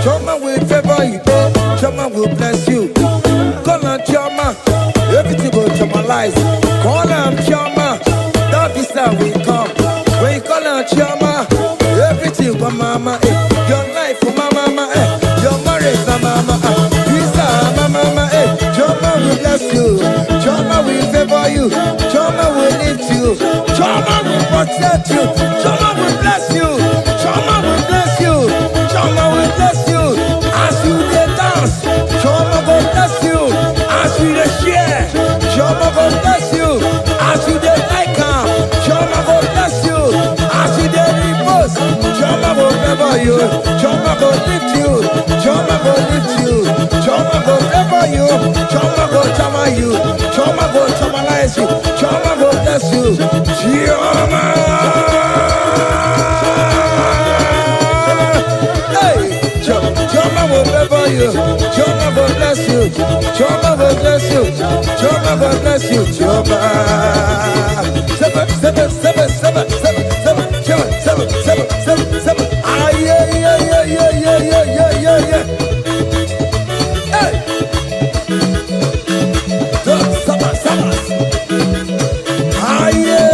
Choma will favor you, Choma will bless you. Call on Choma, everything will Chomalize. Call on Choma, that is how we come. When you call on Choma, everything for mama, your life for mama, your marriage for mama, visa mama, Choma will bless you, Choma will favor you, Choma will lift you, Choma will protect you, Choma will bless you, Choma will bless you, Choma will bless you. As you dance, Choma will bless you. dey share, Jehovah go bless you. As you dey like am, Jehovah go bless you. As you dey repost, Jehovah go favor you. Jehovah go lift you. Jehovah go lift you. Jehovah go favor you. Jehovah go chama you. Jehovah go chamalize you. Jehovah go bless you. Jehovah. Jehovah will favor you. Jehovah will bless you. Jehovah will bless you. Jehovah will bless you. Jehovah. Seven, seven, seven, seven, seven, seven, seven, seven, seven, seven, seven. Ah, yeah, yeah, yeah, yeah, yeah, yeah, yeah, yeah, yeah. Hey. Sabas, sabas. Ah, yeah.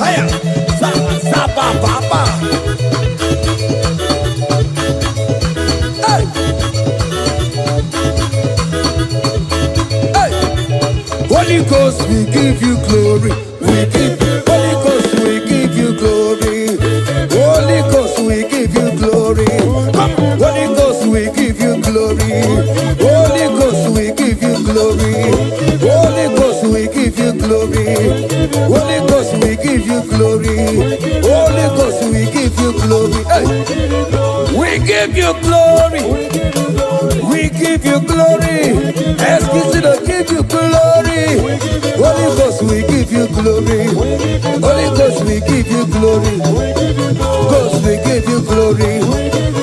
Hiya. Sabas, sabas, papa. Holy Ghost, we give you glory. We give you Holy Ghost, we give you glory. Holy Ghost, we give you glory. Come, Holy Ghost, we give you glory. Holy Ghost, we give you glory. Holy Ghost, we give you glory. Holy Ghost, we give you glory. Holy Ghost, we give you glory. Hey. We give you glory. We give you glory. Excuse me, give you glory. Holy Ghost, we give you glory. Holy Ghost, we give you glory. Ghost, we give you glory.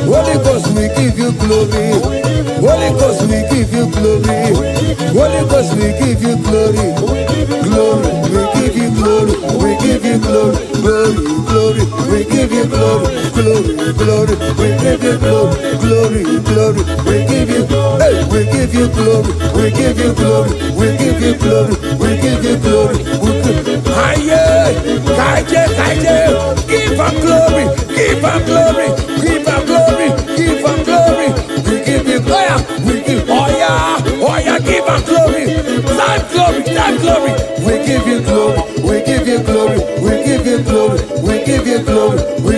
Holy Ghost, we give you glory. Holy Ghost, we give you glory. Holy Ghost, we give you glory. Glory, we give you glory. We give you glory. Glory, glory, we give you glory. Glory, glory, we give you glory. Glory, glory, we give you glory. Hey, we give you glory. We give you glory. We give you glory. We give you glory. Aye, kaije, kaije. Give am glory. Give am glory. Give am glory. Give am glory. We give you glory. We give oh yeah, give am glory. Time glory, time glory. We give you glory. We give you glory. We give you glory. We give you glory. We